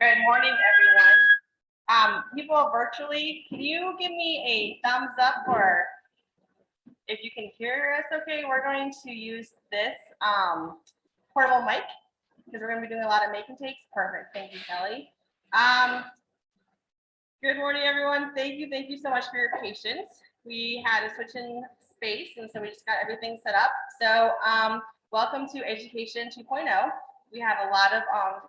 Good morning, everyone. People virtually, can you give me a thumbs up or if you can hear us okay? We're going to use this portable mic because we're going to be doing a lot of make and takes. Perfect. Thank you, Kelly. Good morning, everyone. Thank you so much for your patience. We had to switch in space, and so we just got everything set up. So welcome to Education 2.0. We have a lot of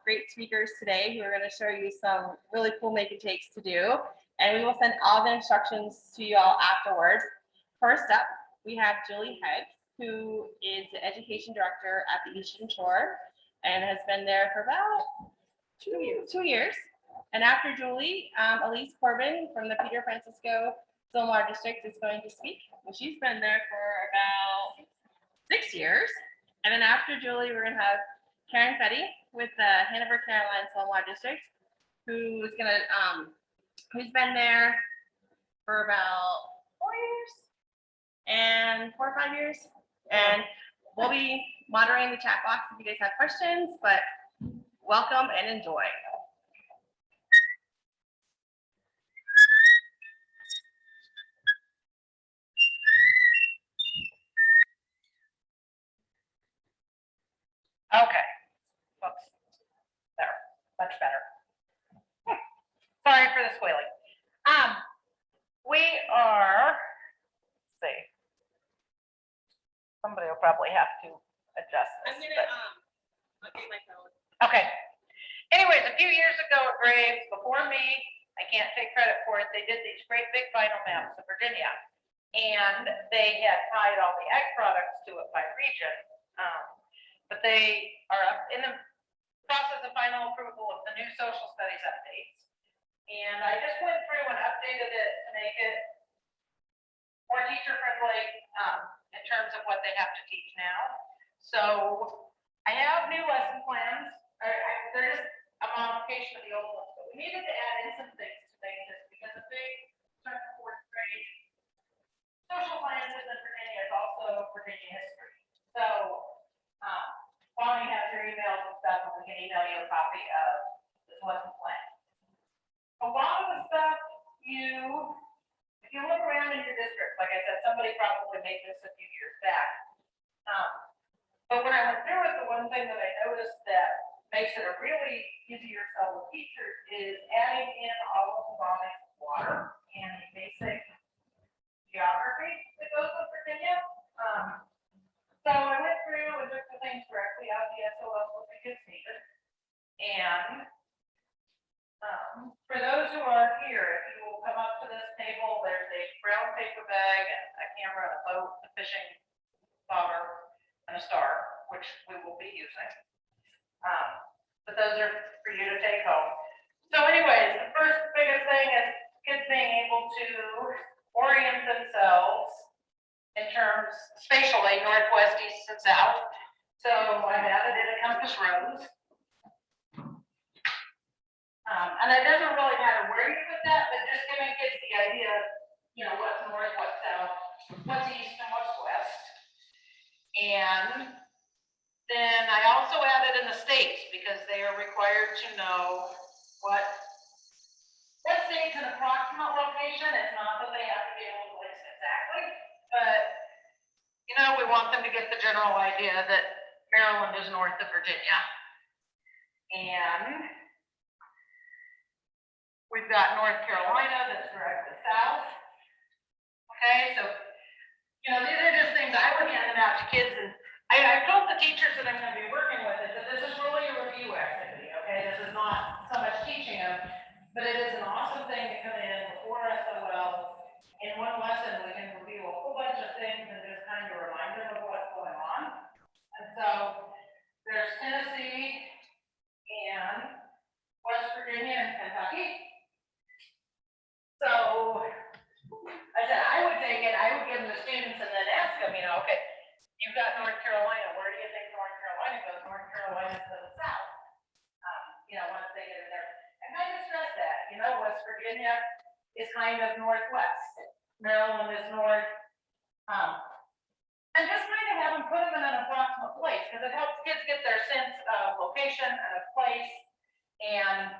great speakers today who are going to show you some really cool make and takes to do. And we will send all the instructions to you all afterwards. First up, we have Julie Head, who is the Education Director at the Eastern Shore and has been there for about 2 years. And after Julie, Elise Corbin from the Peter Francisco Silmar District is going to speak. And she's been there for about 6 years. And then after Julie, we're going to have Karen Fetty with the Hanover Caroline Silmar District, who's been there for about 4 years and 4 or 5 years. And we'll be monitoring the chat box if you guys have questions, but welcome and enjoy. Okay, folks, there, much better. Sorry for the squealing. We are, let's see, somebody will probably have to adjust this. I'm gonna update my phone. Okay. Anyways, a few years ago at Graves, before me, I can't take credit for it, they did these great big vinyl maps of Virginia, and they had tied all the ag products to it by region. But they are up in the process of final approval of the new social studies updates. And I just went through and updated it to make it more teacher friendly in terms of what they have to teach now. So I have new lesson plans. They're just a modification of the old ones, but we needed to add in some things to make this because a big third and fourth grade social sciences in Virginia is also Virginia history. So Bonnie has your emails and stuff, and we can email you a copy of this lesson plan. A lot of the stuff if you look around in your district, like I said, somebody probably made this a few years back. But when I went through it, the one thing that I noticed that makes it a really easier sell with teachers is adding in all of the bodies of water and the basic geography that goes with Virginia. So I went through and took the things directly out of the SOL what the kids needed. And for those who are here, if you will come up to this table, there's a brown paper bag, a camera, a boat, a fishing bobber, and a star, which we will be using. But those are for you to take home. So anyways, the first biggest thing is kids being able to orient themselves in terms spatially, northwest, east, and south. So I've added in a compass rose. And it doesn't really matter where you put that, but just giving kids the idea of, what's north, what's south, what's east, and what's west. And then I also added in the states because they are required to know what state's an approximate location. It's not that they have to be able to list exactly, but we want them to get the general idea that Maryland is north of Virginia. And we've got North Carolina that's directly south. Okay, so these are just things I would hand them out to kids, and I told the teachers that I'm going to be working with it that this is really a review activity. Okay, this is not so much teaching them, but it is an awesome thing to come in before SOL. In one lesson, we can review a whole bunch of things and just kind of remind them of what's going on. And so there's Tennessee and West Virginia and Kentucky. So I said I would take it, I would give them the students and then ask them, okay, you've got North Carolina, where do you think North Carolina goes? North Carolina to the south. Once they get in there. And kind of stress that, West Virginia is kind of northwest. Maryland is north. And just kind of have them put them in an approximate place because it helps kids get their their sense of location and of place and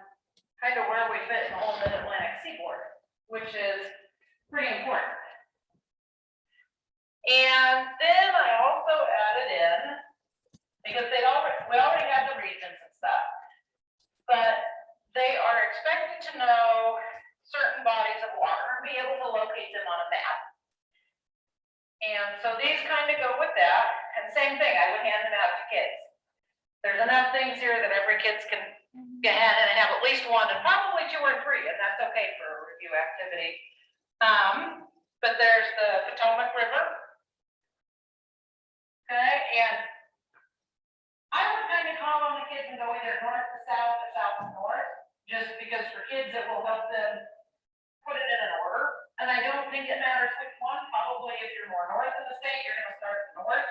kind of where we fit in the whole mid-Atlantic seaboard, which is pretty important. And then I also added in, because we already had the regions and stuff, but they are expected to know certain bodies of water and be able to locate them on a map. And so these kind of go with that. And same thing, I would hand them out to kids. There's enough things here that every kid can get and have at least one, and probably 2 or 3, and that's okay for a review activity. But there's the Potomac River. Okay, and I would kind of call on the kids and go either north to south or south to north, just because for kids it will help them put it in an order. And I don't think it matters which one. Probably if you're more north in the state, you're going to start north.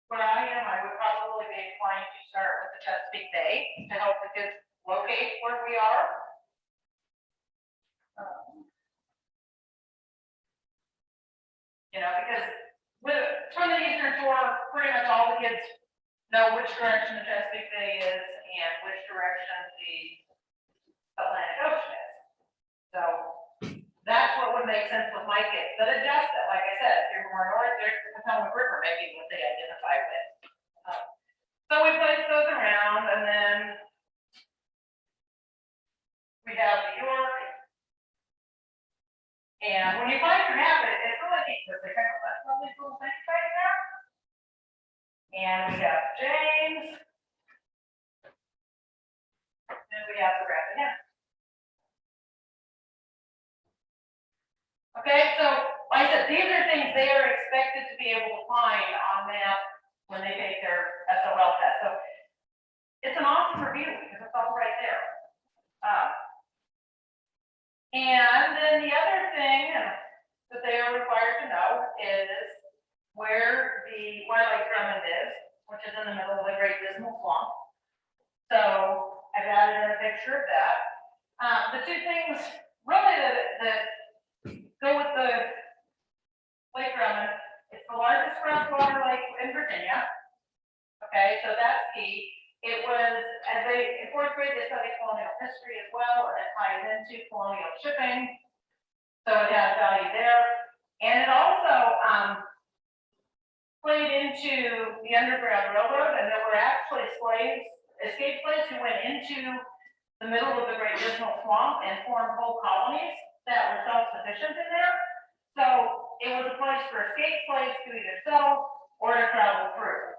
Where I am, I would probably be inclined to start with the Chesapeake Bay to help the kids locate where we are. You know, because from the Eastern Shore, pretty much all the kids know which direction the Chesapeake Bay is and which direction the Atlantic Ocean is. So that's what would make sense with my kids. But adjust it, like I said, if you're more north, there's the Potomac River, maybe what they identify with. So we place those around, and then we have New York. And when you find your map, it's really neat because they kind of left all these little things right there. And we have James. And we have the Rappahannock. Okay, so like I said, these are things they are expected to be able to find on map when they take their SOL test. So it's an awesome review because it's all right there. And then the other thing that they are required to know is where Lake Drummond is, which is in the middle of the Great Dismal Swamp. So I've added in a picture of that. The 2 things really that go with the Lake Drummond, it's the largest freshwater lake in Virginia. Okay, so that's key. It was, in 4th grade, they studied colonial history as well, and it ties into colonial shipping. So it has value there. And it also played into the Underground Railroad, and there were actually escaped slaves who went into the middle of the Great Dismal Swamp and formed whole colonies that were self-sufficient in there. So it was a place for escaped slaves to either settle or to travel through.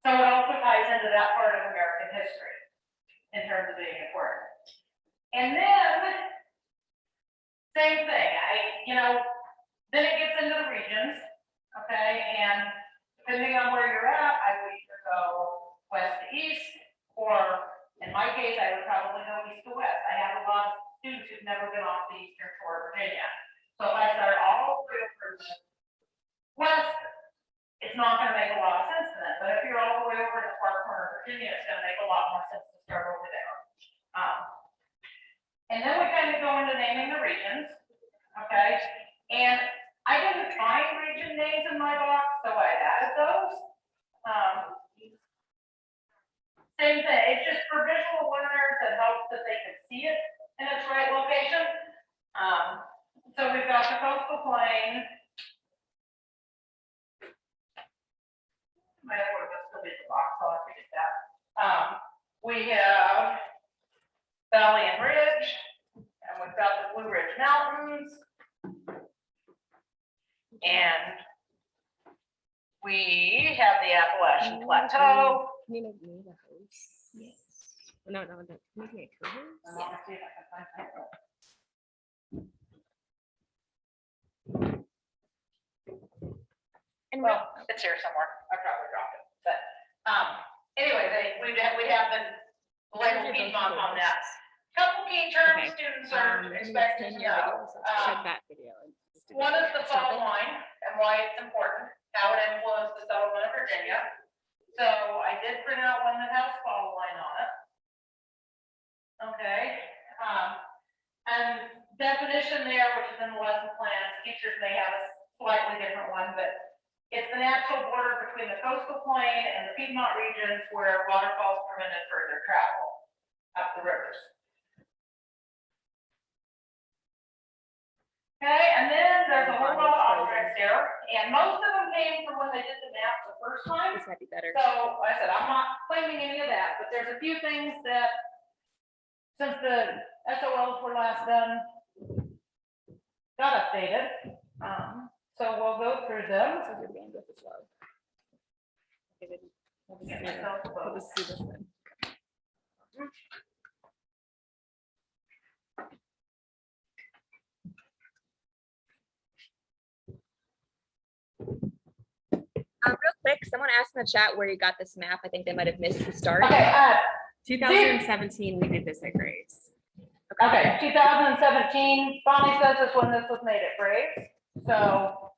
So it also ties into that part of American history in terms of being important. And then, same thing, then it gets into the regions, okay, and depending on where you're at, I would either go west to east, or in my case, I would probably go east to west. I have a lot of students who've never been off the Eastern Shore of Virginia. So if I start all the way over the west, it's not going to make a lot of sense to them. But if you're all the way over to the far corner of Virginia, it's going to make a lot more sense to start over there. And then we kind of go into naming the regions, okay? And I didn't find region names in my box, so I added those. Same thing, it's just for visual learners that helps that they can see it in its right location. So we've got the coastal plain. My other word was still in the box, so I'll forget that. We have Valley and Ridge, and we've got the Blue Ridge Mountains, and we have the Appalachian Plateau. Can you make me the host? Yes. No, make me a co-host. Let's see if I can find that. And well, it's here somewhere. I probably dropped it. But anyway, we have the label Piedmont on that. Couple key terms students are expected to know. Check that video. One is the fault line and why it's important, how it influenced the settlement of Virginia. So I did print out one that has fault line on it. Okay. And definition there, which is in the lesson plan, teachers may have a slightly different one, but It's the natural border between the coastal plain and the Piedmont regions where waterfalls permitted further travel up the rivers. Okay, and then there's a whole lot of objects here, and most of them came from when they did the map the first time. This might be better. So like I said, I'm not claiming any of that, but there's a few things that, since the SOLs were last done, got updated. So we'll go through them. So your bandwidth is low. Okay, then we'll just Yeah, do that. so We'll just do this then. Real quick, someone asked in the chat where you got this map. I think they might have missed the start. Okay, 2017, we did this at Graves. okay, 2017, Bonnie says is when this was made at Graves. So,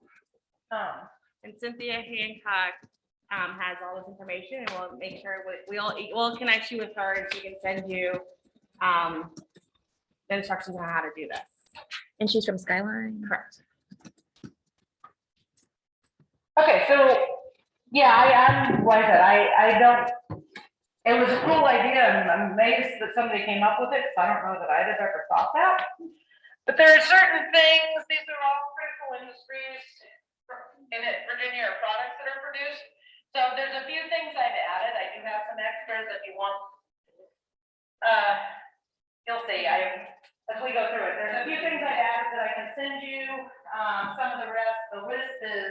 And Cynthia Hancock has all this information, and we'll make sure we'll connect you with her, and she can send you the instructions on how to do this. And she's from Skyline, correct? okay, so, yeah, I'm like that. I don't, it was a cool idea. I'm amazed that somebody came up with it, because I don't know that I'd have ever thought that. But there are certain things, these are all critical industries in Virginia, or products that are produced. So there's a few things I've added. I do have some extras if you want. You'll see, as we go through it, there's a few things I added that I can send you. Some of the rest, the list is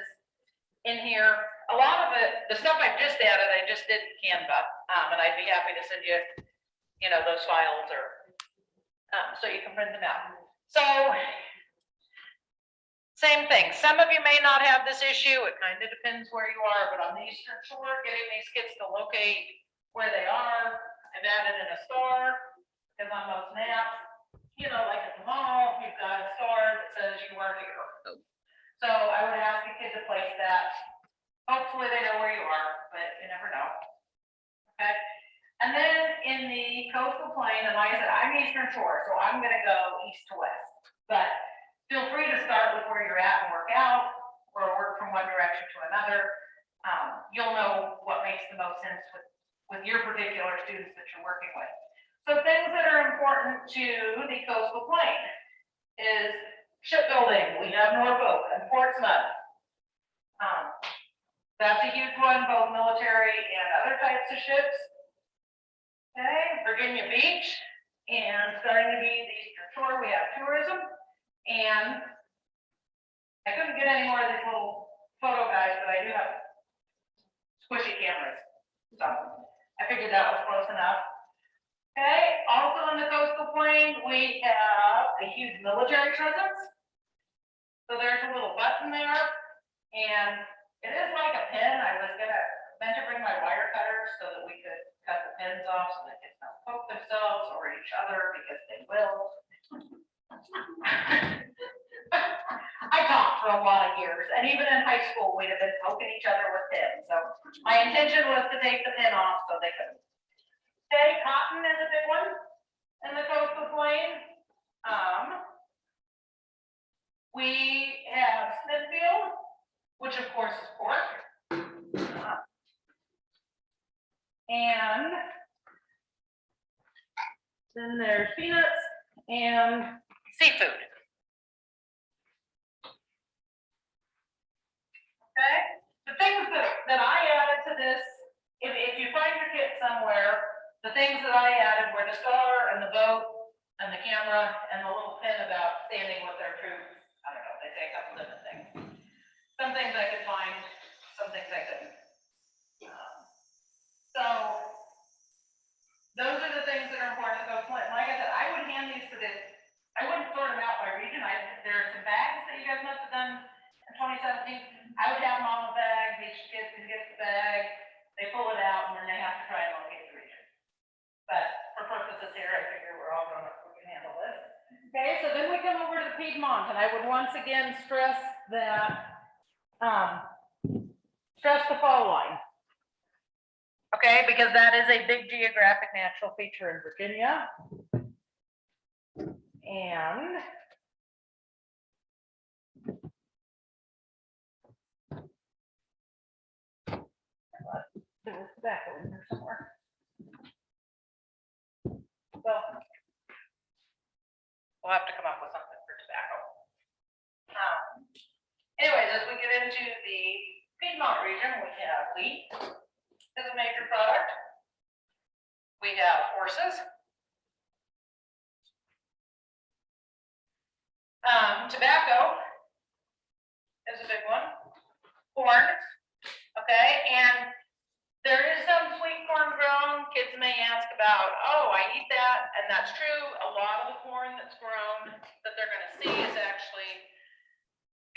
in here. A lot of it, the stuff I just added, I just did in Canva, and I'd be happy to send you, those files, or so you can print them out. So, same thing. Some of you may not have this issue. It kind of depends where you are, but on the Eastern Shore, getting these kids to locate where they are, I've added in a star, because on most maps, like at the mall, you've got a star that says you are here. So I would ask a kid to place that. Hopefully they know where you are, but you never know. Okay. And then in the coastal plain, and like I said, I'm Eastern Shore, so I'm going to go east to west. But feel free to start with where you're at and work out, or work from one direction to another. You'll know what makes the most sense with your particular students that you're working with. So things that are important to the coastal plain is shipbuilding. We have Norfolk and Portsmouth. That's a huge one, both military and other types of ships. Okay, Virginia Beach, and starting to be the Eastern Shore, we have tourism. And I couldn't get any more of these little photo guys, but I do have squishy cameras. So I figured that was close enough. Okay, also in the coastal plain, we have a huge military presence. So there's a little button there, and it is like a pin. I was meant to bring my wire cutters so that we could cut the pins off so that kids don't poke themselves or each other, because they will. I taught for a lot of years, and even in high school, we'd have been poking each other with pins. So my intention was to take the pin off so they couldn't. Okay, cotton is a big one in the coastal plain. We have Smithfield, which of course is pork. And then there's peanuts and seafood. Okay, the things that I added to this, if you find your kit somewhere, the things that I added were the star and the boat and the camera and the little pin about standing with their troops. I don't know, they say a couple different things. Some things I could find, some things I couldn't. So those are the things that are important to go play. Like I said, I would hand these to this. I wouldn't sort them out by region. There are some bags that you guys must have done in 2017. I would have them on the bag. Each kid can get the bag. They pull it out, and then they have to try and locate the region. But for purposes here, I figure we're all grown up. We can handle this. Okay, so then we come over to the Piedmont, and I would once again stress that. Stress the fall line. Okay, because that is a big geographic natural feature in Virginia. And there's tobacco in there somewhere. So we'll have to come up with something for tobacco. Anyways, as we get into the Piedmont region, we have wheat as a major product. We have horses. Tobacco is a big one. Corn, okay, and there is some sweet corn grown. Kids may ask about, oh, I eat that, and that's true. A lot of the corn that's grown that they're going to see is actually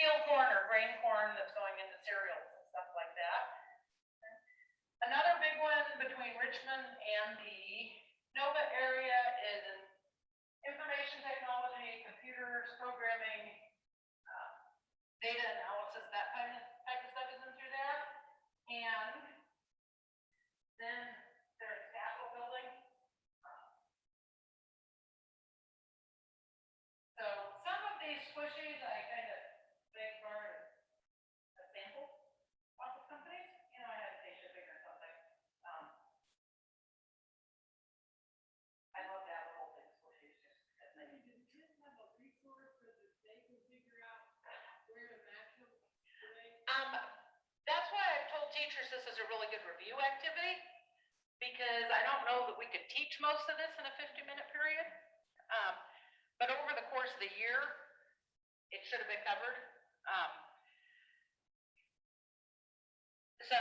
field corn or grain corn that's going into cereals and stuff like that. Another big one between Richmond and the Nova area is information technology, computers, programming, data analysis, that type of stuff is in through there. And then there's Capitol building. So some of these squishies I kind of make for a sample off of companies. You know, I had to taste it bigger or something. I love to have the whole thing squishies just because they have a resource that they can figure out where to match them. That's why I've told teachers this is a really good review activity, because I don't know that we could teach most of this in a 50-minute period. But over the course of the year, it should have been covered. So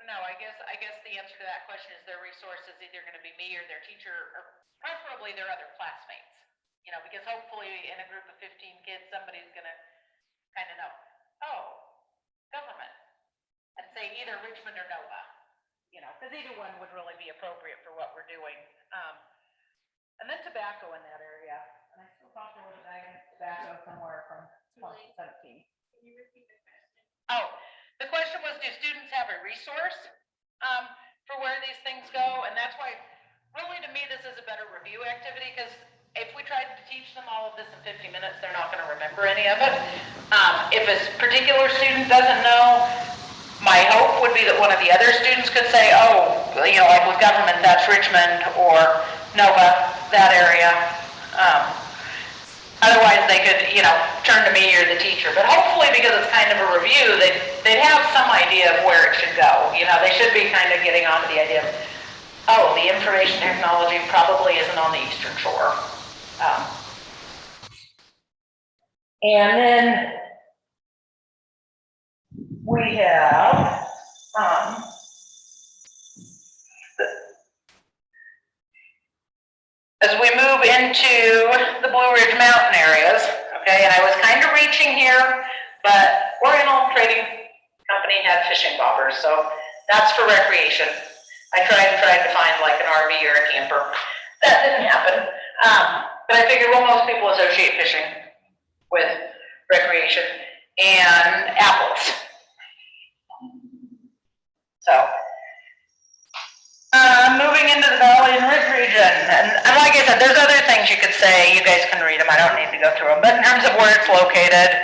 no, I guess the answer to that question is their resource is either going to be me or their teacher, or preferably their other classmates. You know, because hopefully in a group of 15 kids, somebody's going to kind of know, oh, government, and say either Richmond or Nova. You know, because either one would really be appropriate for what we're doing. And then tobacco in that area. And I still thought there was a bag of tobacco somewhere from 2017. Can you repeat the question? Oh, the question was, do students have a resource for where these things go? And that's why, really, to me, this is a better review activity, because if we tried to teach them all of this in 50 minutes, they're not going to remember any of it. If a particular student doesn't know, my hope would be that one of the other students could say, oh, you know, like with government, that's Richmond, or Nova, that area. Otherwise, they could, you know, turn to me or the teacher. But hopefully, because it's kind of a review, they'd have some idea of where it should go. You know, they should be kind of getting onto the idea of, oh, the information technology probably isn't on the Eastern Shore. And then we have as we move into the Blue Ridge Mountain areas, okay, and I was kind of reaching here, but Oriental Trading Company had fishing bobbers, so that's for recreation. I tried to find like an RV or a camper. That didn't happen. But I figured, well, most people associate fishing with recreation and apples. So, moving into the Valley and Ridge region, and like I said, there's other things you could say. You guys can read them. I don't need to go through them. But in terms of where it's located,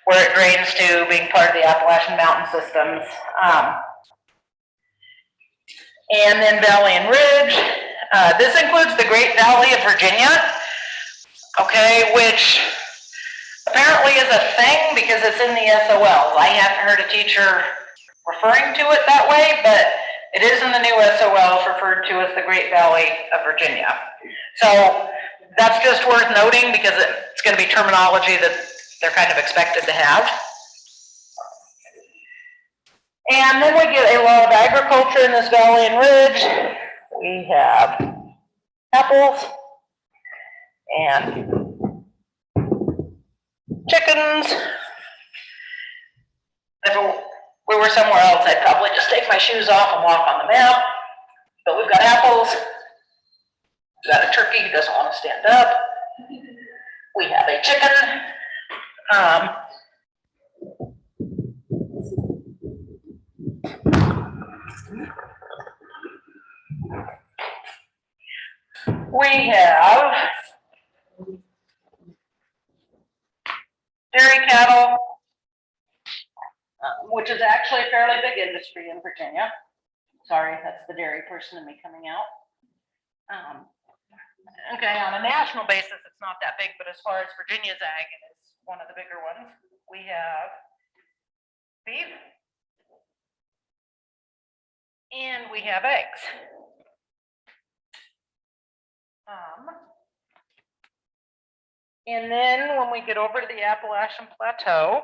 where it drains to, being part of the Appalachian Mountain systems, and then Valley and Ridge. This includes the Great Valley of Virginia, okay, which apparently is a thing because it's in the SOLs. I haven't heard a teacher referring to it that way, but it is in the new SOLs referred to as the Great Valley of Virginia. So that's just worth noting because it's going to be terminology that they're kind of expected to have. And then we get a lot of agriculture in this Valley and Ridge. We have apples and chickens. If we were somewhere else, I'd probably just take my shoes off and walk on the map. But we've got apples. We've got a turkey who doesn't want to stand up. We have a chicken. We have dairy cattle, which is actually a fairly big industry in Virginia. Sorry, that's the dairy person in me coming out. Okay, on a national basis, it's not that big, but as far as Virginia's ag, it is one of the bigger ones. We have beef and we have eggs. And then when we get over to the Appalachian Plateau,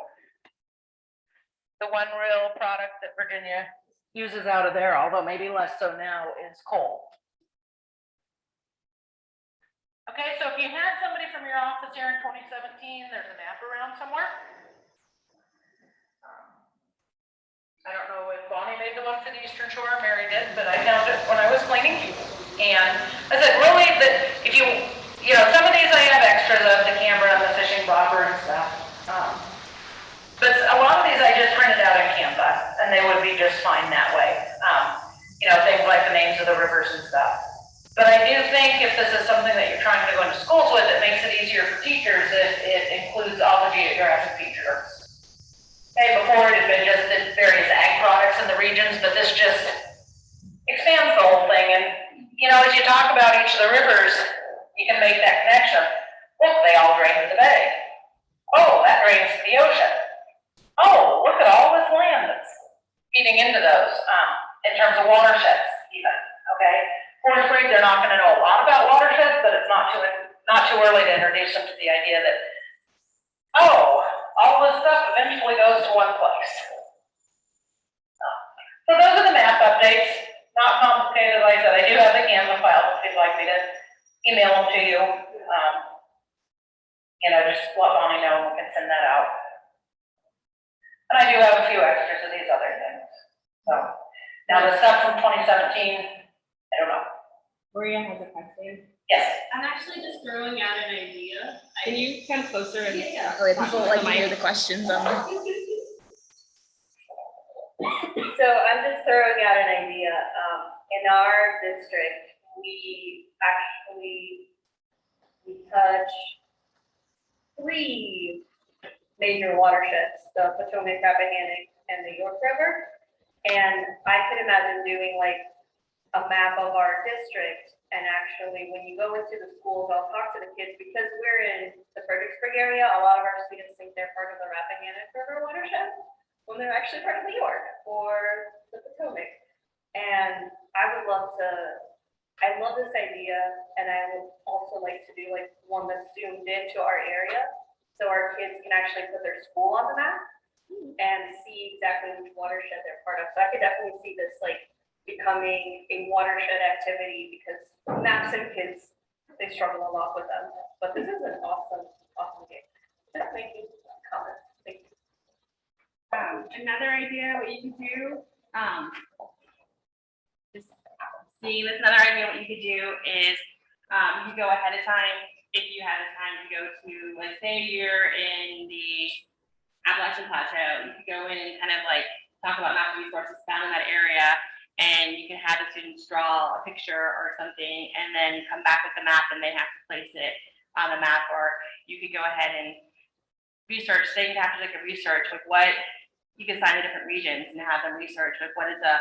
the one real product that Virginia uses out of there, although maybe less so now, is coal. Okay, so if you had somebody from your office here in 2017, there's a map around somewhere. I don't know if Bonnie made the one for the Eastern Shore, Mary did, but I found it when I was cleaning. And I said, really, that if you know, some of these I have extras of the camera and the fishing bobber and stuff. But a lot of these I just printed out in Canva, and they would be just fine that way. You know, things like the names of the rivers and stuff. But I do think if this is something that you're trying to go into schools with, it makes it easier for teachers if it includes all the geographic features. Okay, before it had been just the various ag products in the regions, but this just expands the whole thing. And, you know, as you talk about each of the rivers, you can make that connection. Look, they all drain to the bay. Oh, that drains to the ocean. Oh, look at all this land that's feeding into those, in terms of watersheds even, okay? Fourth grade, they're not gonna know a lot about watersheds, but it's not too early to introduce them to the idea that, oh, all this stuff eventually goes to one place. So those are the map updates, not complicated. Like I said, I do have the Canva files if you'd like me to email them to you. You know, just let Bonnie know and we can send that out. And I do have a few extras of these other things. So now the stuff from 2017, I don't know. Maria has a question. Yes. I'm actually just throwing out an idea. Can you come closer and Yeah. That way people like to hear the questions on the. So I'm just throwing out an idea. In our district, we touch 3 major watersheds, the Potomac, Rappahannock, and the York River. And I could imagine doing like a map of our district. And actually, when you go into the schools, I'll talk to the kids because we're in the Fredericksburg area. A lot of our students think they're part of the Rappahannock River watershed when they're actually part of the York or the Potomac. And I love this idea, and I would also like to do like one that's zoomed into our area, so our kids can actually put their school on the map and see exactly which watershed they're part of. So I could definitely see this like becoming a watershed activity because maps and kids, they struggle a lot with them. But this is an awesome game. Just making comments. Thank you. Another idea what you could do, just seeing this, another idea what you could do is you could go ahead of time if you have the time to go to, let's say you're in the Appalachian Plateau, you could go in and kind of like talk about natural resources found in that area, and you can have the students draw a picture or something and then come back with the map and they have to place it on the map. Or you could go ahead and research, they have to like a research with what you can find in different regions and have them research with what is a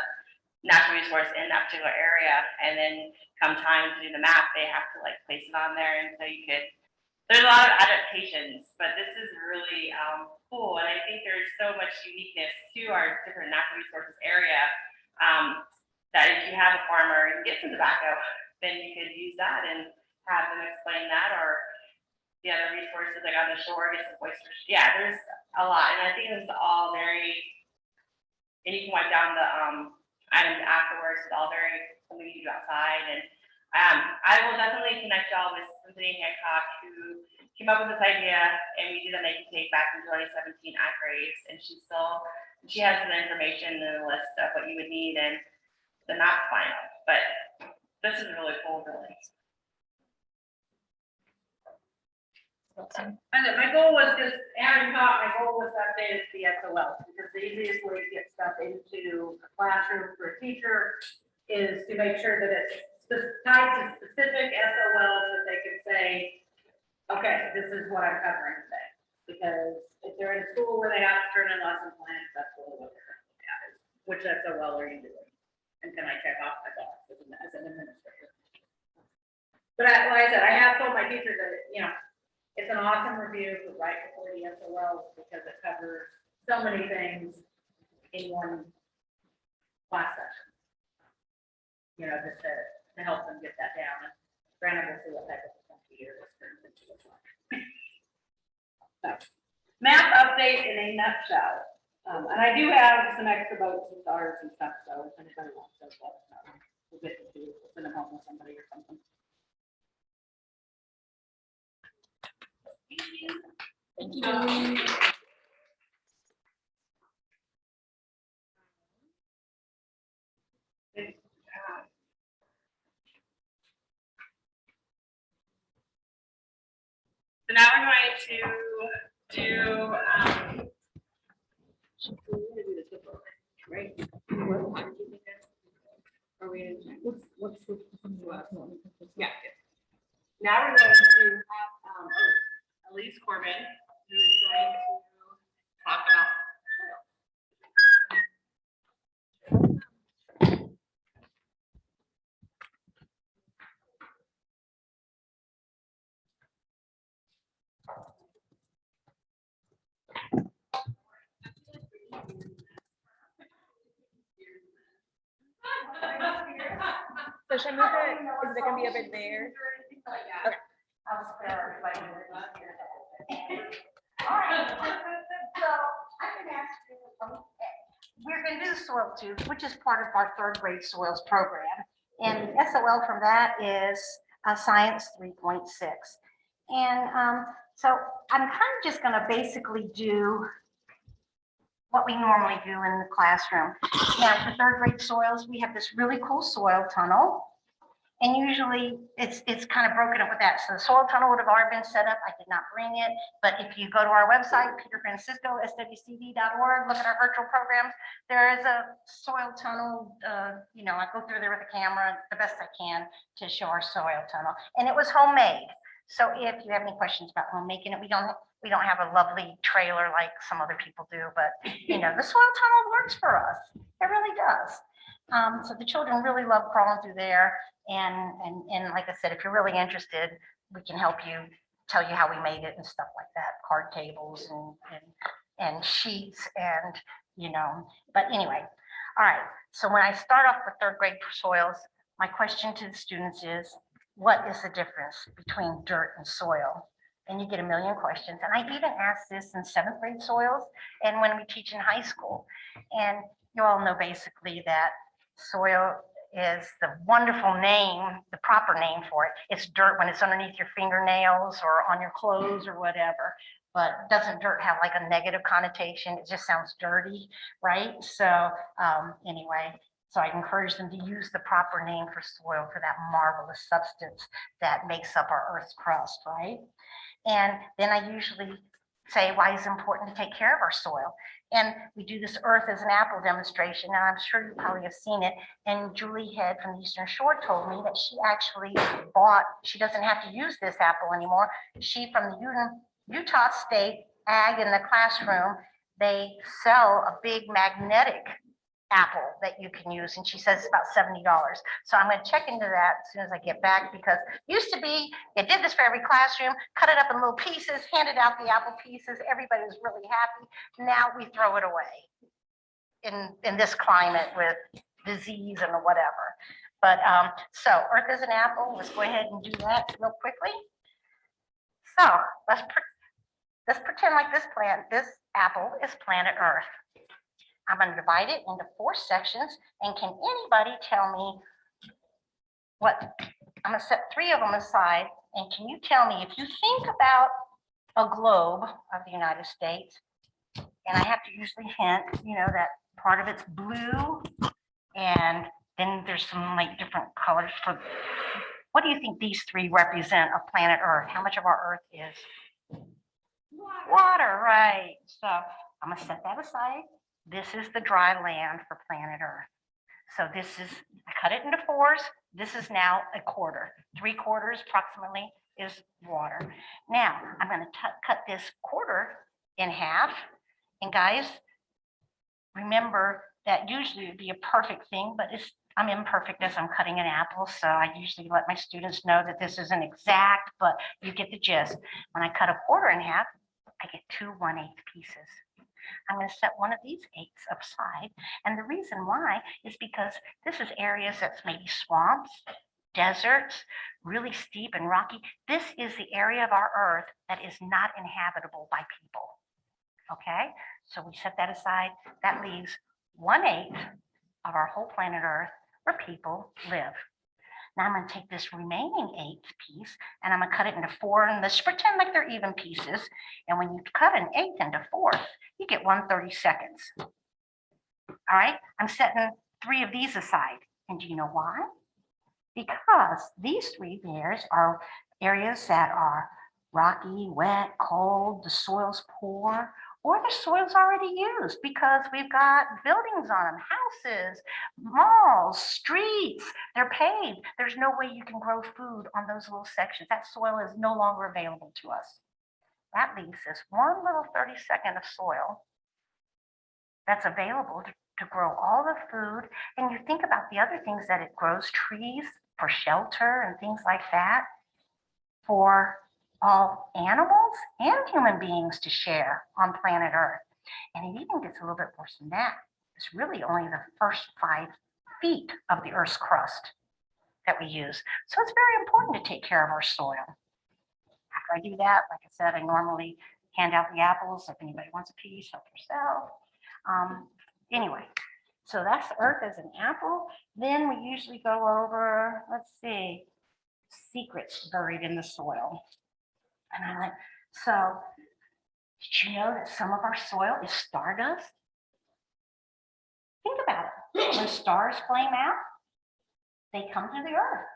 natural resource in that particular area, and then come time to do the map, they have to like place it on there. And so you could, there's a lot of adaptations, but this is really cool. And I think there's so much uniqueness to our different natural resources area that if you have a farmer and get some tobacco, then you could use that and have them explain that, or the other resources like on the shore, get some oysters. Yeah, there's a lot. And I think it's all very, and you can wipe down the items afterwards. It's all very something you do outside. And I will definitely connect y'all with Cynthia Hancock, who came up with this idea, and we did a make and take back in 2017 at Graves, and she has the information and the list of what you would need and the map final. But this is really cool, really. My goal was just, Aaron taught, my goal was to update the SOL, because the easiest way to get stuff into a classroom for a teacher is to make sure that it's tied to specific SOLs that they can say, okay, this is what I'm covering today. Because if they're in a school where they have to turn in lesson plans, that's really what they're looking at, is which SOL are you doing? and can I check off my box as an administrator? But like I said, I have told my teachers that, it's an awesome review right before the SOL because it covers so many things in one class session. Just to help them get that down. And granted, we'll see what type of computer this turns into. So, map update in a nutshell. And I do have some extra boats and stars and stuff, so if anybody wants those, we'll get to do, we'll send them home with somebody or something. Thank you. So now we're going to do, Right. Are we in? What's the yeah. Now we're going to have Elise Corbin, who is going to talk about So should I move it? Is it gonna be over there? Okay. We're going to do the soil tubes, which is part of our third grade soils program. And the SOL from that is Science 3.6. And so I'm kind of just going to basically do what we normally do in the classroom. Now, for third grade soils, we have this really cool soil tunnel. And usually it's kind of broken up with that. So the soil tunnel would have already been set up. I did not bring it, but if you go to our website, peterfrancisco.swcd.org, look at our virtual programs, there is a soil tunnel. I go through there with a camera the best I can to show our soil tunnel. And it was homemade. So if you have any questions about homemaking it, we don't have a lovely trailer like some other people do, but the soil tunnel works for us. It really does. So the children really love crawling through there. And like I said, if you're really interested, we can help you, tell you how we made it and stuff like that, card tables and sheets and, but anyway. All right. So when I start off with third grade soils, my question to the students is, what is the difference between dirt and soil? And you get a million questions. And I even asked this in 7th grade soils and when we teach in high school. And you all know basically that soil is the wonderful name, the proper name for it. It's dirt when it's underneath your fingernails or on your clothes or whatever. But doesn't dirt have like a negative connotation? It just sounds dirty, right? So anyway, so I encourage them to use the proper name for soil for that marvelous substance that makes up our Earth's crust, right? And then I usually say why it's important to take care of our soil. And we do this Earth as an apple demonstration, and I'm sure you probably have seen it. And Julie Head from the Eastern Shore told me that she actually she doesn't have to use this apple anymore. She, from the Utah State Ag in the classroom, they sell a big magnetic apple that you can use, and she says it's about $70. So I'm going to check into that as soon as I get back, because it used to be they did this for every classroom, cut it up in little pieces, handed out the apple pieces, everybody was really happy. Now we throw it away in this climate with disease and whatever. But so Earth is an apple. Let's go ahead and do that real quickly. So let's pretend like this apple is planet Earth. I'm going to divide it into 4 sections, and can anybody tell me what, I'm going to set 3 of them aside, and can you tell me, if you think about a globe of the United States, and I have to usually hint, that part of it's blue, and then there's some like different colors for, what do you think these 3 represent of planet Earth? How much of our Earth is water, right? So I'm going to set that aside. This is the dry land for planet Earth. So this is, I cut it into 4s. This is now a quarter. 3/4 approximately is water. Now I'm going to cut this quarter in half. And guys, remember that usually it would be a perfect thing, but I'm imperfect as I'm cutting an apple, so I usually let my students know that this isn't exact, but you get the gist. When I cut a quarter in half, I get 2 1/8 pieces. I'm going to set one of these eighths aside. And the reason why is because this is areas that's maybe swamps, deserts, really steep and rocky. This is the area of our earth that is not inhabitable by people. Okay, so we set that aside. That leaves 1/8 of our whole planet Earth where people live. Now I'm going to take this remaining eighth piece and I'm going to cut it into 4, and let's pretend like they're even pieces. And when you cut an eighth into 4, you get 1/32. All right, I'm setting 3 of these aside. And do you know why? Because these 3 layers are areas that are rocky, wet, cold, the soil's poor, or the soil's already used because we've got buildings on them, houses, malls, streets, they're paved. There's no way you can grow food on those little sections. That soil is no longer available to us. That leaves this one little 32nd of soil that's available to grow all the food. And you think about the other things that it grows, trees for shelter and things like that, for all animals and human beings to share on planet Earth. And it even gets a little bit worse than that. It's really only the first 5 feet of the Earth's crust that we use. So it's very important to take care of our soil. After I do that, like I said, I normally hand out the apples. If anybody wants a piece, help yourself. Anyway, so that's Earth as an apple. Then we usually go over, let's see, secrets buried in the soil. And I'm like, so did you know that some of our soil is stardust? Think about it. When stars flame out, they come to the Earth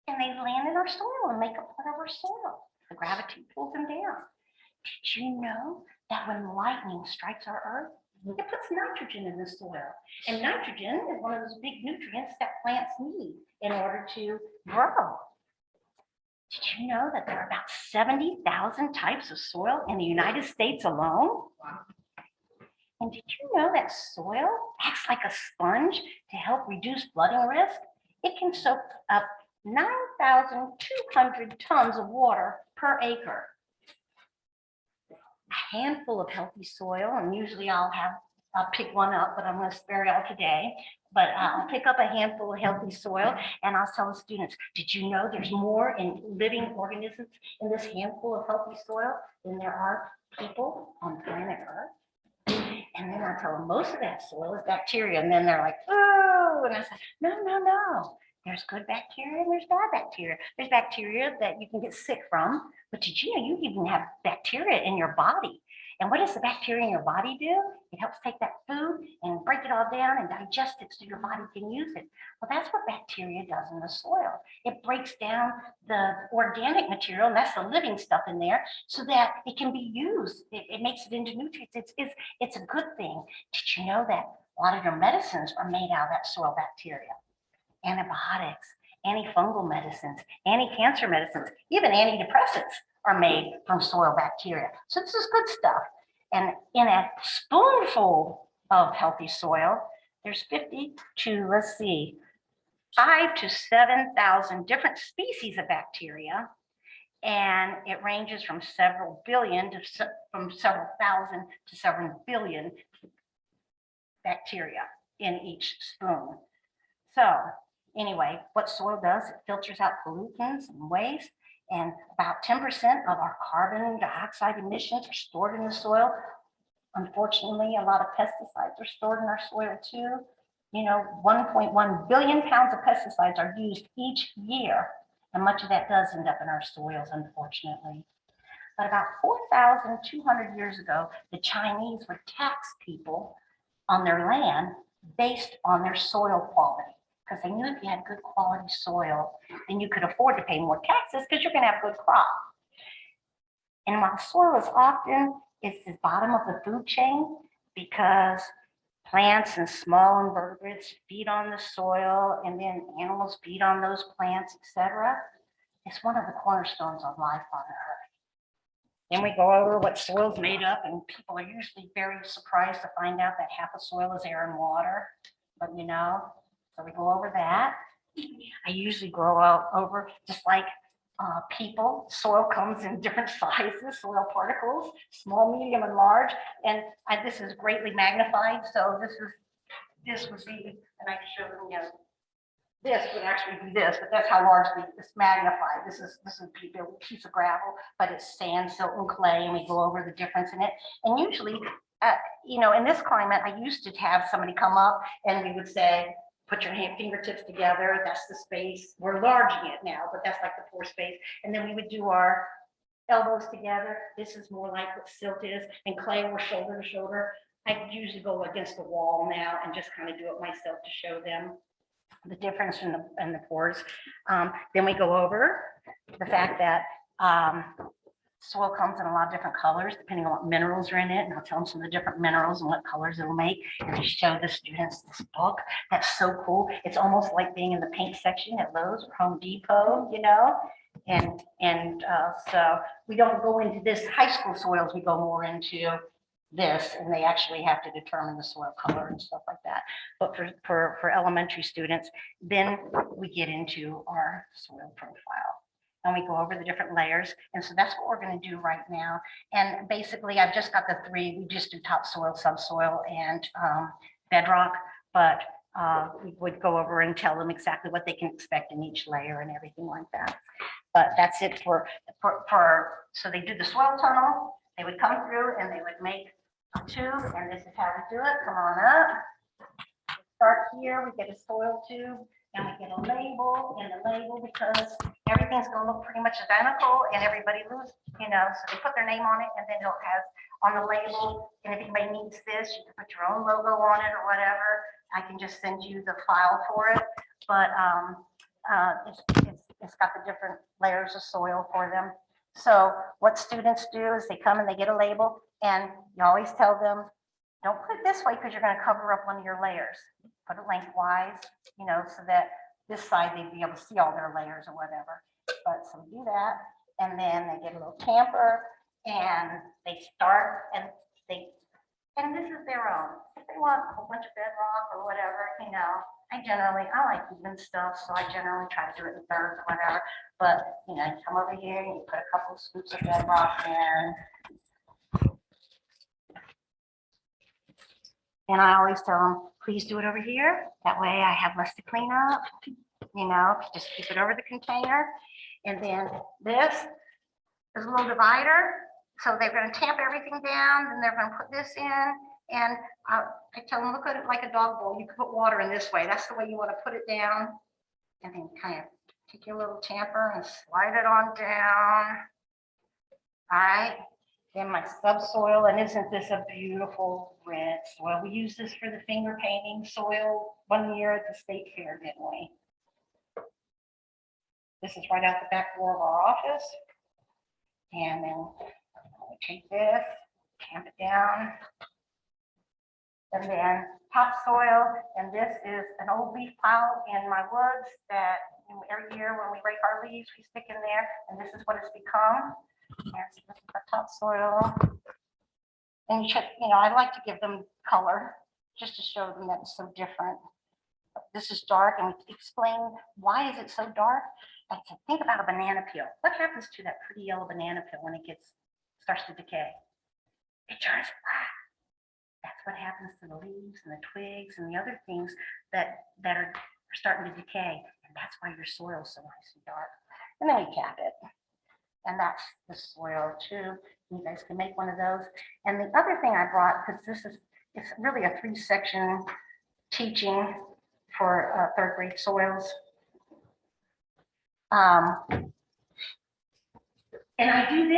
and they land in our soil and make a part of our soil. The gravity pulls them down. Did you know that when lightning strikes our Earth, it puts nitrogen in the soil? And nitrogen is one of those big nutrients that plants need in order to grow. Did you know that there are about 70,000 types of soil in the United States alone? Wow. And did you know that soil acts like a sponge to help reduce flooding risk? It can soak up 9,200 tons of water per acre. A handful of healthy soil, and usually I'll pick one up, but I'm going to spare y'all today. But I'll pick up a handful of healthy soil and I'll tell the students, did you know there's more in living organisms in this handful of healthy soil than there are people on planet Earth? And then I tell them most of that soil is bacteria. And then they're like, oh, and I say, no. There's good bacteria and there's bad bacteria. There's bacteria that you can get sick from, but did you know you even have bacteria in your body? And what does the bacteria in your body do? It helps take that food and break it all down and digest it so your body can use it. Well, that's what bacteria does in the soil. It breaks down the organic material, and that's the living stuff in there, so that it can be used. It makes it into nutrients. It's a good thing. Did you know that a lot of your medicines are made out of that soil bacteria? Antibiotics, antifungal medicines, anti-cancer medicines, even antidepressants are made from soil bacteria. So this is good stuff. And in a spoonful of healthy soil, there's 50 to, let's see, 5,000 to 7,000 different species of bacteria. And it ranges from several billion to from several thousand to several billion bacteria in each spoon. So anyway, what soil does, it filters out pollutants and waste, and about 10% of our carbon dioxide emissions are stored in the soil. Unfortunately, a lot of pesticides are stored in our soil too. You know, 1.1 billion pounds of pesticides are used each year, and much of that does end up in our soils, unfortunately. But about 4,200 years ago, the Chinese would tax people on their land based on their soil quality, because they knew if you had good quality soil, then you could afford to pay more taxes because you're going to have good crop. And while soil is often, it's the bottom of the food chain, because plants and small invertebrates feed on the soil, and then animals feed on those plants, etc. It's one of the cornerstones of life on Earth. Then we go over what soil is made up, and people are usually very surprised to find out that half of soil is air and water. But you know, So we go over that. I usually go over just like people. Soil comes in different sizes, soil particles, small, medium, and large. And this is greatly magnified. So this would be, and I can show them, you know, this would actually be this, but that's how large it's magnified. This is a piece of gravel, but it's sand, silt, and clay, and we go over the difference in it. And usually, you know, in this climate, I used to have somebody come up and we would say, put your fingertips together. That's the space. We're enlarging it now, but that's like the pore space. And then we would do our elbows together. This is more like what silt is, and clay, we're shoulder to shoulder. I usually go against the wall now and just kind of do it myself to show them the difference in the pores. Then we go over the fact that soil comes in a lot of different colors depending on what minerals are in it, and I'll tell them some of the different minerals and what colors it'll make. And I show the students this book that's so cool. It's almost like being in the paint section at Lowe's or Home Depot, you know. And so we don't go into this high school soils. We go more into this, and they actually have to determine the soil color and stuff like that. But for elementary students, then we get into our soil profile. And we go over the different layers. And so that's what we're going to do right now. And basically, I've just got the three. We just do topsoil, subsoil, and bedrock. But we would go over and tell them exactly what they can expect in each layer and everything like that. But that's it for so they do the soil tunnel. They would come through and they would make a tube. And this is how we do it. Come on up. Start here. We get a soil tube. And we get a label, and the label, because everything's going to look pretty much identical, and everybody loses, you know, so they put their name on it, and then it'll have on the label, and if anybody needs this, you can put your own logo on it or whatever. I can just send you the file for it, but it's got the different layers of soil for them. So what students do is they come and they get a label, and you always tell them, don't put it this way because you're going to cover up one of your layers. Put it lengthwise, you know, so that this side they'd be able to see all their layers or whatever. But so we do that, and then they get a little tamper, and they start, and this is their own. If they want a whole bunch of bedrock or whatever, you know, I like even stuff, so I generally try to do it in thirds or whatever. But you know, you come over here and you put a couple of scoops of bedrock in. And I always tell them, please do it over here. That way I have less to clean up, you know, just keep it over the container. And then this is a little divider. So they're going to tamp everything down, and they're going to put this in. And I tell them, look at it like a dog bowl. You can put water in this way. That's the way you want to put it down. And then kind of take your little tamper and slide it on down. All right. Then my subsoil, and isn't this a beautiful red soil? We used this for the finger painting soil one year at the state fair, didn't we? This is right out the back door of our office. And then we take this, tamp it down. And then topsoil, and this is an old leaf pile in my woods that every year when we rake our leaves, we stick in there, and this is what it's become. And so this is the topsoil. And you know, I like to give them color just to show them that it's so different. This is dark, and we explain why is it so dark. I said, think about a banana peel. What happens to that pretty yellow banana peel when it starts to decay? It turns black. That's what happens to the leaves and the twigs and the other things that are starting to decay. And that's why your soil is so nice and dark. And then we cap it. And that's the soil tube. You guys can make one of those. And the other thing I brought, because it's really a 3-section teaching for third grade soils. And I do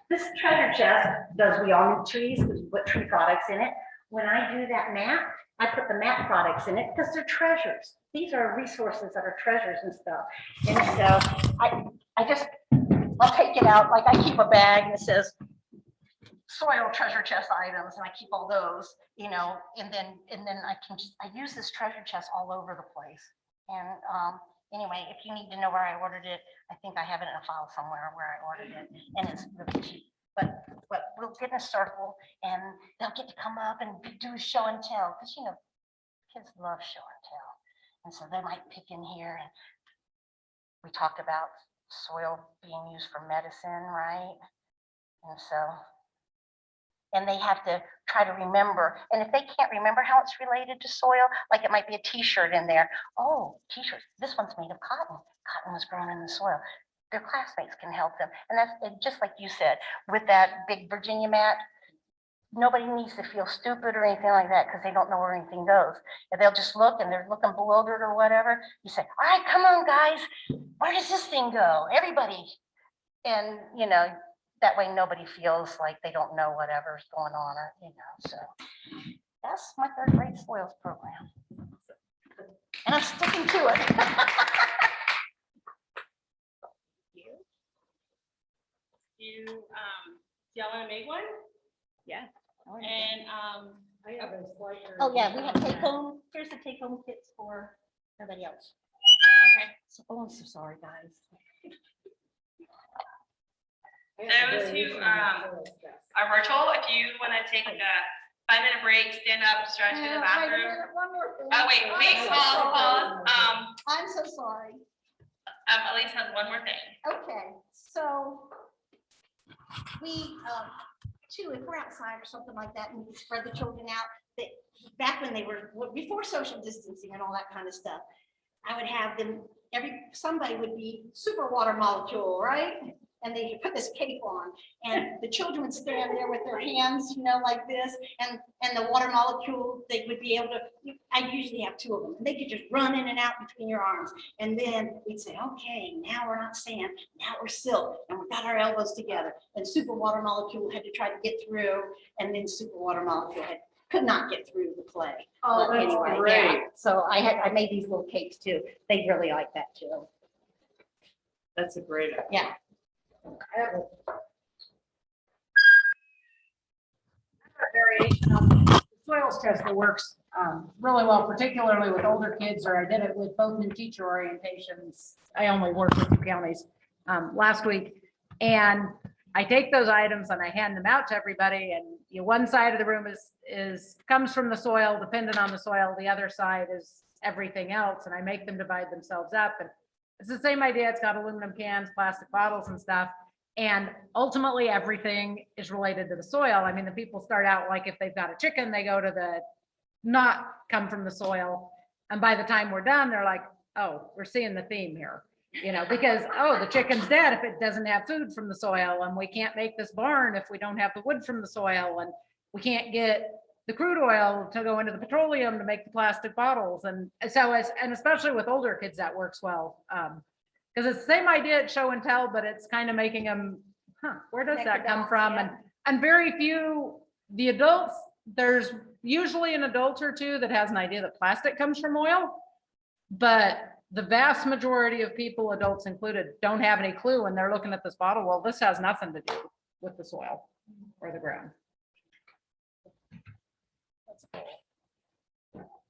this treasure chest does we all need trees because we put tree products in it. When I do that map, I put the map products in it because they're treasures. These are resources that are treasures and stuff. And so I'll take it out, like I keep a bag that says soil treasure chest items, and I keep all those, you know, and then I use this treasure chest all over the place. And anyway, if you need to know where I ordered it, I think I have it in a file somewhere where I ordered it, and it's really cheap. But we'll get in a circle, and they'll get to come up and do show and tell, because you know, kids love show and tell. And so they might pick in here, and we talked about soil being used for medicine, right? And so, and they have to try to remember, and if they can't remember how it's related to soil, like it might be a t-shirt in there. Oh, t-shirt, this one's made of cotton. Cotton was grown in the soil. Their classmates can help them. And that's just like you said, with that big Virginia mat, nobody needs to feel stupid or anything like that because they don't know where anything goes. And they'll just look and they're looking bewildered or whatever. You say, all right, come on, guys. Where does this thing go? Everybody. And, you know, that way nobody feels like they don't know whatever's going on, or, you know, so that's my third grade soils program. And I'm sticking to it. Do y'all want to make one? Yeah. And Oh, yeah, we have take home. Here's the take home kits for everybody else. okay. So, oh, I'm so sorry, guys. Those who are virtual, if you want to take a 5-minute break, stand up, stretch in the bathroom. One more thing. Oh, wait, pause. I'm so sorry. Elise has one more thing. Okay, so we, too, if we're outside or something like that and we spread the children out, that back when they were, before social distancing and all that kind of stuff, I would have them, somebody would be super water molecule, right? And they put this cape on and the children would stand there with their hands, you know, like this, and the water molecule, they would be able to, I usually have 2 of them, and they could just run in and out between your arms. And then we'd say, okay, now we're not sand, now we're silk, and we got our elbows together. And super water molecule had to try to get through, and then super water molecule could not get through the clay. Oh, But that's anyway, great. yeah. So I made these little cakes too. They really like that too. That's a great idea. Yeah. I have a variation on the soils test that works really well, particularly with older kids, or I did it with both new teacher orientations. I only work with 2 counties last week. And I take those items and I hand them out to everybody, and one side of the room comes from the soil, dependent on the soil. The other side is everything else, and I make them divide themselves up. And it's the same idea. It's got aluminum cans, plastic bottles and stuff. And ultimately everything is related to the soil. I mean, the people start out like if they've got a chicken, they go to the not come from the soil. And by the time we're done, they're like, oh, we're seeing the theme here, because, oh, the chicken's dead if it doesn't have food from the soil. And we can't make this barn if we don't have the wood from the soil. And we can't get the crude oil to go into the petroleum to make the plastic bottles. And so, and especially with older kids, that works well. Because it's the same idea at show and tell, but it's kind of making them, where does that come from? Yeah. And very few, the adults, there's usually an adult or 2 that has an idea that plastic comes from oil, but the vast majority of people, adults included, don't have any clue, and they're looking at this bottle. Well, this has nothing to do with the soil or the ground.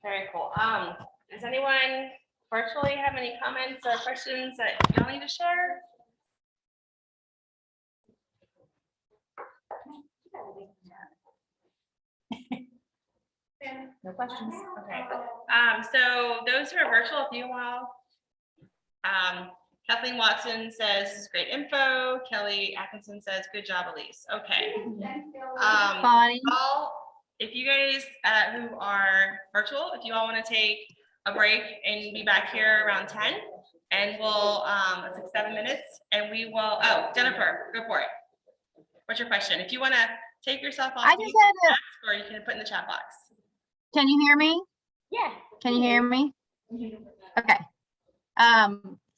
Very cool. Does anyone virtually have any comments or questions that y'all need to share? No questions. Okay. So those who are virtual, if you all, Kathleen Watson says great info. Kelly Atkinson says good job, Elise. Okay. Bonnie. If you guys who are virtual, if you all want to take a break and be back here around 10, and we'll it's like 7 minutes, and we will. Oh, Jennifer, go for it. What's your question? If you want to take yourself off, I just had a, or you can put in the chat box. can you hear me? Yeah. Can you hear me? Okay.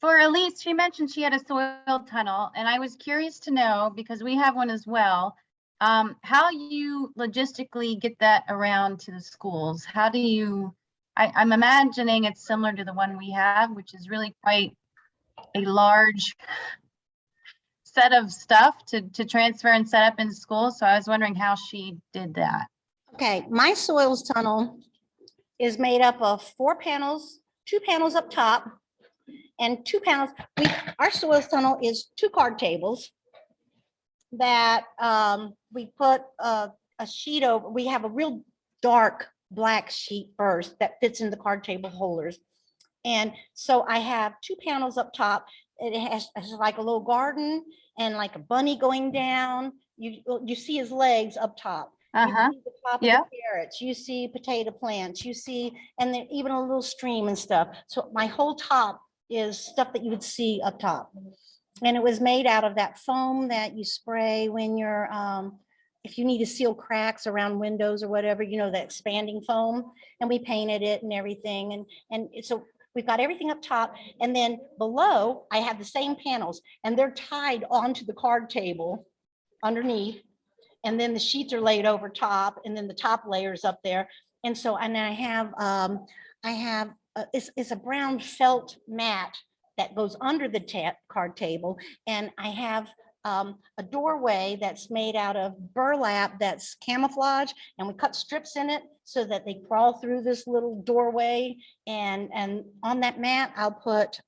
For Elise, she mentioned she had a soil tunnel, and I was curious to know, because we have one as well, how you logistically get that around to the schools. How do you, I'm imagining it's similar to the one we have, which is really quite a large set of stuff to transfer and set up in school. So I was wondering how she did that. Okay, my soils tunnel is made up of 4 panels, 2 panels up top, and 2 panels. Our soils tunnel is 2 card tables that we put a sheet over. We have a real dark black sheet first that fits in the card table holders. And so I have 2 panels up top. It has like a little garden and like a bunny going down. You see his legs up top. You Uh-huh. see the top of Yeah. the carrots, you see potato plants, you see, and then even a little stream and stuff. So my whole top is stuff that you would see up top. And it was made out of that foam that you spray when you're, if you need to seal cracks around windows or whatever, you know, that expanding foam. And we painted it and everything. And so we've got everything up top. And then below, I have the same panels and they're tied onto the card table underneath. And then the sheets are laid over top and then the top layers up there. And so, and I have, it's a brown felt mat that goes under the card table. And I have a doorway that's made out of burlap that's camouflage, and we cut strips in it so that they crawl through this little doorway. And on that mat, I'll put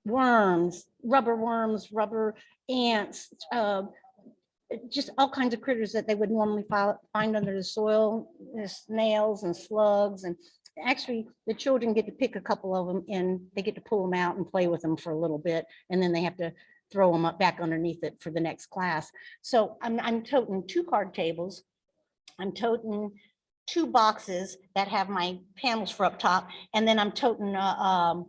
worms, rubber ants, just all kinds of critters that they would normally find under the soil, snails and slugs. And actually the children get to pick a couple of them and they get to pull them out and play with them for a little bit. And then they have to throw them up back underneath it for the next class. So I'm toting 2 card tables. I'm toting 2 boxes that have my panels for up top. And then I'm toting a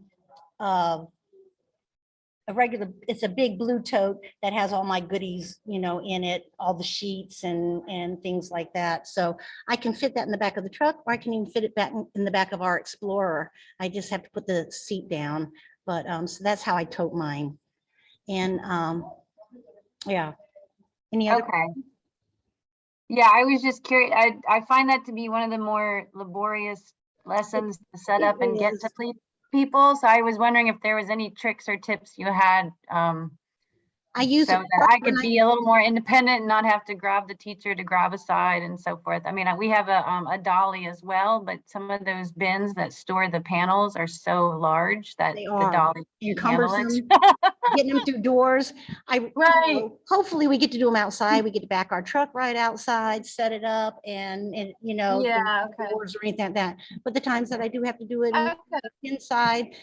regular, it's a big blue tote that has all my goodies, you know, in it, all the sheets and things like that. So I can fit that in the back of the truck, or I can even fit it back in the back of our Explorer. I just have to put the seat down. But so that's how I tote mine. And yeah. Any other? Okay. Yeah, I was just curious. I find that to be one of the more laborious lessons to set up and get to people. So I was wondering if there was any tricks or tips you had I use so it that I could be a little more independent and not have to grab the teacher to grab a side and so forth. I mean, we have a dolly as well, but some of those bins that store the panels are so large that They the are dolly can't handle it. cumbersome. Getting them through doors. You know, hopefully we get to do them outside. We get to back our truck right outside, set it up, and you know, Yeah, okay. doors or anything like that. But the times that I do have to do it Okay. inside,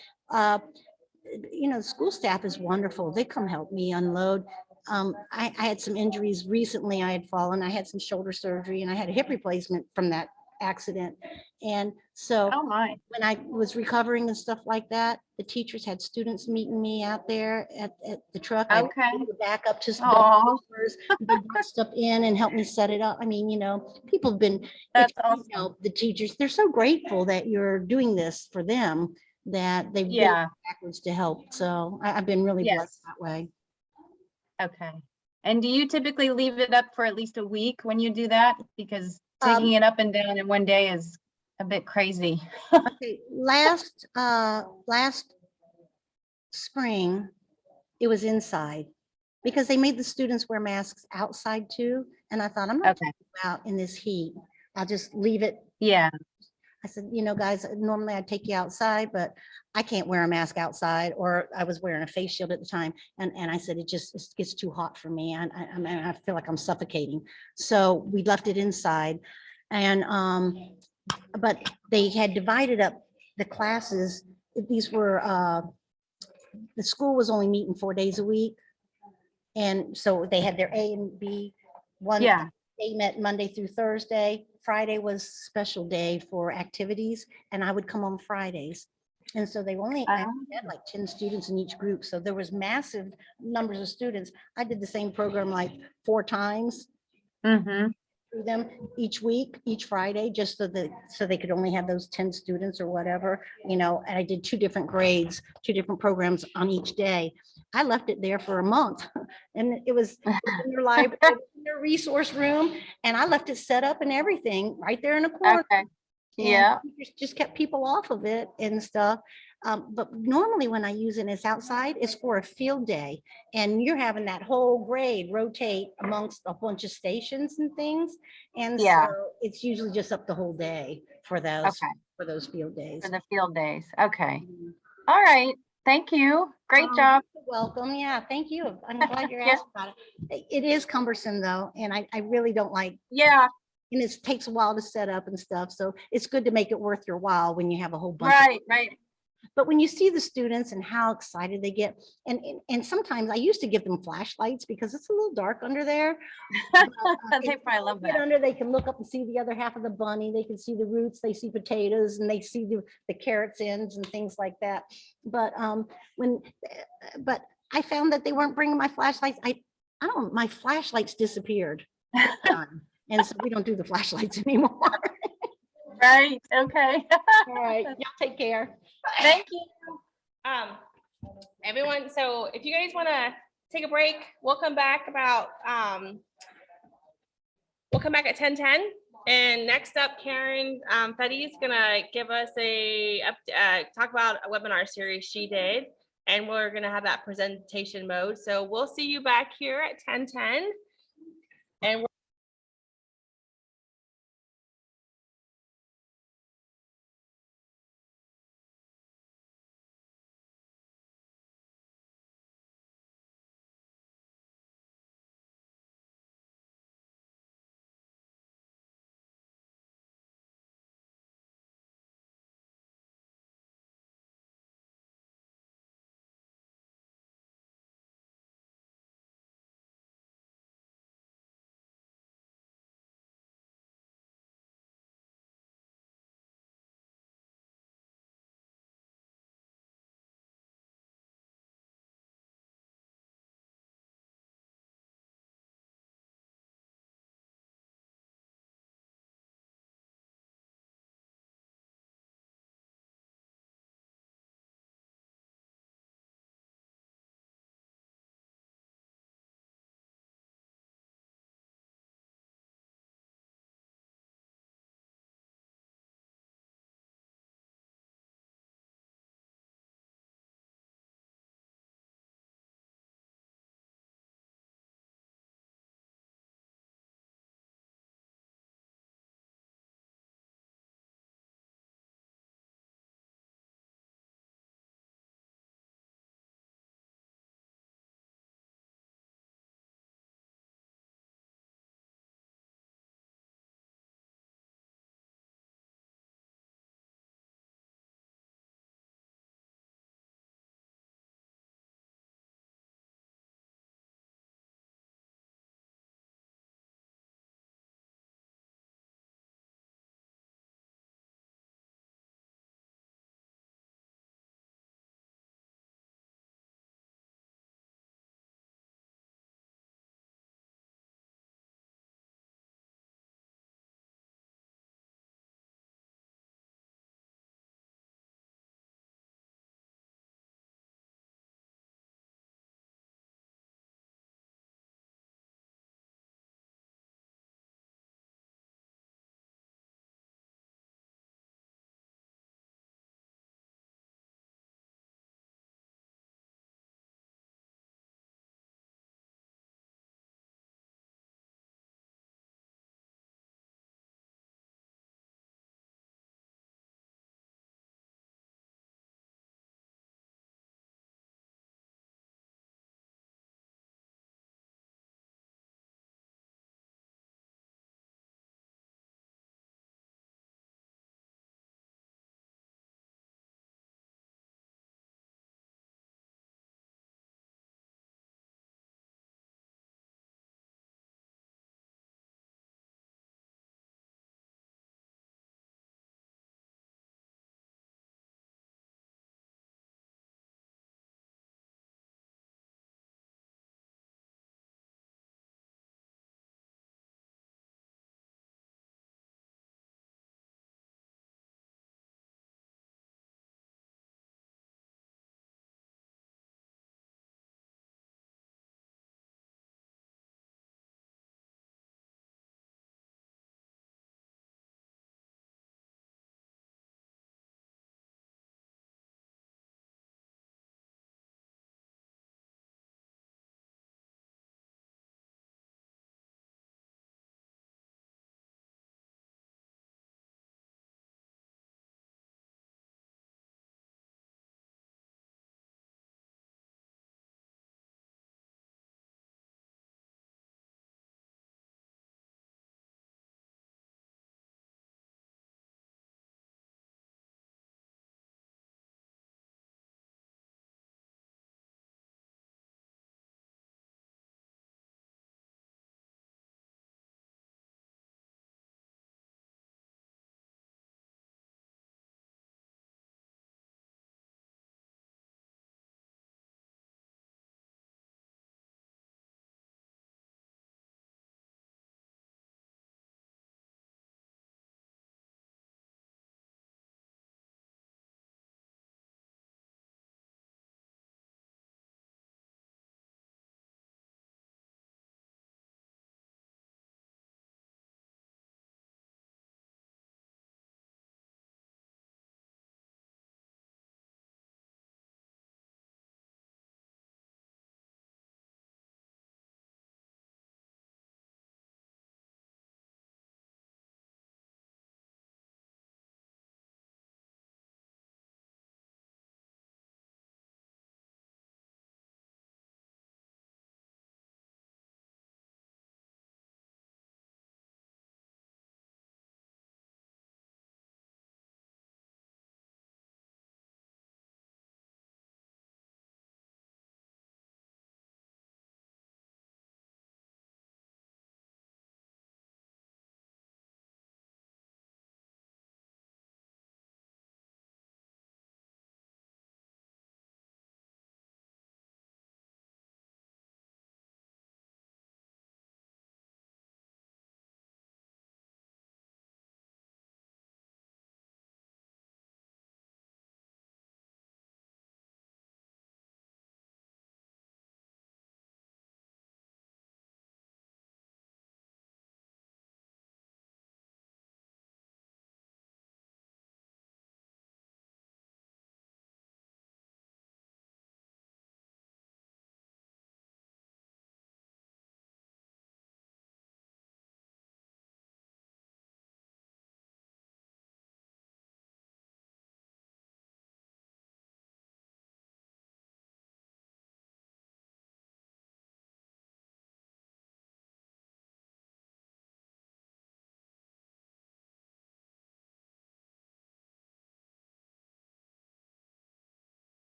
you know, the school staff is wonderful. They come help me unload. I had some injuries recently. I had fallen. I had some shoulder surgery and I had a hip replacement from that accident. And so Oh my. when I was recovering and stuff like that, the teachers had students meeting me out there at the truck. I Okay. had to back up to Aw. doors, they brought stuff in and helped me set it up. I mean, you know, people have been, That's if you awesome. know, the teachers, they're so grateful that you're doing this for them, that they've been Yeah. backwards to help. So I've been really blessed Yes. that way. Okay. And do you typically leave it up for at least a week when you do that? Because taking it up and down in one day is a bit crazy. Okay, last spring, it was inside because they made the students wear masks outside too. And I thought, I'm not Okay. out in this heat. I'll just leave it. Yeah. I said, you know, guys, normally I'd take you outside, but I can't wear a mask outside, or I was wearing a face shield at the time. And I said, it gets too hot for me. And I feel like I'm suffocating. So we left it inside. And, but they had divided up the classes. These were, the school was only meeting 4 days a week. And so they had their A and B. Yeah. They met Monday through Thursday. Friday was special day for activities, and I would come on Fridays. And so they only had like 10 students in each group. So there was massive numbers of students. I did the same program like 4 times Mm-hmm. through them each week, each Friday, just so that they could only have those 10 students or whatever, you know. And I did 2 different grades, 2 different programs on each day. I left it there for a month, and it was in their library, in their resource room, and I left it set up and everything right there in the corner. Okay. Yeah. Just kept people off of it and stuff. But normally when I use it, it's outside, it's for a field day, and you're having that whole grade rotate amongst a bunch of stations and things. And Yeah. so it's usually just up the whole day for those, Okay. for those field days. For the field days. Okay. All right. Thank you. Great job. You're welcome. Yeah, thank you. I'm glad you're Yeah. asking about it. It is cumbersome though, and I really don't like, Yeah. and it takes a while to set up and stuff. So it's good to make it worth your while when you have a whole bunch. Right. Right. But when you see the students and how excited they get, and sometimes I used to give them flashlights because it's a little dark under there. They probably love Get that. under, they can look up and see the other half of the bunny. They can see the roots, they see potatoes, and they see the carrots ends and things like that. But but I found that they weren't bringing my flashlights. I don't, my flashlights disappeared. Done. And so we don't do the flashlights anymore. Right, okay. All right, y'all take care. Thank you. Everyone, so if you guys want to take a break, we'll come back about, we'll come back at 10:10. And next up, Karen Fetty is gonna give us talk about a webinar series she did. And we're gonna have that presentation mode. So we'll see you back here at 10:10. And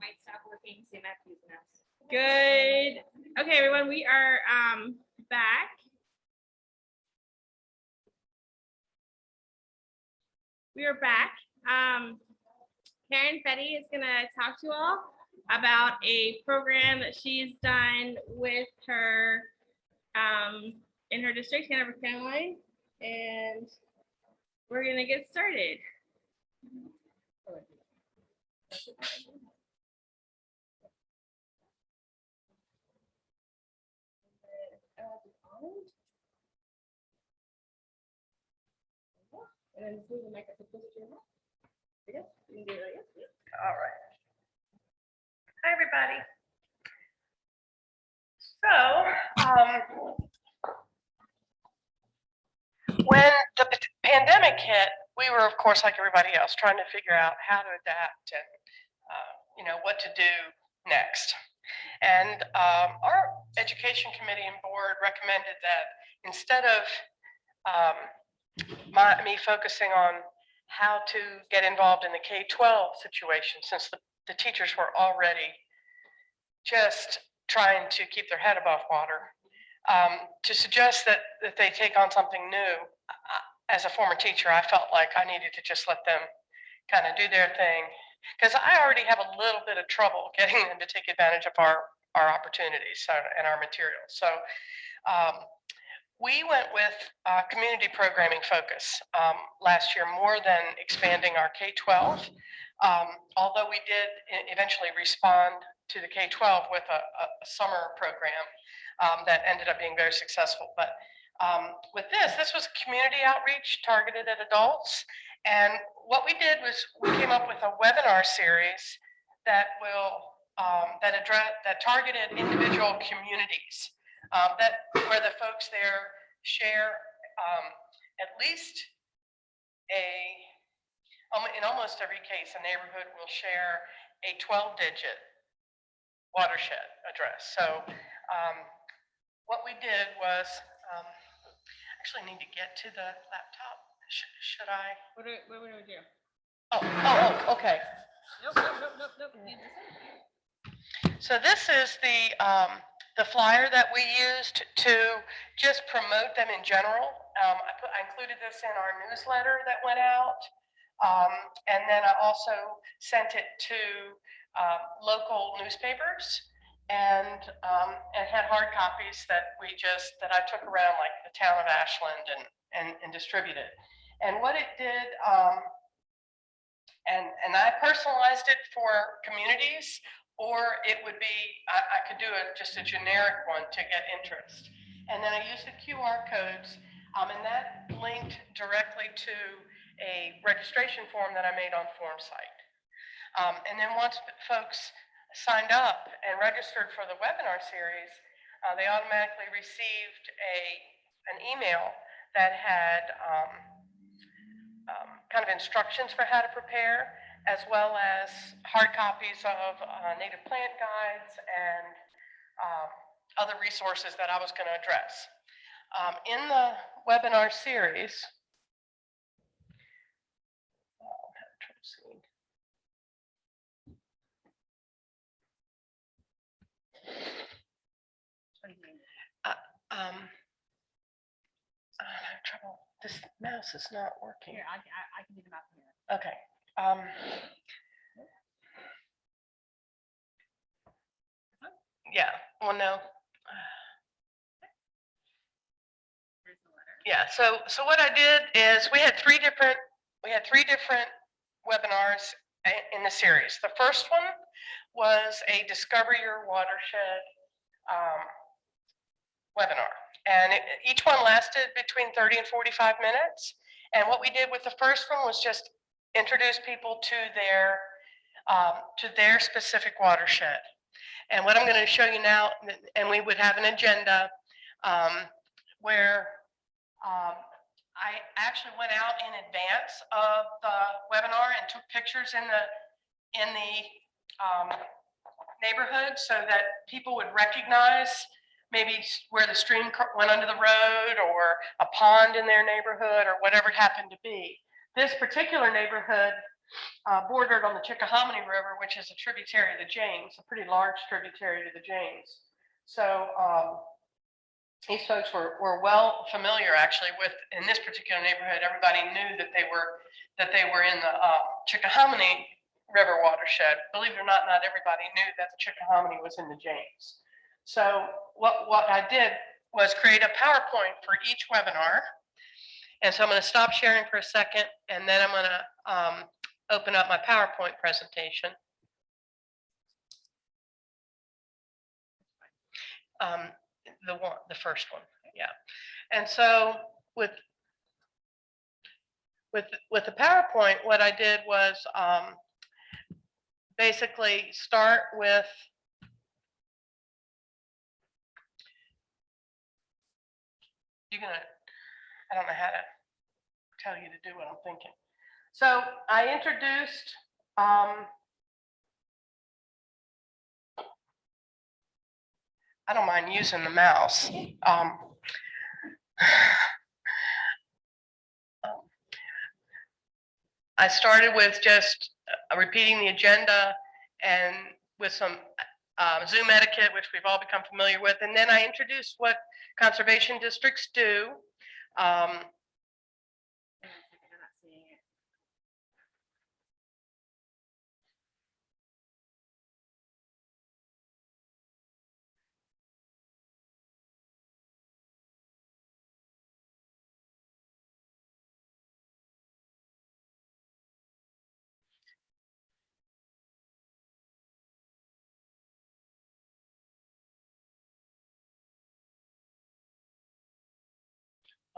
might stop working. St. Matthew's announced. Good. Okay, everyone, we are back. We are back. Karen Fetty is going to talk to you all about a program that she's done with her in her district, Hanover County, and we're going to get started. And then just move the mic up to close to your mouth. Yes, you can do it like this. All right. Hi, everybody. So, when the pandemic hit, we were, of course, like everybody else, trying to figure out how to adapt and, what to do next. And our education committee and board recommended that instead of me focusing on how to get involved in the K-12 situation, since the teachers were already just trying to keep their head above water, to suggest that they take on something new. As a former teacher, I felt like I needed to just let them kind of do their thing, because I already have a little bit of trouble getting them to take advantage of our opportunities and our materials. So we went with community programming focus last year, more than expanding our K-12, although we did eventually respond to the K-12 with a summer program that ended up being very successful. But with this was community outreach targeted at adults. And what we did was we came up with a webinar series that that targeted individual communities, where the folks there share at least in almost every case, a neighborhood will share a 12-digit watershed address. So what we did was, actually need to get to the laptop. Should I? What do we do? Oh, okay. Nope. So this is the flyer that we used to just promote them in general. I included this in our newsletter that went out. And then I also sent it to local newspapers and had hard copies that I took around, like the town of Ashland, and distributed. And what it did, and I personalized it for communities, or it would be, I could do just a generic one to get interest. And then I used the QR codes, and that linked directly to a registration form that I made on FormSite. And then once folks signed up and registered for the webinar series, they automatically received an email that had kind of instructions for how to prepare, as well as hard copies of native plant guides and other resources that I was going to address. In the webinar series, I have trouble. This mouse is not working. Here, I can do the math here. Okay. Yeah. Well, no. Yeah. So what I did is we had three different webinars in the series. The first one was a Discover Your Watershed webinar. And each one lasted between 30 and 45 minutes. And what we did with the first one was just introduce people to their specific watershed. And what I'm going to show you now, and we would have an agenda where I actually went out in advance of the webinar and took pictures in the neighborhood so that people would recognize maybe where the stream went under the road, or a pond in their neighborhood, or whatever it happened to be. This particular neighborhood bordered on the Chickahominy River, which is a tributary to the James, a pretty large tributary to the James. So these folks were well familiar actually with, in this particular neighborhood, everybody knew that they were in the Chickahominy River watershed. Believe it or not everybody knew that the Chickahominy was in the James. So what I did was create a PowerPoint for each webinar. And so I'm going to stop sharing for a second, and then I'm going to open up my PowerPoint presentation. The first one, yeah. And so with the PowerPoint, what I did was basically start with I don't know how to tell you to do what I'm thinking. So I introduced I don't mind using the mouse. I started with just repeating the agenda and with some Zoom etiquette, which we've all become familiar with. And then I introduced what conservation districts do.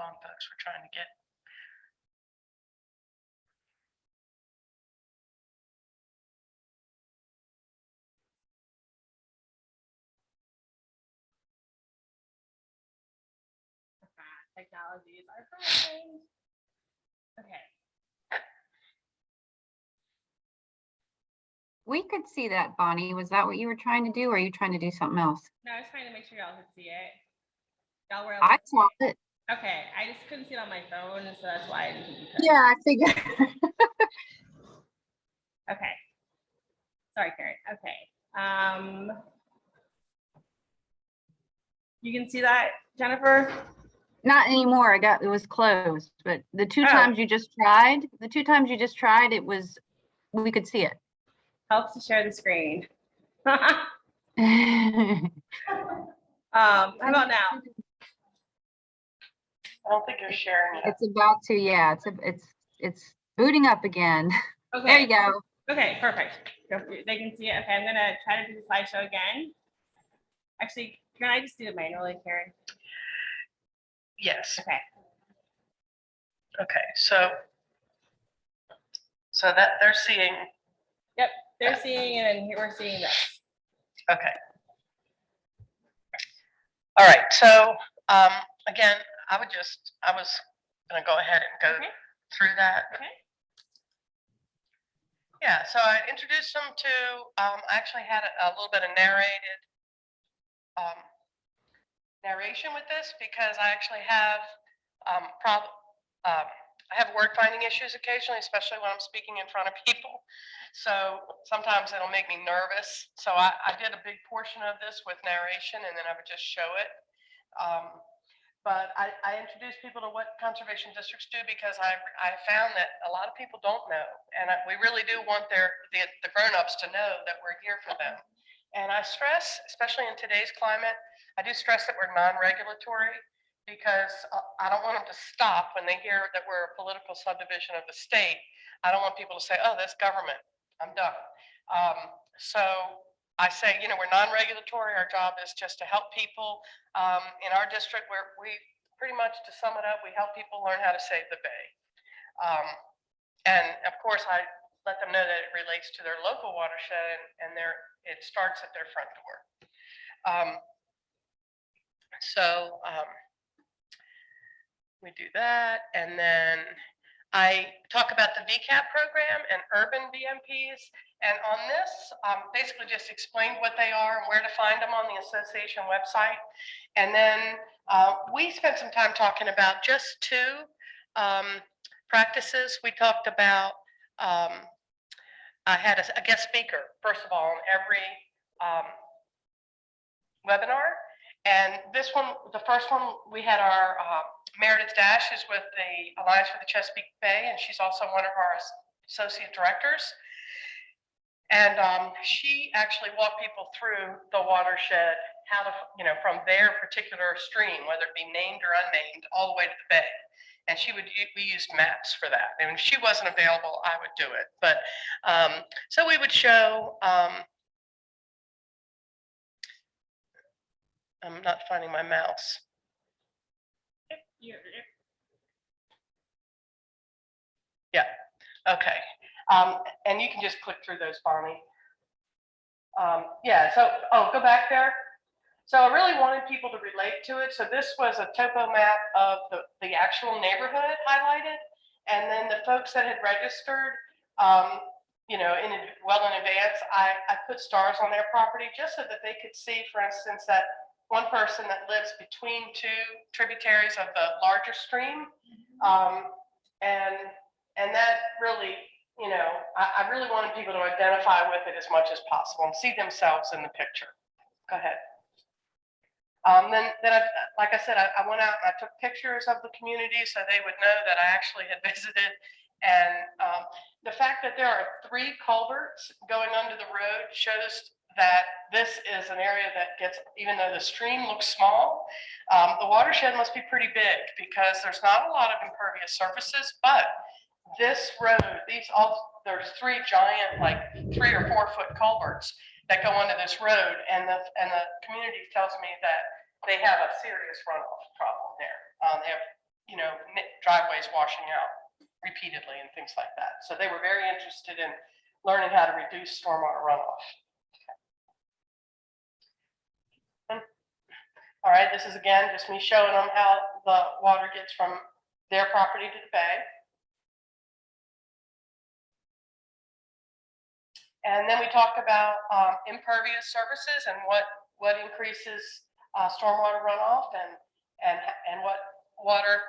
Folks, we're trying to get. Technologies are fine. Okay. We could see that, Bonnie. Was that what you were trying to do, or are you trying to do something else? No, I was trying to make sure y'all could see it. Y'all were. I saw it. Okay, I just couldn't see it on my phone, so that's why I didn't. Yeah, I figured. Okay. Sorry, Karen. Okay. You can see that, Jennifer? Not anymore. It was closed, but the two times you just tried, we could see it. Helps to share the screen. How about now? I don't think you're sharing it. It's about to, yeah, it's booting up again. Okay. There you go. Okay, perfect. They can see it. Okay, I'm gonna try to do the slideshow again. Actually, can I just do it manually, Karen? Yes. Okay. Okay, so that they're seeing. Yep, they're seeing it, and we're seeing this. Okay. All right, so again, I was gonna go ahead and go through that. Okay. Yeah, so I introduced them to, I actually had a little bit of narration with this because I actually have I have word finding issues occasionally, especially when I'm speaking in front of people. So sometimes it'll make me nervous. So I did a big portion of this with narration, and then I would just show it. But I introduce people to what conservation districts do because I found that a lot of people don't know. And we really do want the grown-ups to know that we're here for them. And I stress, especially in today's climate, I do stress that we're non-regulatory because I don't want them to stop when they hear that we're a political subdivision of the state. I don't want people to say, oh, that's government, I'm done. So I say, we're non-regulatory. Our job is just to help people. In our district, where we pretty much, to sum it up, we help people learn how to save the bay. And of course, I let them know that it relates to their local watershed, and it starts at their front door. We do that, and then I talk about the VCAP program and urban BMPs. And on this, basically just explained what they are and where to find them on the association website. And then we spent some time talking about just two practices. We talked about I had a guest speaker, first of all, on every webinar. And this one, the first one, we had our Meredith Dash is with the Alliance for the Chesapeake Bay, and she's also one of our associate directors. And she actually walked people through the watershed, how to, you know, from their particular stream, whether it be named or unnamed, all the way to the bay. And we used maps for that. And if she wasn't available, I would do it. But so we would show, I'm not finding my mouse. Yeah, okay. And you can just click through those, Bonnie. Yeah, so, go back there. So I really wanted people to relate to it. So this was a topo map of the actual neighborhood highlighted. And then the folks that had registered, you know, well in advance, I put stars on their property just so that they could see, for instance, that one person that lives between two tributaries of the larger stream. And that really, you know, I really wanted people to identify with it as much as possible and see themselves in the picture. Go ahead. Then like I said, I went out and I took pictures of the community so they would know that I actually had visited. And the fact that there are 3 culverts going under the road shows that this is an area that gets, even though the stream looks small, the watershed must be pretty big because there's not a lot of impervious surfaces, but this road, there's 3 giant, like 3 or 4 foot culverts that go under this road, and the community tells me that they have a serious runoff problem there. They have, you know, driveways washing out repeatedly and things like that. So they were very interested in learning how to reduce stormwater runoff. All right, this is again just me showing them how the water gets from their property to the bay. And then we talked about impervious surfaces and what increases stormwater runoff and what water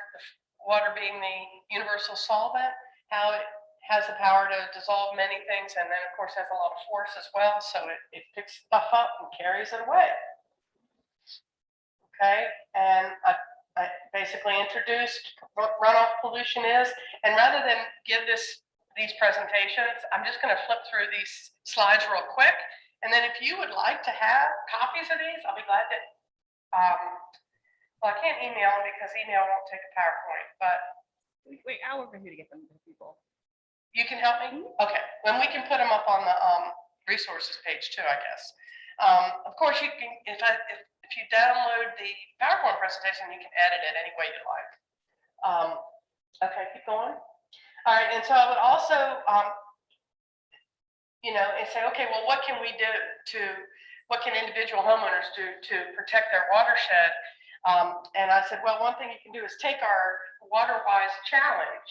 being the universal solvent, how it has the power to dissolve many things, and then of course has a lot of force as well, so it picks stuff up and carries it away. Okay, and I basically introduced what runoff pollution is, and rather than give these presentations, I'm just going to flip through these slides real quick, and then if you would like to have copies of these, I'll be glad to. Well, I can't email them because email won't take a PowerPoint, but Wait, I'll work with you to get them to people. you can help me? Okay, then we can put them up on the resources page too, I guess. Of course, you can, if you download the PowerPoint presentation, you can edit it any way you like. Okay, keep going. All right, and so I would also, you know, and say, okay, well, what can we do what can individual homeowners do to protect their watershed? And I said, well, one thing you can do is take our WaterWise challenge,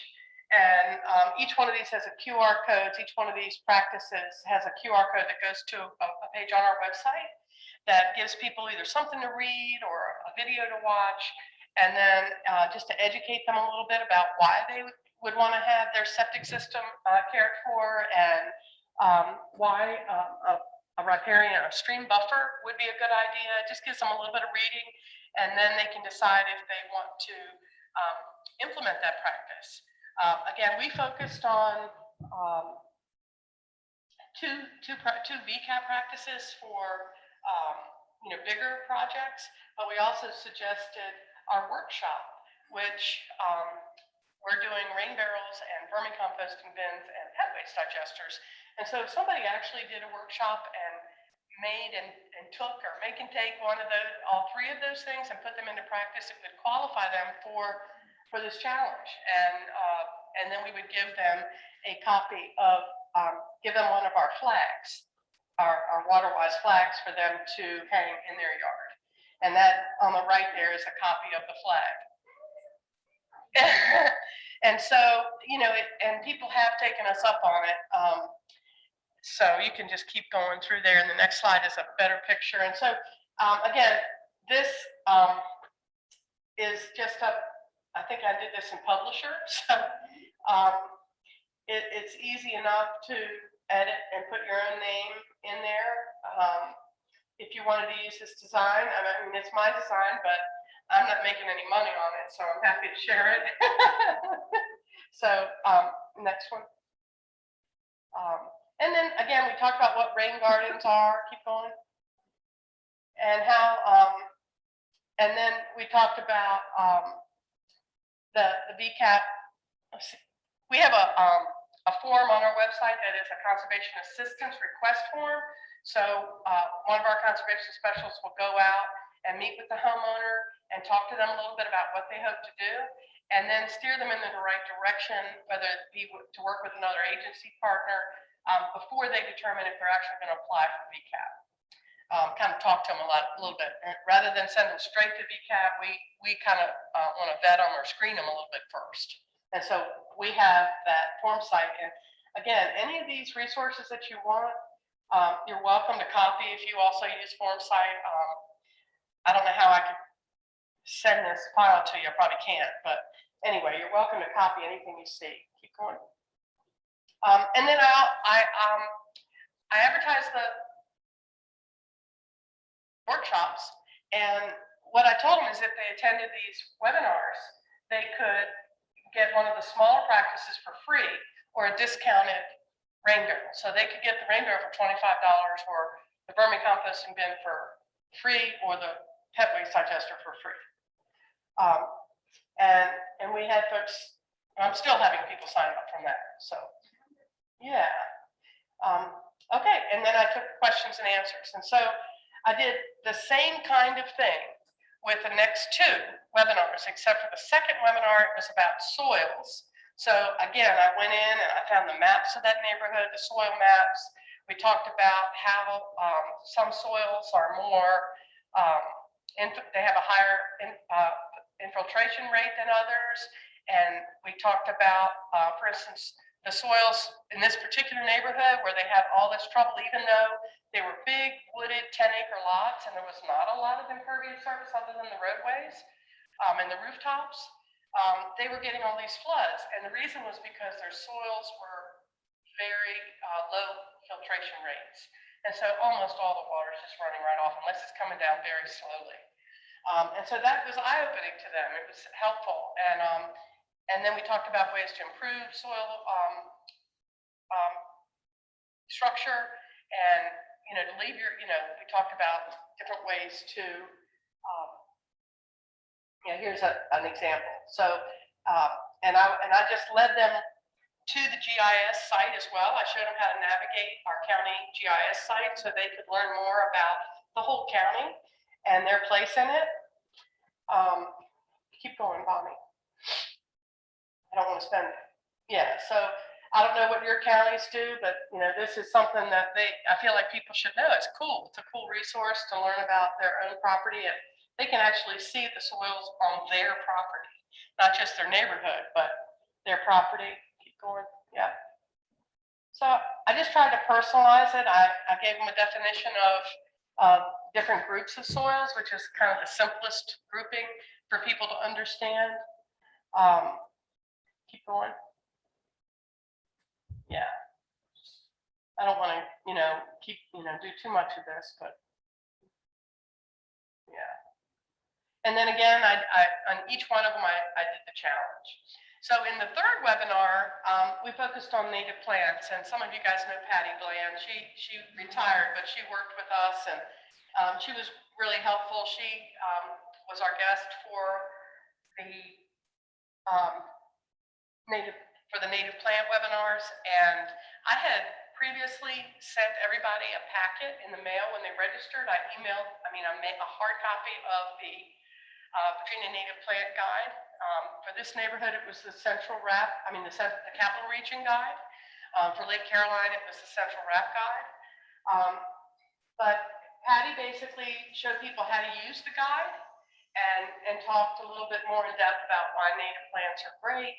and each one of these has a QR code. Each one of these practices has a QR code that goes to a page on our website that gives people either something to read or a video to watch, and then just to educate them a little bit about why they would want to have their septic system cared for, and why a riparian or a stream buffer would be a good idea. It just gives them a little bit of reading, and then they can decide if they want to implement that practice. Again, we focused on two VCAP practices for you know, bigger projects, but we also suggested our workshop, which we're doing rain barrels and vermicomposting bins and pet waste digesters. And so if somebody actually did a workshop and made and took or make and take all 3 of those things and put them into practice, it would qualify them for this challenge. And then we would give them a copy of, give them one of our flags, our WaterWise flags for them to hang in their yard. And that on the right there is a copy of the flag. And so, you know, and people have taken us up on it. So you can just keep going through there. And the next slide is a better picture. And so, again, this is just I think I did this in Publisher. So it's easy enough to edit and put your own name in there. If you wanted to use this design, I mean, it's my design, but I'm not making any money on it, so I'm happy to share it. So, next one. And then again, we talked about what rain gardens are, keep going. And how, and then we talked about the VCAP. We have a form on our website that is a conservation assistance request form. So one of our conservation specialists will go out and meet with the homeowner and talk to them a little bit about what they hope to do, and then steer them in the right direction, whether it be to work with another agency partner before they determine if they're actually going to apply for VCAP. Kind of talk to them a little bit. Rather than send them straight to VCAP, we kind of want to vet them or screen them a little bit first. And so we have that form site. And again, any of these resources that you want, you're welcome to copy if you also use form site. I don't know how I could send this file to you. I probably can't, but anyway, you're welcome to copy anything you see. Keep going. And then I advertise the workshops, and what I told them is if they attended these webinars, they could get one of the smaller practices for free or a discounted rain barrel. So they could get the rain barrel for $25 or the vermicomposting bin for free or the pet waste digester for free. And we had folks, I'm still having people sign up from that. So yeah. Okay, and then I took questions and answers. And so I did the same kind of thing with the next two webinars, except for the second webinar, it was about soils. So again, I went in and I found the maps of that neighborhood, the soil maps. We talked about how some soils are more, they have a higher infiltration rate than others. And we talked about, for instance, the soils in this particular neighborhood where they had all this trouble, even though they were big wooded 10-acre lots and there was not a lot of impervious surface other than the roadways and the rooftops, they were getting all these floods. And the reason was because their soils were very low filtration rates. And so almost all the water is just running right off unless it's coming down very slowly. And so that was eye-opening to them. It was helpful. And then we talked about ways to improve soil structure and, to leave your, we talked about different ways to, here's an example. So, and I just led them to the GIS site as well. I showed them how to navigate our county GIS site so they could learn more about the whole county and their place in it. Keep going, Bonnie. I don't want to spend, so I don't know what your counties do, but this is something that I feel like people should know. It's cool. It's a cool resource to learn about their own property, and they can actually see the soils on their property, not just their neighborhood, but their property. Keep going, So I just tried to personalize it. I gave them a definition of different groups of soils, which is kind of the simplest grouping for people to understand. Keep going. I don't want to, keep, do too much of this, but And then again, on each one of them, I did the challenge. So in the third webinar, we focused on native plants, and some of you guys know Patty Bland. She retired, but she worked with us, and she was really helpful. She was our guest for the native plant webinars, and I had previously sent everybody a packet in the mail when they registered. I made a hard copy of the Virginia Native Plant Guide. For this neighborhood, it was the Central RAP, the Capital Region Guide. For Lake Caroline, it was the Central RAP Guide. But Patty basically showed people how to use the guide and talked a little bit more in depth about why native plants are great.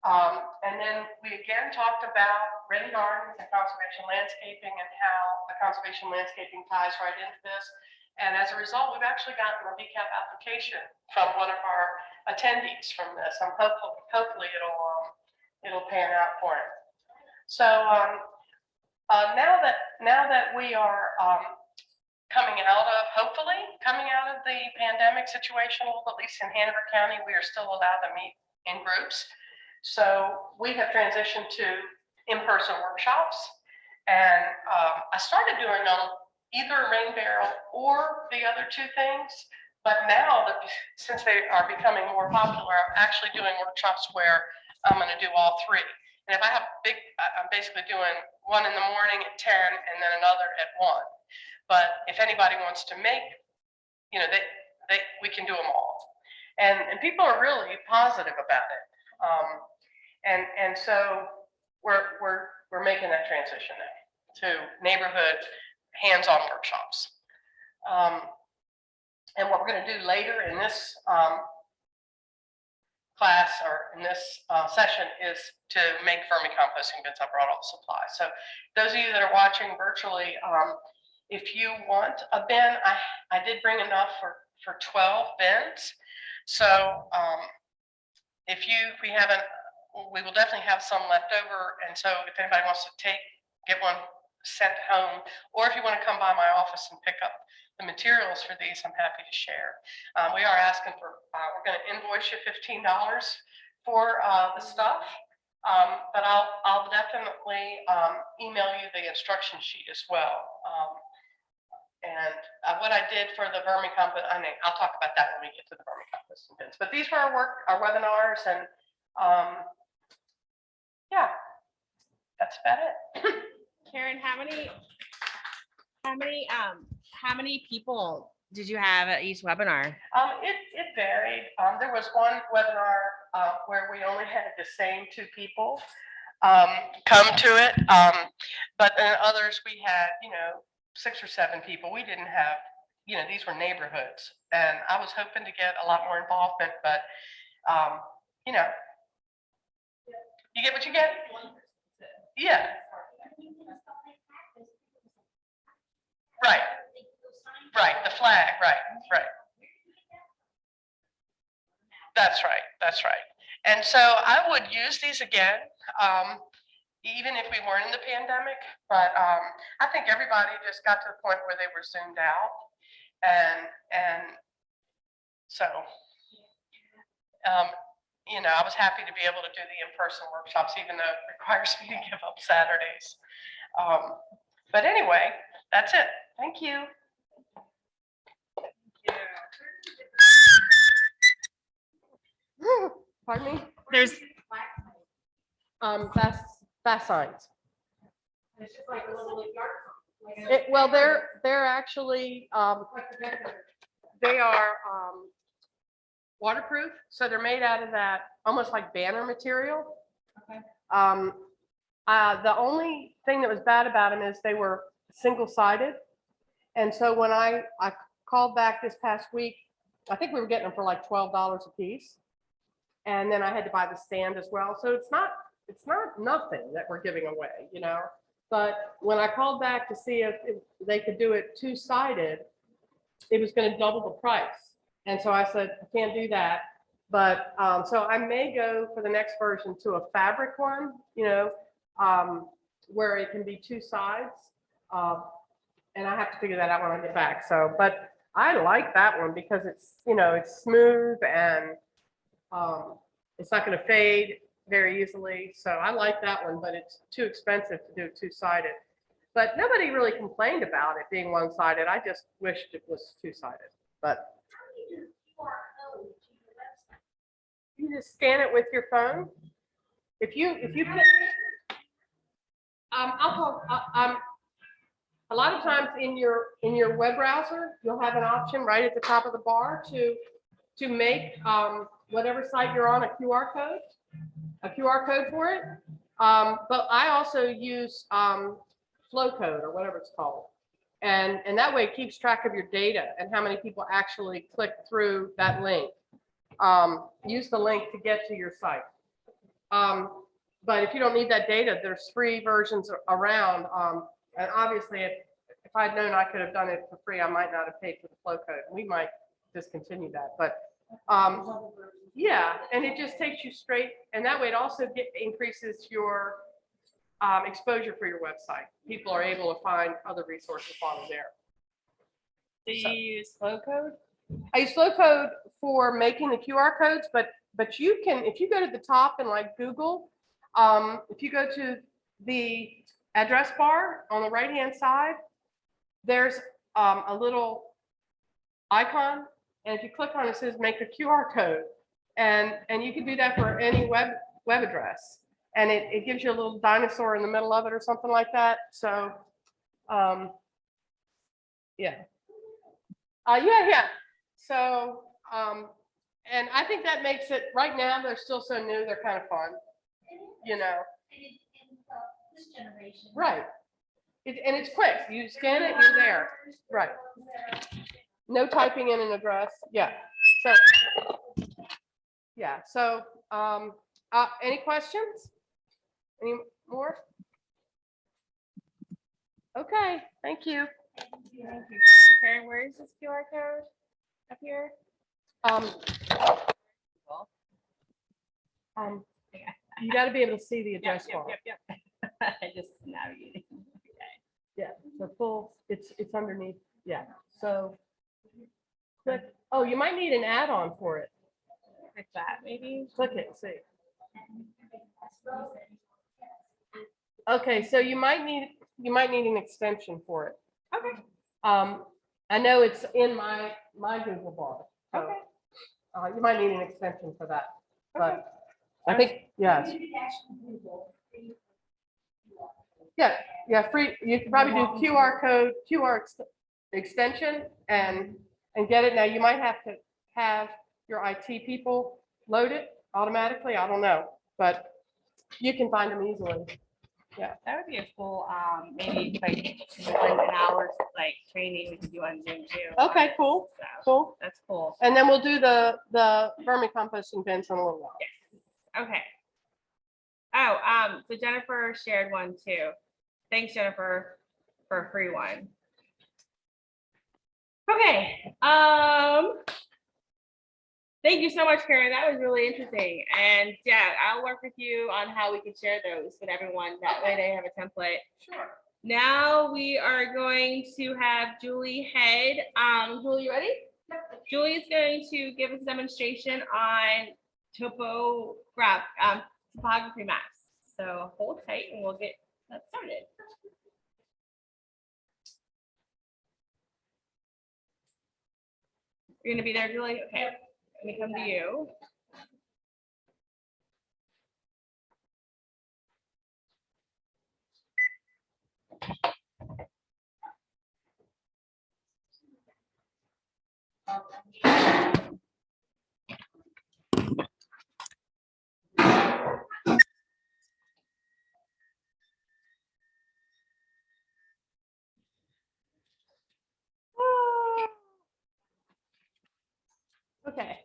And then we again talked about rain gardens and conservation landscaping and how the conservation landscaping ties right into this. And as a result, we've actually gotten a VCAP application from one of our attendees from this. I'm hopefully it'll pan out for him. So Now that we are hopefully coming out of the pandemic situation, at least in Hanover County, we are still allowed to meet in groups. So we have transitioned to in-person workshops. And I started doing them either a rain barrel or the other two things. But now, since they are becoming more popular, I'm actually doing workshops where I'm going to do all three. And if I have I'm basically doing one in the morning at 10 and then another at 1. But if anybody wants to make, we can do them all. And people are really positive about it. And so we're making that transition now to neighborhood hands-on workshops. And what we're going to do later in this class or in this session is to make vermicomposting bins. I brought all the supplies. So those of you that are watching virtually, if you want a bin, I did bring enough for 12 bins. So we will definitely have some left over. And so if anybody wants to get one sent home, or if you want to come by my office and pick up the materials for these, I'm happy to share. We are asking for, we're going to invoice you $15 for the stuff, but I'll definitely email you the instruction sheet as well. And what I did for the vermicompost, I'll talk about that when we get to the vermicomposting bins. But these were our webinars, and yeah, that's about it. Karen, how many people did you have at each webinar? It varied. There was one webinar where we only had the same 2 people come to it, but in others we had 6 or 7 people. We didn't have, these were neighborhoods, and I was hoping to get a lot more involvement, but you get what you get. Yeah. Right, the flag, right. That's right. And so I would use these again, even if we weren't in the pandemic, but I think everybody just got to the point where they were zoomed out. And so, I was happy to be able to do the in-person workshops, even though it requires me to give up Saturdays. But anyway, that's it. Thank you. Pardon me? There's fast signs. Well, they're actually they are waterproof, so they're made out of that almost like banner material. Okay. The only thing that was bad about them is they were single-sided, and so when I called back this past week, I think we were getting them for like $12 a piece, and then I had to buy the stand as well. So it's not nothing that we're giving away, But when I called back to see if they could do it 2-sided, it was going to double the price. And so I said, I can't do that. But so I may go for the next version to a fabric one, where it can be 2 sides. And I have to figure that out when I get back. So, but I like that one because it's, it's smooth and it's not going to fade very easily. So I like that one, but it's too expensive to do 2-sided. But nobody really complained about it being 1-sided. I just wished it was 2-sided. But you just scan it with your phone. If you put, a lot of times in your web browser, you'll have an option right at the top of the bar to make whatever site you're on a QR code for it. But I also use flow code or whatever it's called. And that way it keeps track of your data and how many people actually click through that link. Use the link to get to your site. But if you don't need that data, there's free versions around. And obviously, if I'd known I could have done it for free, I might not have paid for the flow code. We might discontinue that. But yeah, and it just takes you straight. And that way it also increases your exposure for your website. People are able to find other resources on there. Do you use flow code? I use flow code for making the QR codes, but you can, if you go to the top and like Google, if you go to the address bar on the right-hand side, there's a little icon, and if you click on it, it says make a QR code, and you can do that for any web address, and it gives you a little dinosaur in the middle of it or something like that. So, yeah. Yeah. So, and I think that makes it, right now, they're still so new, they're kind of fun, you know. This generation. Right. And it's quick. You scan it, you're there. Right. No typing in an address. Yeah. So, yeah. So, any questions? Any more? Okay. Thank you. Karen, where is this QR code? Up here? You got to be able to see the address bar. Yep. I just navigated. Yeah, the full, it's underneath, yeah, so. Click, oh, you might need an add-on for it. Like that, maybe? Click it, see. Okay, so you might need an extension for it. Okay. I know it's in my Google bar, so. Okay. You might need an extension for that, but I think, yes. Yeah, free, you could probably do QR code, extension and get it. Now, you might have to have your IT people load it automatically. I don't know, but you can find them easily. Yeah. That would be a full, maybe like an hour like training we could do on Zoom too. Okay, cool, So cool. that's cool. And then we'll do the vermicomposting bins in a little while. Yes. Okay. Oh, so Jennifer shared one too. Thanks, Jennifer, for a free one. Okay. Thank you so much, Karen. That was really interesting. And yeah, I'll work with you on how we can share those with everyone. That way they have a template. Sure. Now we are going to have Julie Head. Julie, you ready? Yep. Julie is going to give us a demonstration on topography maps. So hold tight and we'll get that started. You're gonna be there, Julie? Okay. Let me come to you. Okay.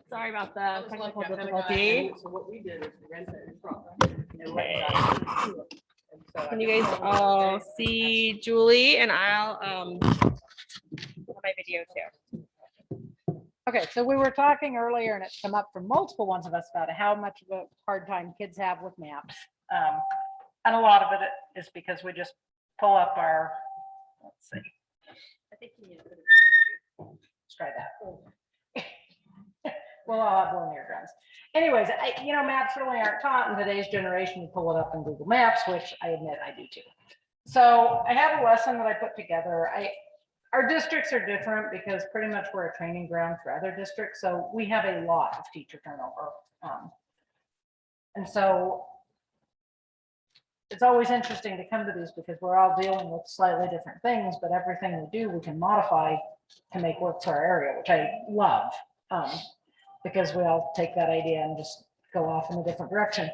Sorry about the technical difficulty. So what we did is we rented it from. Can you guys all see Julie? And I'll my video too. Okay, so we were talking earlier and it's come up from multiple ones of us about how much of a hard time kids have with maps. And a lot of it is because we just pull up our, let's see. I think you need to put it behind you. Let's try that. Well, I'll have one of your guns. Anyways, maps really aren't taught in today's generation. You pull it up in Google Maps, which I admit I do too. So I have a lesson that I put together. Our districts are different because pretty much we're a training ground for other districts. So we have a lot of teacher turnover. And so it's always interesting to come to these because we're all dealing with slightly different things, but everything we do, we can modify to make work for our area, which I love. Because we all take that idea and just go off in a different direction.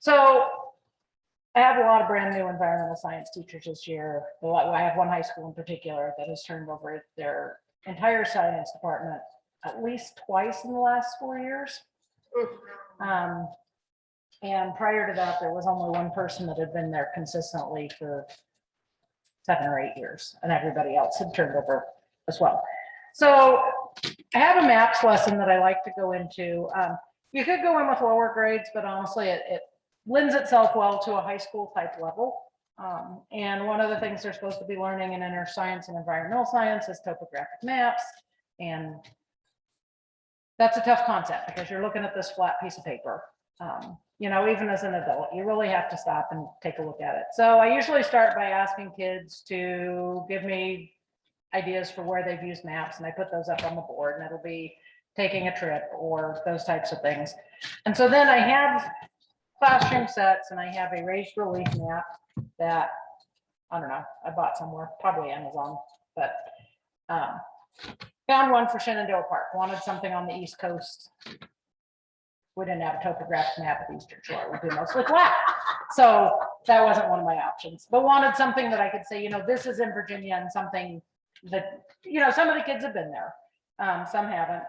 So I have a lot of brand new environmental science teachers this year. I have one high school in particular that has turned over their entire science department at least twice in the last 4 years. And prior to that, there was only one person that had been there consistently for 7 or 8 years, and everybody else had turned over as well. So I have a maps lesson that I like to go into. You could go in with lower grades, but honestly, it lends itself well to a high school type level. And one of the things they're supposed to be learning in inner science and environmental science is topographic maps. And that's a tough concept because you're looking at this flat piece of paper. You know, even as an adult, you really have to stop and take a look at it. So I usually start by asking kids to give me ideas for where they've used maps, and I put those up on the board, and it'll be taking a trip or those types of things. And so then I have classroom sets, and I have a raised relief map that, I don't know, I bought somewhere, probably Amazon, but found one for Shenandoah Park, wanted something on the East Coast. We didn't have a topographic map of the Eastern Shore, we do mostly flat. So that wasn't one of my options, but wanted something that I could say, you know, this is in Virginia, and something that, you know, some of the kids have been there, some haven't.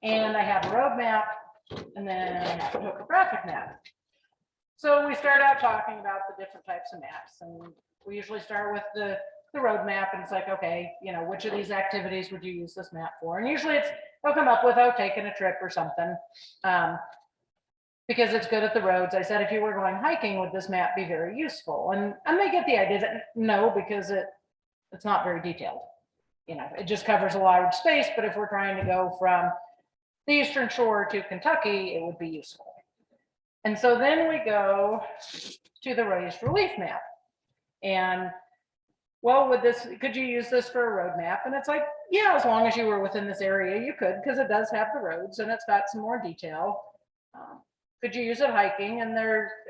And I have a road map, and then I have a topographic map. So we start out talking about the different types of maps, and we usually start with the road map, and it's like, okay, you know, which of these activities would you use this map for? And usually they'll come up with, oh, taking a trip or something, because it's good at the roads. I said, if you were going hiking, would this map be very useful? And they get the idea that no, because it's not very detailed. You know, it just covers a large space, but if we're trying to go from the Eastern Shore to Kentucky, it would be useful. And so then we go to the raised relief map. And well, could you use this for a road map? And it's like, yeah, as long as you were within this area, you could, because it does have the roads and it's got some more detail. Could you use it hiking? And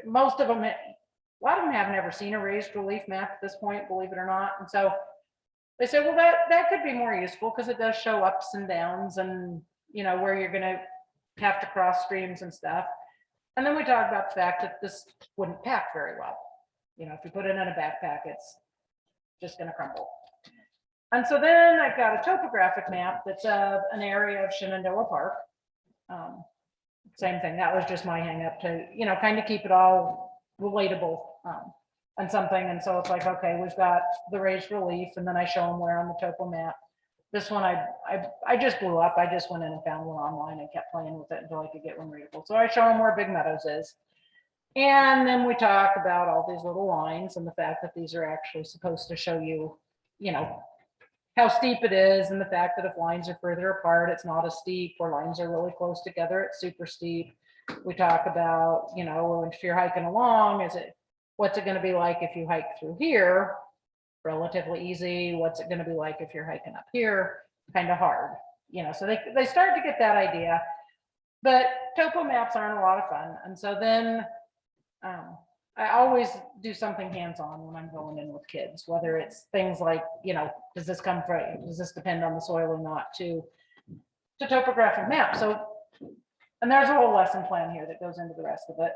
most of them, a lot of them have never seen a raised relief map at this point, believe it or not. And so they said, well, that could be more useful because it does show ups and downs and, you know, where you're going to have to cross streams and stuff. And then we talked about the fact that this wouldn't pack very well. You know, if you put it in a backpack, it's just going to crumble. And so then I've got a topographic map that's an area of Shenandoah Park. Same thing. That was just my hang up to, you know, kind of keep it all relatable and something. And so it's like, okay, we've got the raised relief, and then I show them where on the topo map. This one I just blew up. I just went in and found one online and kept playing with it until I could get one readable. So I show them where Big Meadows is. And then we talk about all these little lines and the fact that these are actually supposed to show you, you know, how steep it is, and the fact that if lines are further apart, it's not as steep, or lines are really close together, it's super steep. We talk about, you know, if you're hiking along, what's it going to be like if you hike through here? Relatively easy. What's it going to be like if you're hiking up here? Kind of hard, you know. So they start to get that idea. But topo maps aren't a lot of fun, and so then I always do something hands-on when I'm going in with kids, whether it's things like, you know, does this depend on the soil or not, to topographic map. So, and there's a whole lesson plan here that goes into the rest of it.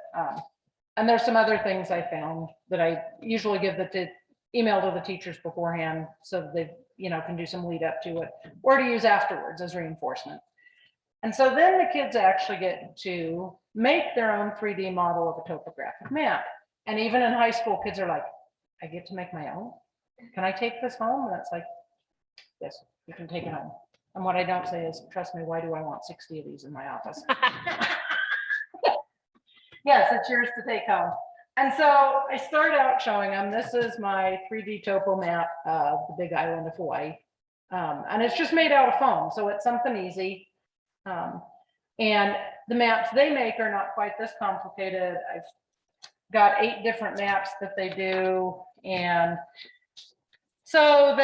And there's some other things I found that I usually give the email to the teachers beforehand, so that they, you know, can do some lead up to it, or to use afterwards as reinforcement. And so then the kids actually get to make their own 3D model of a topographic map. And even in high school, kids are like, I get to make my own? Can I take this home? And it's like, yes, you can take it home. And what I don't say is, trust me, why do I want 60 of these in my office? Yes, it's yours to take home. And so I start out showing them, this is my 3D topo map of the big island of Hawaii. And it's just made out of foam, so it's something easy. And the maps they make are not quite this complicated. I've got 8 different maps that they do. And so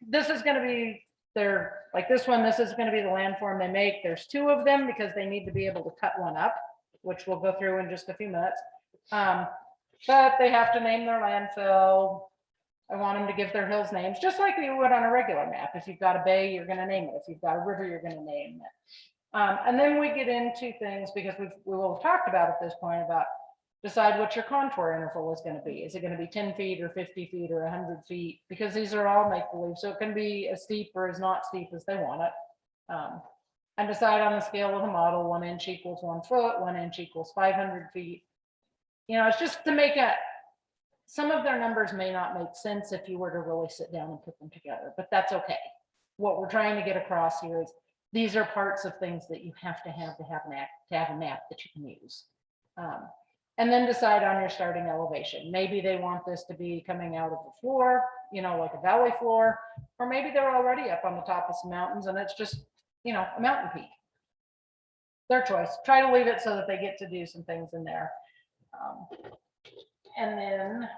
this is going to be like this one, this is going to be the landform they make. There's 2 of them because they need to be able to cut one up, which we'll go through in just a few minutes. But they have to name their landfill. I want them to give their hills names, just like you would on a regular map. If you've got a bay, you're going to name it. If you've got a river, you're going to name it. And then we get into things, because we will have talked about at this point about decide what your contour interval is going to be. Is it going to be 10 feet or 50 feet or 100 feet? Because these are all make-believe, so it can be as steep or as not steep as they want it. And decide on the scale of the model, 1 inch equals 1 foot, 1 inch equals 500 feet. You know, it's just to make some of their numbers may not make sense if you were to really sit down and put them together, but that's okay. What we're trying to get across here is these are parts of things that you have to have a map that you can use. And then decide on your starting elevation. Maybe they want this to be coming out of the floor, you know, like a valley floor, or maybe they're already up on the top of some mountains and it's just, you know, a mountain peak. Their choice. Try to leave it so that they get to do some things in there. And then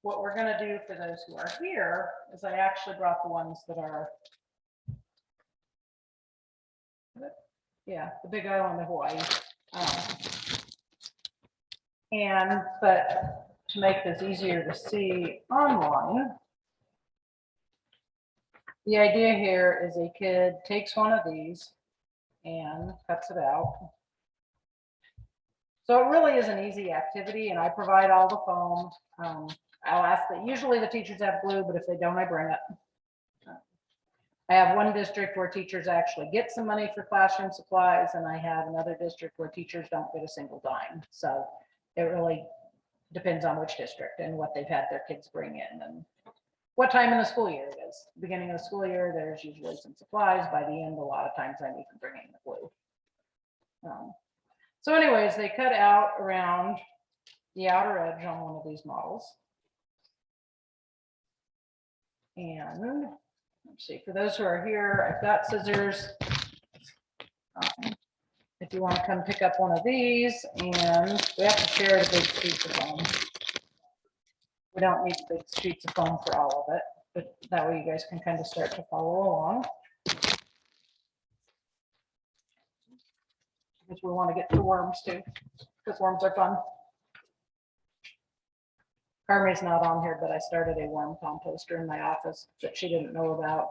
what we're going to do for those who are here is I actually brought the ones that are, yeah, the big island of Hawaii. But to make this easier to see online, the idea here is a kid takes one of these and cuts it out. So it really is an easy activity, and I provide all the foam. I'll ask that usually the teachers have glue, but if they don't, I bring it. I have one district where teachers actually get some money for classroom supplies, and I have another district where teachers don't get a single dime. So it really depends on which district and what they've had their kids bring in and what time in the school year it is. Beginning of the school year, there's usually some supplies. By the end, a lot of times I'm even bringing the glue. So anyways, they cut out around the outer edge on one of these models. And let's see, for those who are here, I've got scissors. If you want to come pick up one of these, and we have to share the big sheets of foam. We don't need big sheets of foam for all of it, but that way you guys can kind of start to follow along. Because we want to get to worms too, because worms are fun. Carmi's not on here, but I started a worm composter in my office that she didn't know about.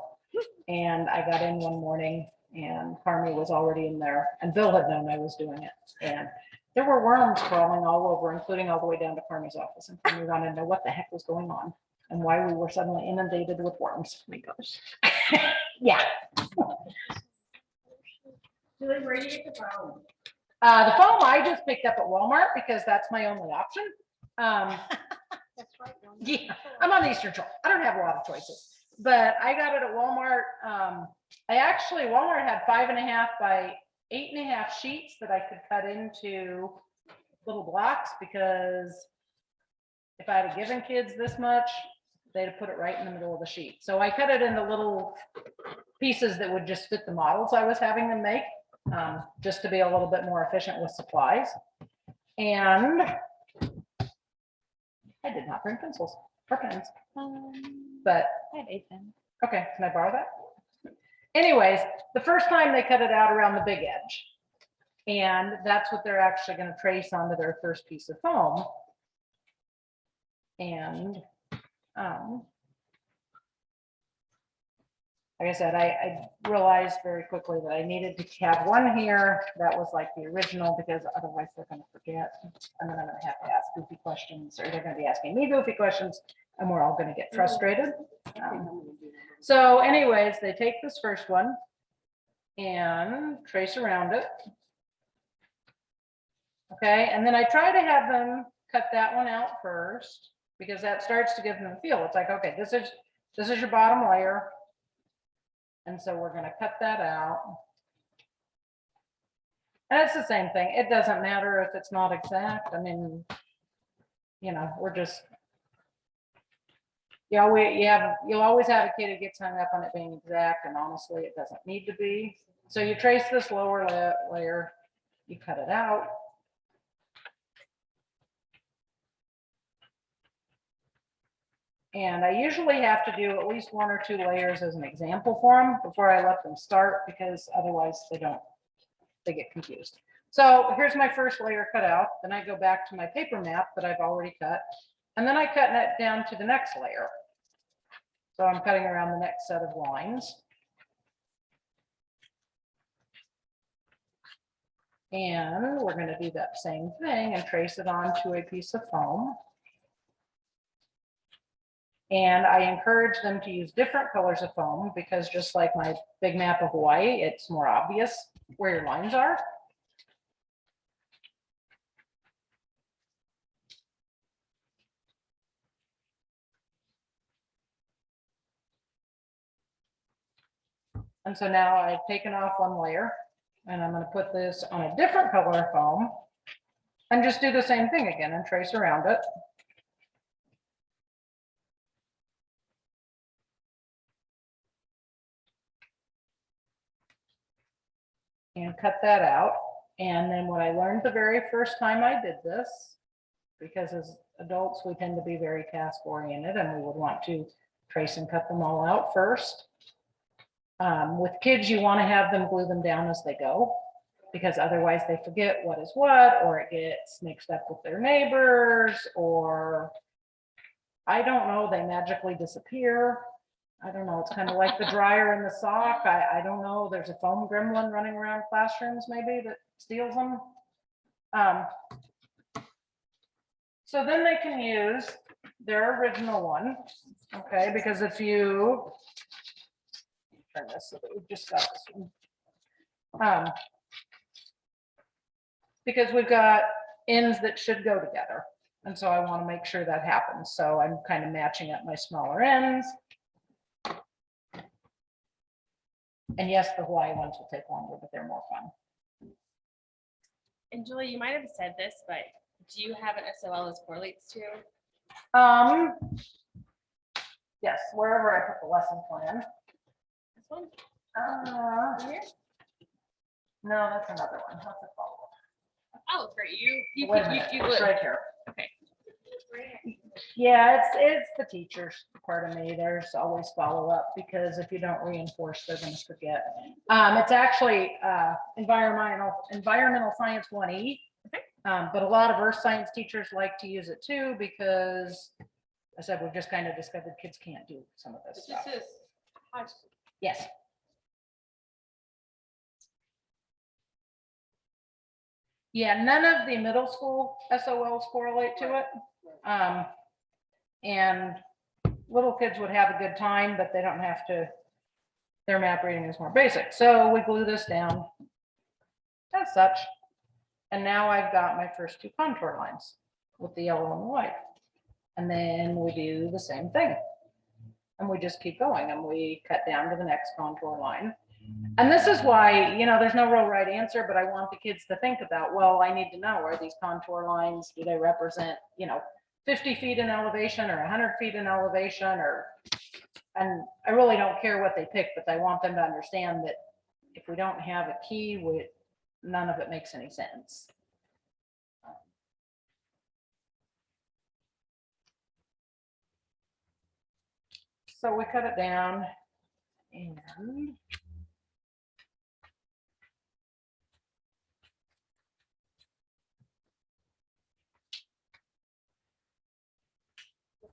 And I got in one morning and Carmi was already in there, and Bill had known I was doing it. And there were worms crawling all over, including all the way down to Carmi's office. And Carmi wanted to know what the heck was going on and why we were suddenly inundated with worms. Oh my gosh. Yeah. Where do you get the foam? The foam I just picked up at Walmart because that's my only option. That's right. Yeah, I'm on the Eastern Shore. I don't have a lot of choices, but I got it at Walmart. Walmart had 5.5 by 8.5 sheets that I could cut into little blocks, because if I had given kids this much, they'd have put it right in the middle of the sheet. So I cut it into little pieces that would just fit the models I was having them make, just to be a little bit more efficient with supplies. And I did not bring pencils or pens, but I have 8 pens. okay, can I borrow that? Anyways, the first time they cut it out around the big edge, and that's what they're actually going to trace onto their first piece of foam. And like I said, I realized very quickly that I needed to have one here that was like the original, because otherwise they're going to forget, and then I'm going to have to ask goofy questions, or they're going to be asking me goofy questions, and we're all going to get frustrated. So anyways, they take this first one and trace around it. Okay, and then I try to have them cut that one out first, because that starts to give them a feel. It's like, okay, this is your bottom layer. And so we're going to cut that out. And it's the same thing. It doesn't matter if it's not exact. I mean, you know, we're just, you'll always have a kid who gets hung up on it being exact, and honestly, it doesn't need to be. So you trace this lower layer, you cut it out. And I usually have to do at least 1 or 2 layers as an example for them before I let them start, because otherwise they get confused. So here's my first layer cut out. Then I go back to my paper map that I've already cut, and then I cut that down to the next layer. So I'm cutting around the next set of lines. And we're going to do that same thing and trace it onto a piece of foam. And I encourage them to use different colors of foam, because just like my big map of Hawaii, it's more obvious where your lines are. And so now I've taken off one layer and I'm gonna put this on a different color foam and just do the same thing again and trace around it. And cut that out. And then what I learned the very first time I did this, because as adults, we tend to be very task oriented and we would want to trace and cut them all out first. With kids, you want to have them glue them down as they go, because otherwise they forget what is what, or it gets mixed up with their neighbors, or I don't know, they magically disappear. I don't know, it's kind of like the dryer and the sock. I don't know, there's a foam gremlin running around classrooms maybe that steals them. So then they can use their original one, okay, because if you turn this so that we've just got this one. Because we've got ends that should go together. And so I want to make sure that happens. So I'm kind of matching up my smaller ends. And yes, the Hawaii ones will take longer, but they're more fun. And Julie, you might have said this, but do you have an SOL as correlates to? Yes, wherever I put the lesson plan. This one? Here? No, that's another one. How's it called? Oh, great. You Wait a minute, you it's right here. Okay. Yeah, it's the teachers part of me. There's always follow up because if you don't reinforce, they're going to forget. It's actually environmental science 1E. Okay. But a lot of earth science teachers like to use it too because I said we've just kind of discovered kids can't do some of this stuff. This is high school. Yes. Yeah, none of the middle school SOLs correlate to it. And little kids would have a good time, but they don't have to, their map reading is more basic. So we glue this down as such. And now I've got my first two contour lines with the yellow and the white. And then we do the same thing. And we just keep going and we cut down to the next contour line. And this is why, you know, there's no real right answer, but I want the kids to think about, well, I need to know, are these contour lines, do they represent, you know, 50 feet in elevation or 100 feet in elevation, or, and I really don't care what they pick, but I want them to understand that if we don't have a key, none of it makes any sense. So we cut it down and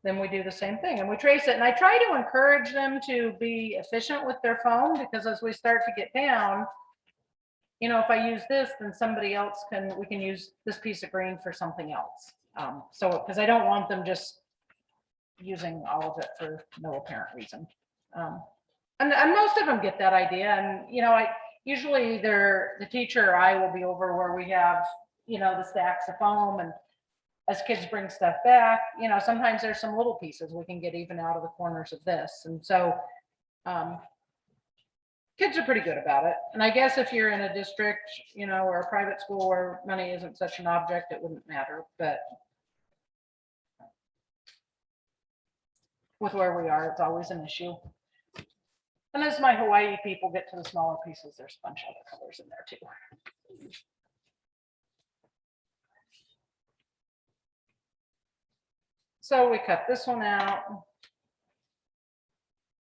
then we do the same thing and we trace it. And I try to encourage them to be efficient with their foam because as we start to get down, you know, if I use this, then somebody else we can use this piece of green for something else. So, because I don't want them just using all of it for no apparent reason. And most of them get that idea. And, you know, usually the teacher or I will be over where we have, you know, the stacks of foam, and as kids bring stuff back, you know, sometimes there's some little pieces we can get even out of the corners of this. And so kids are pretty good about it. And I guess if you're in a district, you know, or a private school where money isn't such an object, it wouldn't matter. But with where we are, it's always an issue. And as my Hawaii people get to the smaller pieces, there's a bunch of other colors in there too. So we cut this one out.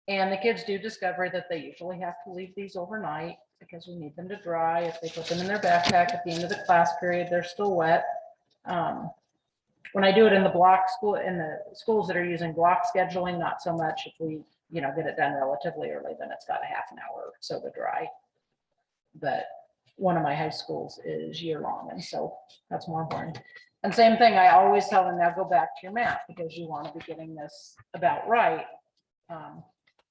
And the kids do discover that they usually have to leave these overnight because we need them to dry. If they put them in their backpack at the end of the class period, they're still wet. When I do it in the schools that are using block scheduling, not so much. If we, you know, get it done relatively early, then it's got a half an hour or so to dry. But one of my high schools is year long, and so that's more important. And same thing, I always tell them, now go back to your map because you want to be getting this about right.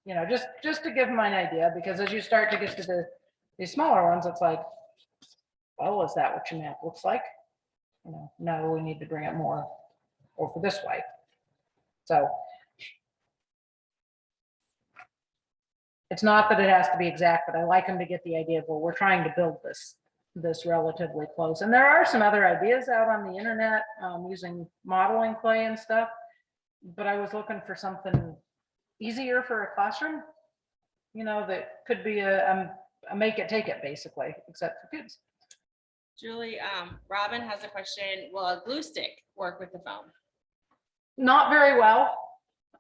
You know, just to give them an idea, because as you start to get to these smaller ones, it's like, well, is that what your map looks like? You know, no, we need to bring it more over this way. So It's not that it has to be exact, but I like them to get the idea of, well, we're trying to build this relatively close. And there are some other ideas out on the internet using modeling clay and stuff, but I was looking for something easier for a classroom, you know, that could be a make it, take it basically, except for kids. Julie, Robin has a question. Will a glue stick work with the foam? Not very well.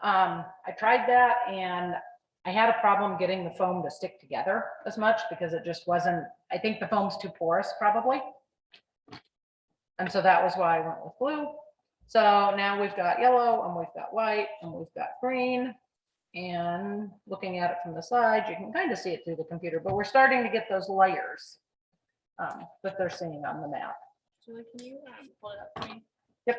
I tried that and I had a problem getting the foam to stick together as much because it just wasn't, I think the foam's too porous probably. And so that was why I went with glue. So now we've got yellow and we've got white and we've got green. And looking at it from the side, you can kind of see it through the computer, but we're starting to get those layers that they're seeing on the map. Julie, can you pull it up for me? Yep.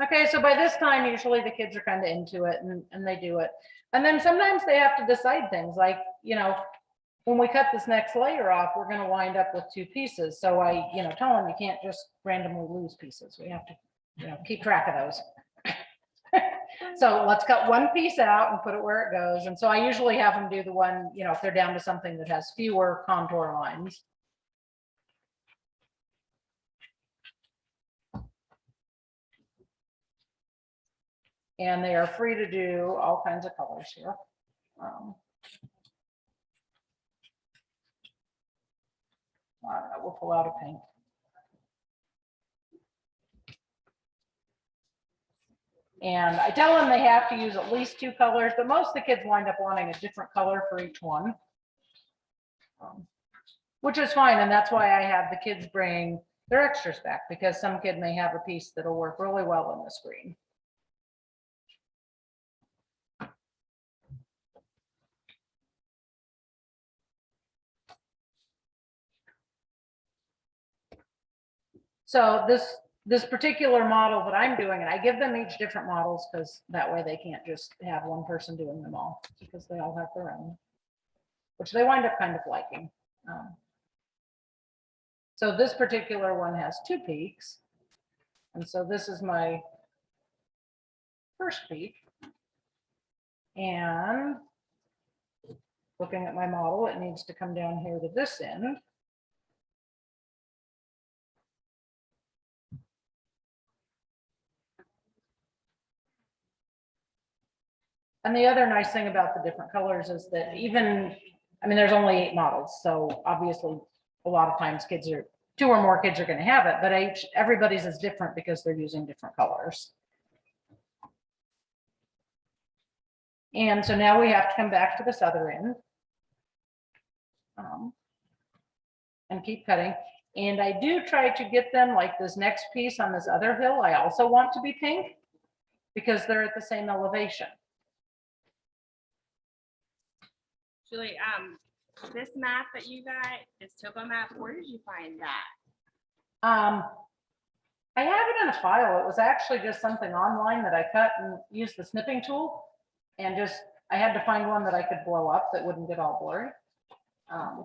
Okay, so by this time, usually the kids are kind of into it and they do it. And then sometimes they have to decide things like, you know, when we cut this next layer off, we're going to wind up with 2 pieces. So I, you know, tell them you can't just randomly lose pieces. We have to, you know, keep track of those. So let's cut 1 piece out and put it where it goes. And so I usually have them do the one, you know, if they're down to something that has fewer contour lines. And they are free to do all kinds of colors here. I don't know, we'll pull out a pink. And I tell them they have to use at least 2 colors, but most of the kids wind up wanting a different color for each one. Which is fine, and that's why I have the kids bring their extras back, because some kid may have a piece that'll work really well on the screen. So this particular model that I'm doing, and I give them each different models because that way they can't just have one person doing them all, because they all have their own, which they wind up kind of liking. So this particular one has 2 peaks. And so this is my first peak. And looking at my model, it needs to come down here to this end. And the other nice thing about the different colors is that even, I mean, there's only 8 models. So obviously a lot of times 2 or more kids are going to have it, but everybody's is different because they're using different colors. And so now we have to come back to this other end and keep cutting. And I do try to get them, like this next piece on this other hill, I also want to be pink because they're at the same elevation. Julie, this map that you got, this topo map, where did you find that? I have it in a file. It was actually just something online that I cut and used the snipping tool, and just I had to find one that I could blow up that wouldn't get all blurry. I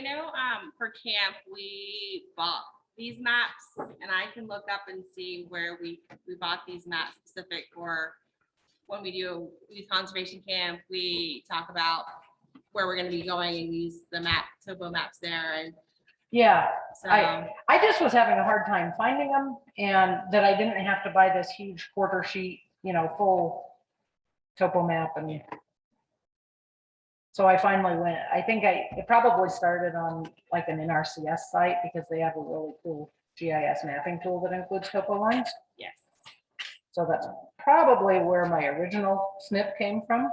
know for camp we bought these maps, and I can look up and see where we bought these maps specific for when we do youth conservation camp. We talk about where we're going to be going and use the topo maps there. And yeah, so I just was having a hard time finding them, and that I didn't have to buy this huge quarter sheet, you know, full topo map. And so I finally went, I think it probably started on like an NRCS site because they have a really cool GIS mapping tool that includes topo lines. yes. So that's probably where my original snip came from.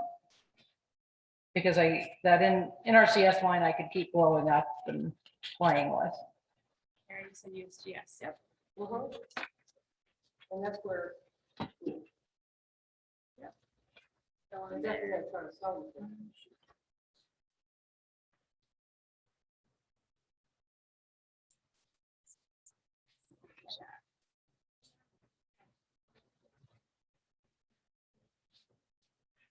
Because that NRCS line I could keep blowing up and playing with. Aaron said USGS. Yep. And that's where. Yeah. So I'm definitely gonna try to solve it.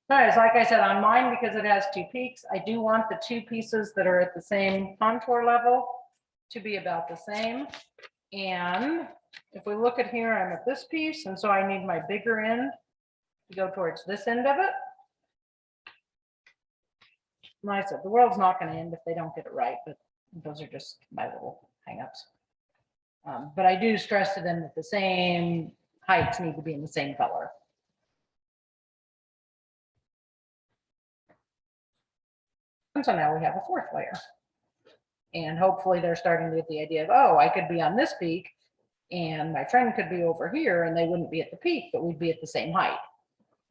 Guys, like I said, on mine, because it has 2 peaks, I do want the 2 pieces that are at the same contour level to be about the same. And if we look at here, I'm at this piece, and so I need my bigger end to go towards this end of it. Like I said, the world's not going to end if they don't get it right, but those are just my little hangups. But I do stress to them that the same heights need to be in the same color. And so now we have a fourth layer. And hopefully they're starting to get the idea of, oh, I could be on this peak and my friend could be over here and they wouldn't be at the peak, but we'd be at the same height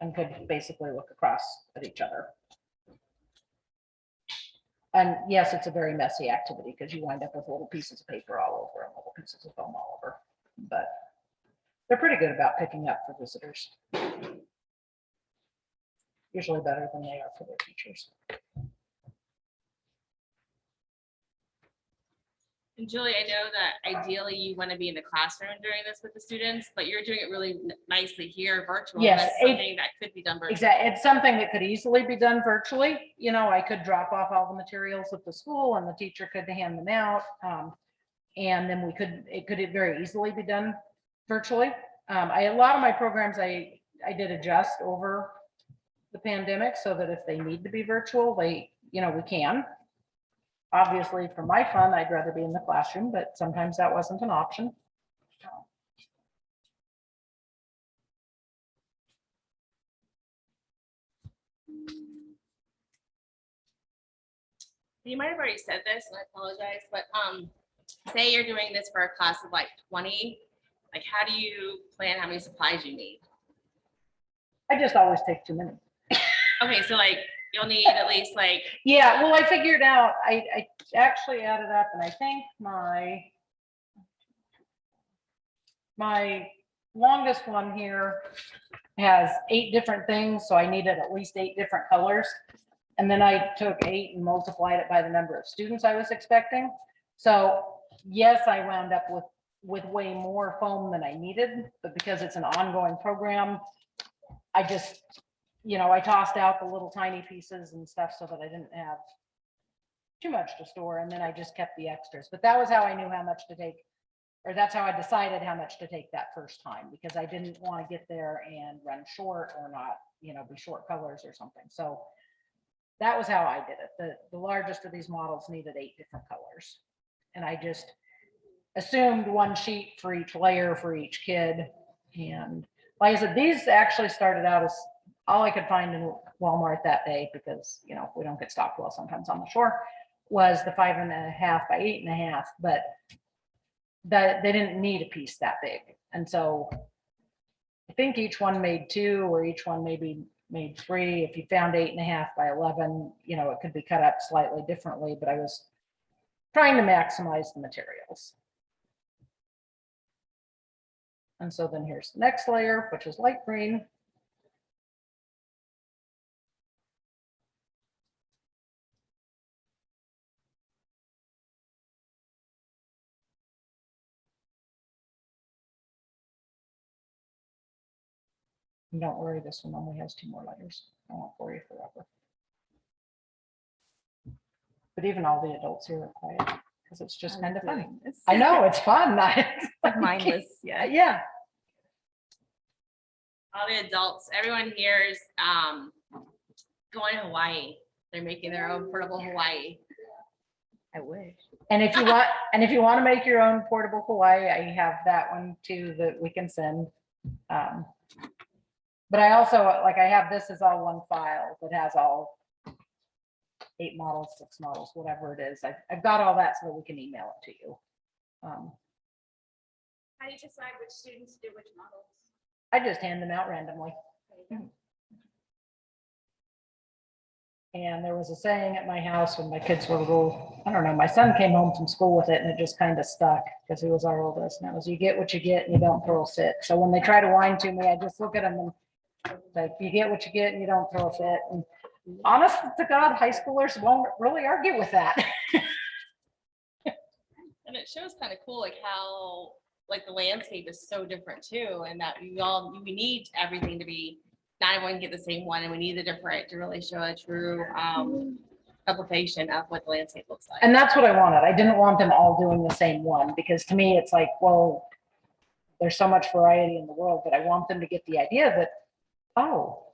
and could basically look across at each other. And yes, it's a very messy activity because you wind up with little pieces of paper all over and little pieces of foam all over, but they're pretty good about picking up for visitors. Usually better than they are for their teachers. And Julie, I know that ideally you want to be in the classroom doing this with the students, but you're doing it really nicely here virtually. Yes, That's something that could be done virtually. Exactly. It's something that could easily be done virtually. You know, I could drop off all the materials at the school and the teacher could hand them out. And then it could very easily be done virtually. A lot of my programs, I did adjust over the pandemic so that if they need to be virtual, we can. Obviously, for my fun, I'd rather be in the classroom, but sometimes that wasn't an option. You might have already said this, and I apologize, but say you're doing this for a class of like 20, like how do you plan how many supplies you need? I just always take too many. Okay, so like you'll need at least like. Yeah, well, I figured out, I actually added up and I think my longest one here has 8 different things. So I needed at least 8 different colors. And then I took 8 and multiplied it by the number of students I was expecting. So yes, I wound up with way more foam than I needed, but because it's an ongoing program, I just, I tossed out the little tiny pieces and stuff so that I didn't have too much to store. And then I just kept the extras. But that was how I knew how much to take, or that's how I decided how much to take that first time, because I didn't want to get there and run short or not, be short colors or something. So that was how I did it. The largest of these models needed 8 different colors. And I just assumed 1 sheet for each layer for each kid. And like I said, these actually started out as all I could find in Walmart that day, because we don't get stocked well sometimes on the shore, was the 5.5 by 8.5, but that they didn't need a piece that big. And so I think each one made 2, or each one maybe made 3. If you found 8.5 by 11, it could be cut up slightly differently, but I was trying to maximize the materials. And so then here's the next layer, which is light green. And don't worry, this one only has 2 more layers. I won't bore you forever. But even all the adults here are quiet because it's just kind of funny. I know, it's fun. Mindless, yeah. Yeah. All the adults, everyone here is going to Hawaii. They're making their own portable Hawaii. I wish. And if you want to make your own portable Hawaii, I have that one too that we can send. But I also, I have this as all one file that has all 8 models, 6 models, whatever it is. I've got all that so that we can email it to you. How do you decide which students do which models? I just hand them out randomly. And there was a saying at my house when my kids were little, I don't know, my son came home from school with it and it just kind of stuck because he was our oldest. And it was, you get what you get and you don't throw a fit. So when they try to whine to me, I just look at them and like, you get what you get and you don't throw a fit. And honest to God, high schoolers won't really argue with that. And it shows kind of cool, like how the landscape is so different too, and that we need everything to be, not everyone can get the same one, and we need the different to really show a true replication of what the landscape looks like. And that's what I wanted. I didn't want them all doing the same one, because to me, it's like, well, there's so much variety in the world, but I want them to get the idea that, oh,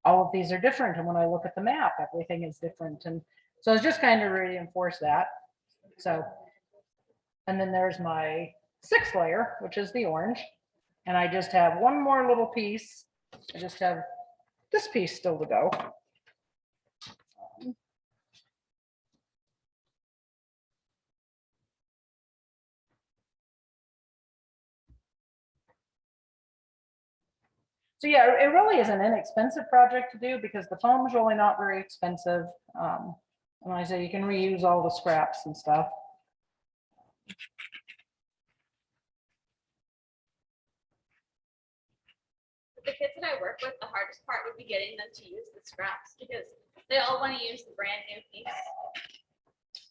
all of these are different. And when I look at the map, everything is different. And so it's just kind of reinforce that. So, and then there's my 6th layer, which is the orange. And I just have one more little piece. I just have this piece still to go. So yeah, it really is an inexpensive project to do because the foam is really not very expensive. And like I say, you can reuse all the scraps and stuff. The kids that I work with, the hardest part would be getting them to use the scraps because they all want to use the brand new piece.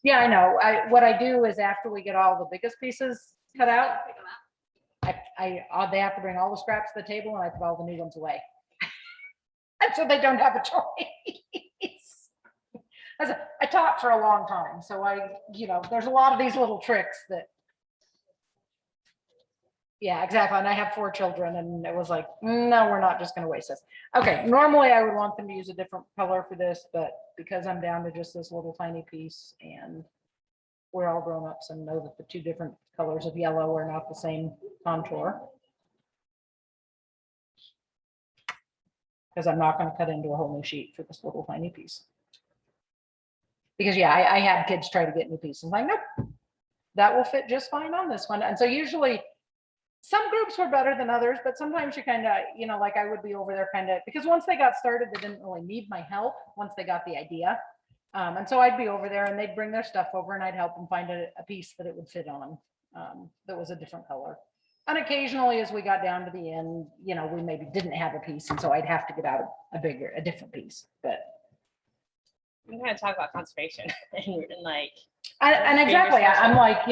Yeah, I know. What I do is after we get all the biggest pieces cut out, Pick 'em up. they have to bring all the scraps to the table and I put all the new ones away. And so they don't have a choice. I taught for a long time, so there's a lot of these little tricks that. Yeah, exactly. And I have 4 children and it was like, no, we're not just gonna waste this. Okay, normally I would want them to use a different color for this, but because I'm down to just this little tiny piece and we're all grown-ups and know that the 2 different colors of yellow are not the same contour. Because I'm not going to cut into a whole new sheet for this little tiny piece. Because yeah, I had kids try to get new pieces. I'm like, nope, that will fit just fine on this one. And so usually some groups were better than others, but sometimes you kind of, like I would be over there kind of, because once they got started, they didn't really need my help once they got the idea. And so I'd be over there and they'd bring their stuff over and I'd help them find a piece that it would fit on that was a different color. And occasionally as we got down to the end, we maybe didn't have a piece. And so I'd have to get out a different piece. But We kind of talk about conservation and like. and exactly, I'm like,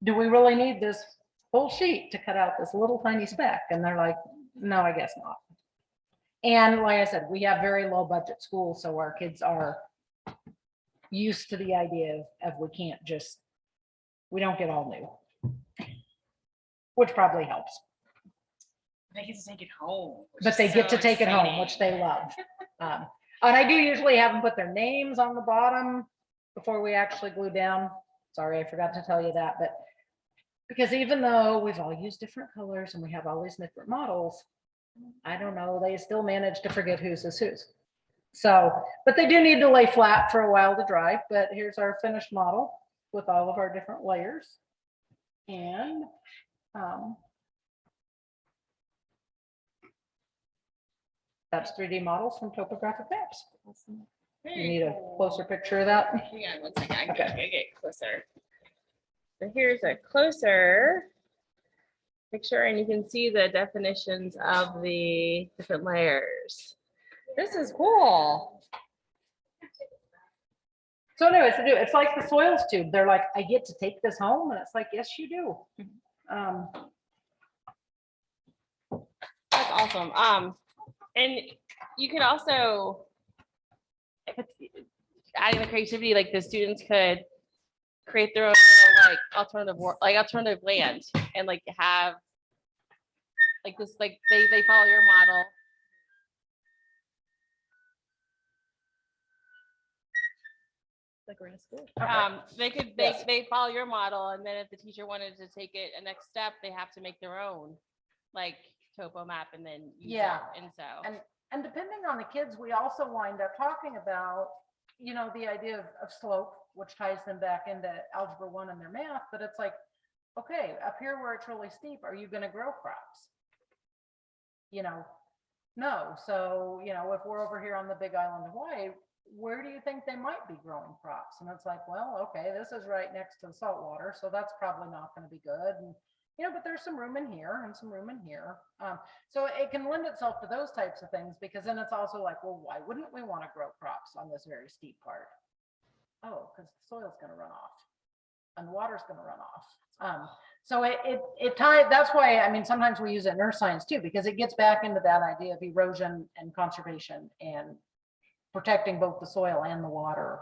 do we really need this whole sheet to cut out this little tiny speck? And they're like, no, I guess not. And like I said, we have very low budget schools. So our kids are used to the idea of we don't get all new, which probably helps. They get to take it home. But they get to take it home, which they love. And I do usually have them put their names on the bottom before we actually glue down. Sorry, I forgot to tell you that, but because even though we've all used different colors and we have all these different models, I don't know, they still manage to forget whose is whose. So, but they do need to lay flat for a while to dry, but here's our finished model with all of our different layers. And that's 3D models from topographic maps. Awesome. You need a closer picture of that? Yeah, 1 second. I Okay. gotta get closer. So here's a closer picture, and you can see the definitions of the different layers. This is cool. So anyways, it's like the soils tube. They're like, I get to take this home, and it's like, yes, you do. That's awesome. And you could also, if it's adding the creativity, like the students could create their own little, alternative land and have this, they follow your model. Like we're in a school. They follow your model, and then if the teacher wanted to take it a next step, they have to make their own topo map and then use it. And so and depending on the kids, we also wind up talking about the idea of slope, which ties them back into algebra 1 and their math. But it's like, okay, up here where it's really steep, are you going to grow crops? No. So if we're over here on the big island of Hawaii, where do you think they might be growing crops? And it's like, well, okay, this is right next to the salt water, so that's probably not going to be good. And but there's some room in here and some room in here. So it can lend itself to those types of things, because then it's also like, well, why wouldn't we want to grow crops on this very steep part? Oh, because the soil's going to run off and the water's going to run off. So it ties. That's why, sometimes we use it in earth science too, because it gets back into that idea of erosion and conservation and protecting both the soil and the water.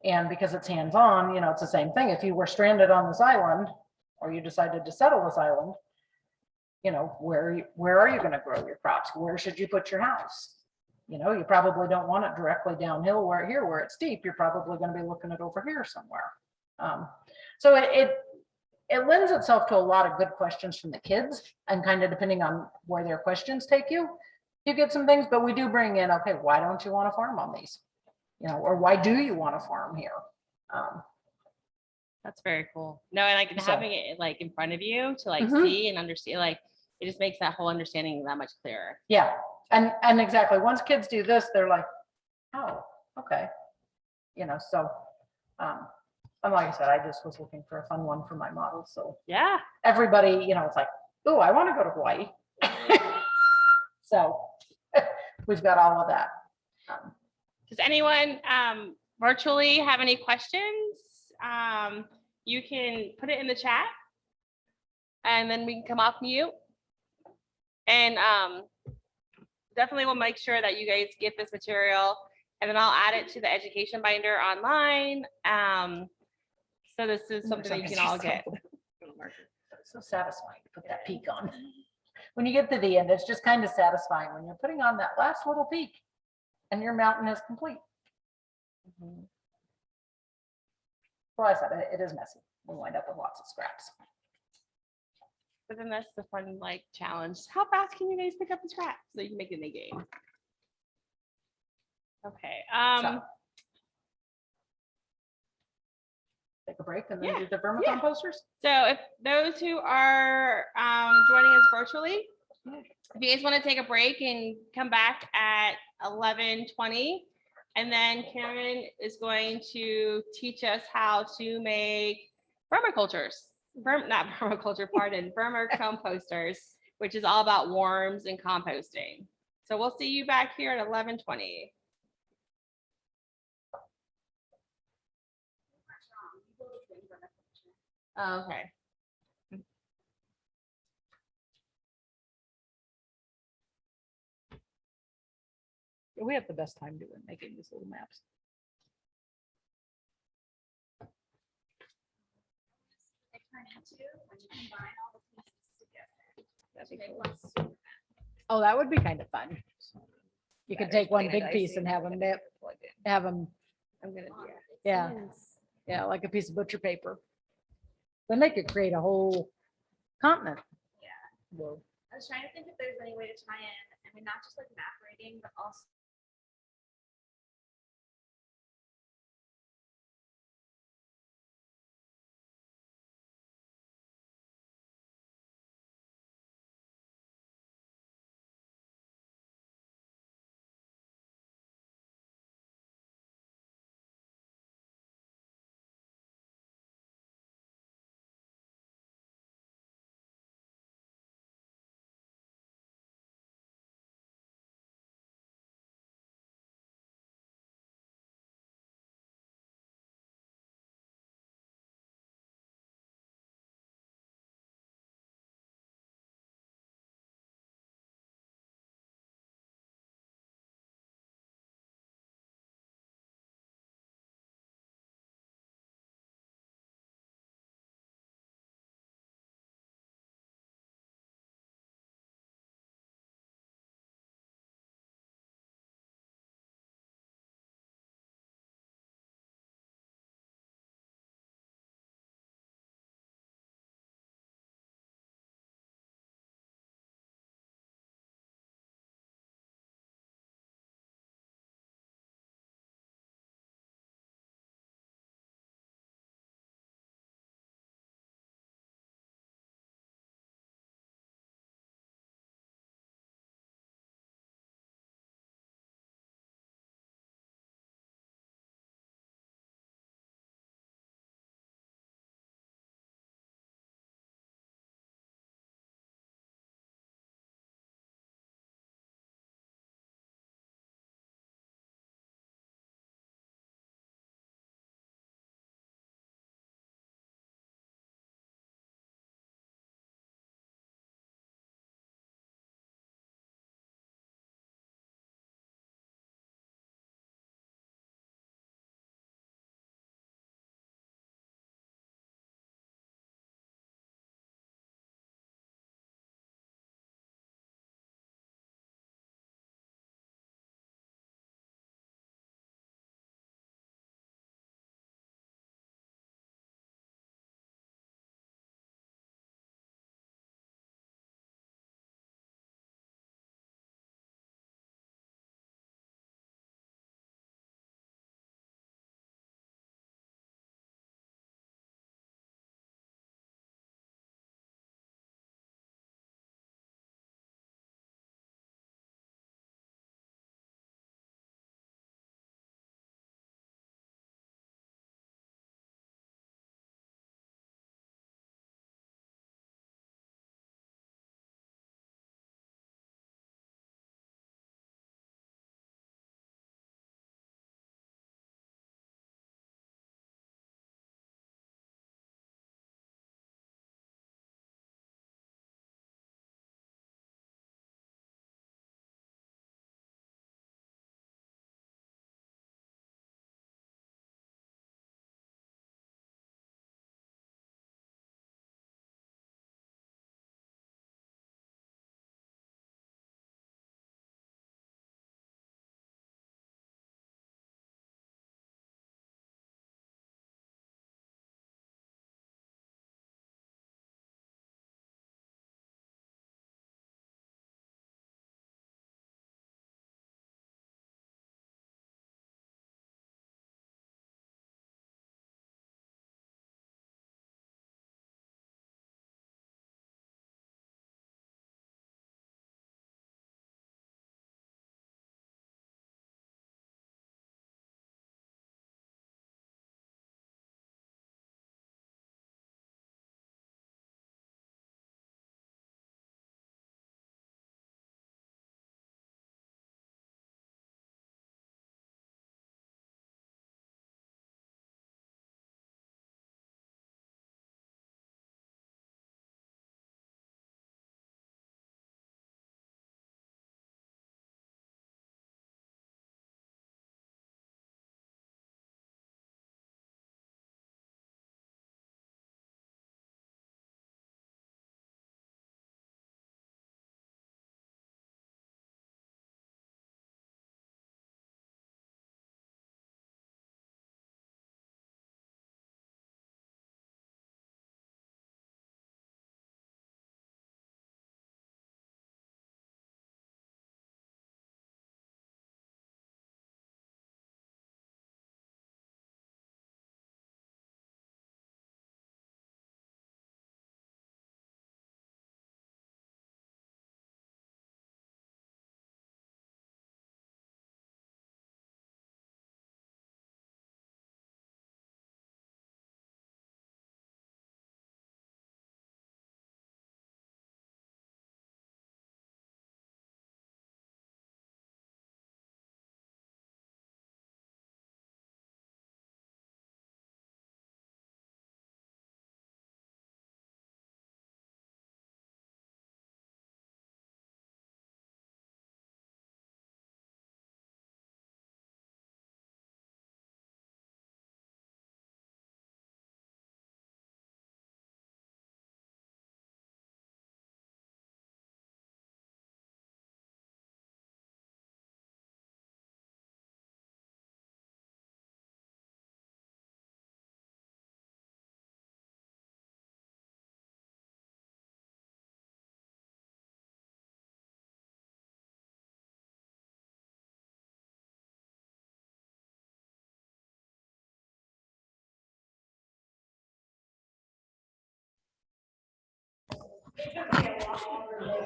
And because it's hands-on, you know, it's the same thing. If you were stranded on this island, or you decided to settle this island, you know, where are you gonna grow your crops? Where should you put your house? You know, you probably don't want it directly downhill where it's steep. You're probably gonna be looking at over here somewhere. So it lends itself to a lot of good questions from the kids, and kind of depending on where their questions take you, you get some things, but we do bring in, okay, why don't you want to farm on these? You know, or why do you want to farm here? That's very cool. No, and like So- having it like in front of you to like Mhm. see and understand, like it just makes that whole understanding that much clearer. Yeah, and exactly, once kids do this, they're like, oh, okay. You know, so, and like I said, I just was looking for a fun one for my model, so Yeah. everybody, you know, it's like, oh, I want to go to Hawaii. So we've got all of that. Does anyone virtually have any questions? You can put it in the chat and then we can come off mute. And definitely we'll make sure that you guys get this material, and then I'll add it to the education binder online. So this is something that you can all get. It's so satisfying to put that peak on. When you get to the end, it's just kind of satisfying when you're putting on that last little peak and your mountain is complete. Well, I said it is messy. We wind up with lots of scraps. But then that's the fun like challenge. How fast can you guys pick up the scraps so you can make it in a game? Okay. So, take a break and then Yeah, do the Vermont yeah. posters. So if those who are joining us virtually, if you guys want to take a break and come back at 11:20, and then Karen is going to teach us how to make vermicultures. Not vermiculture, pardon, vermicomposters, which is all about worms and composting. So we'll see you back here at 11:20. Okay. We have the best time doing making these little maps. Oh, that would be kind of fun. You could take one big piece and have them, I'm gonna do it. yeah, yeah, like a piece of butcher paper. Then they could create a whole continent. Yeah. Whoa. I was trying to think if there's any way to tie in, I mean, not just like map reading, but also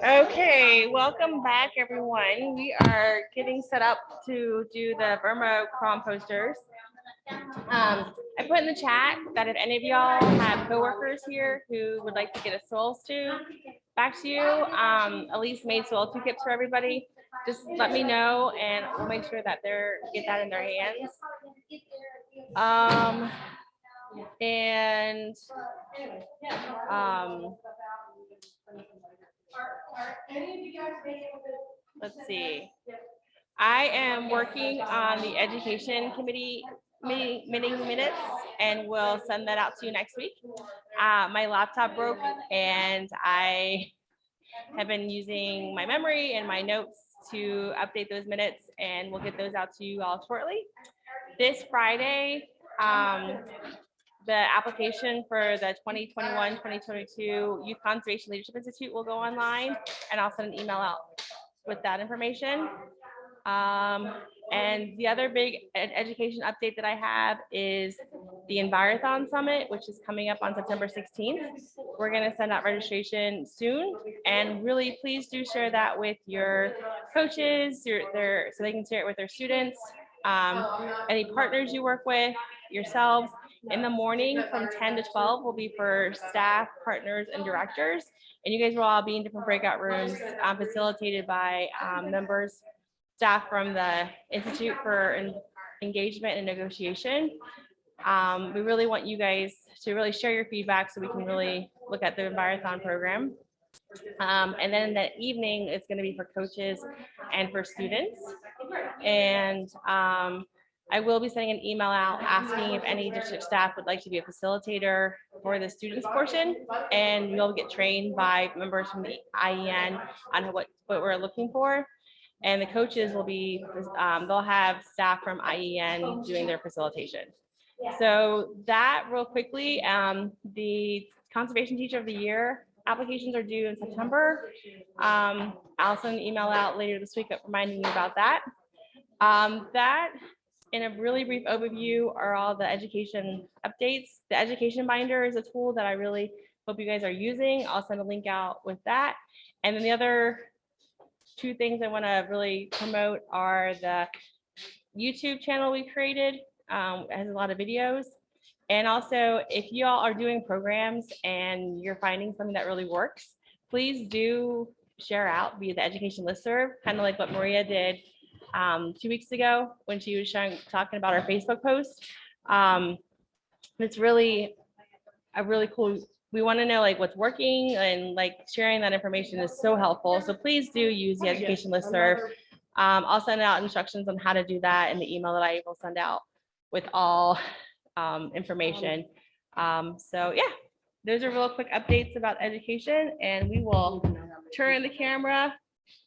Okay, welcome back, everyone. We are getting set up to do the Burma composters. I put in the chat that if any of y'all have coworkers here who would like to get a soil stew back to you, Elise made soil stew kits for everybody. Just let me know and we'll make sure that they're get that in their hands. Let's see. I am working on the education committee meeting minutes and we'll send that out to you next week. My laptop broke and I have been using my memory and my notes to update those minutes and we'll get those out to you all shortly. This Friday, the application for the 2021-2022 Youth Conservation Leadership Institute will go online and I'll send an email out with that information. And the other big education update that I have is the Envirothon Summit, which is coming up on September 16th. We're going to send out registration soon and really please do share that with your coaches, so they can share it with their students, any partners you work with, yourselves. In the morning from 10 to 12 will be for staff, partners, and directors. And you guys will all be in different breakout rooms facilitated by members, staff from the Institute for Engagement and Negotiation. We really want you guys to really share your feedback so we can really look at the Envirothon program. And then in the evening, it's going to be for coaches and for students. And I will be sending an email out asking if any district staff would like to be a facilitator for the students portion. And you'll get trained by members from the IEN on what we're looking for. And the coaches will be, they'll have staff from IEN doing their facilitation. So that real quickly, the Conservation Teacher of the Year applications are due in September. I'll send an email out later this week reminding you about that. That, in a really brief overview, are all the education updates. The education binder is a tool that I really hope you guys are using. I'll send a link out with that. And then the other two things I want to really promote are the YouTube channel we created. It has a lot of videos. And also, if you all are doing programs and you're finding something that really works, please do share out via the education listserv, kind of like what Maria did 2 weeks ago when she was talking about our Facebook post. It's really a really cool, we want to know like what's working, and like sharing that information is so helpful. So please do use the education listserv. I'll send out instructions on how to do that in the email that I will send out with all information. So yeah, those are real quick updates about education, and we will turn the camera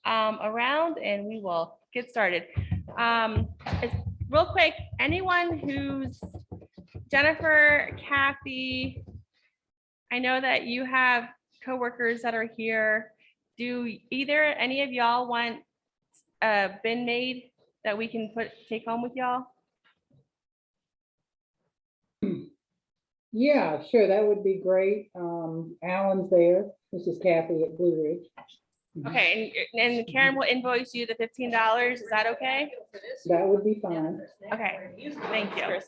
around and we will get started. Real quick, anyone who's Jennifer, Kathy, I know that you have coworkers that are here. Do either any of y'all want a bin made that we can take home with y'all? Yeah, sure, that would be great. Alan's there. This is Kathy at Blue Ridge. Okay, and Karen will invoice you the $15. Is that okay? That would be fine. Okay, thank you.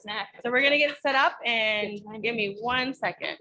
So we're gonna get set up and give me 1 second.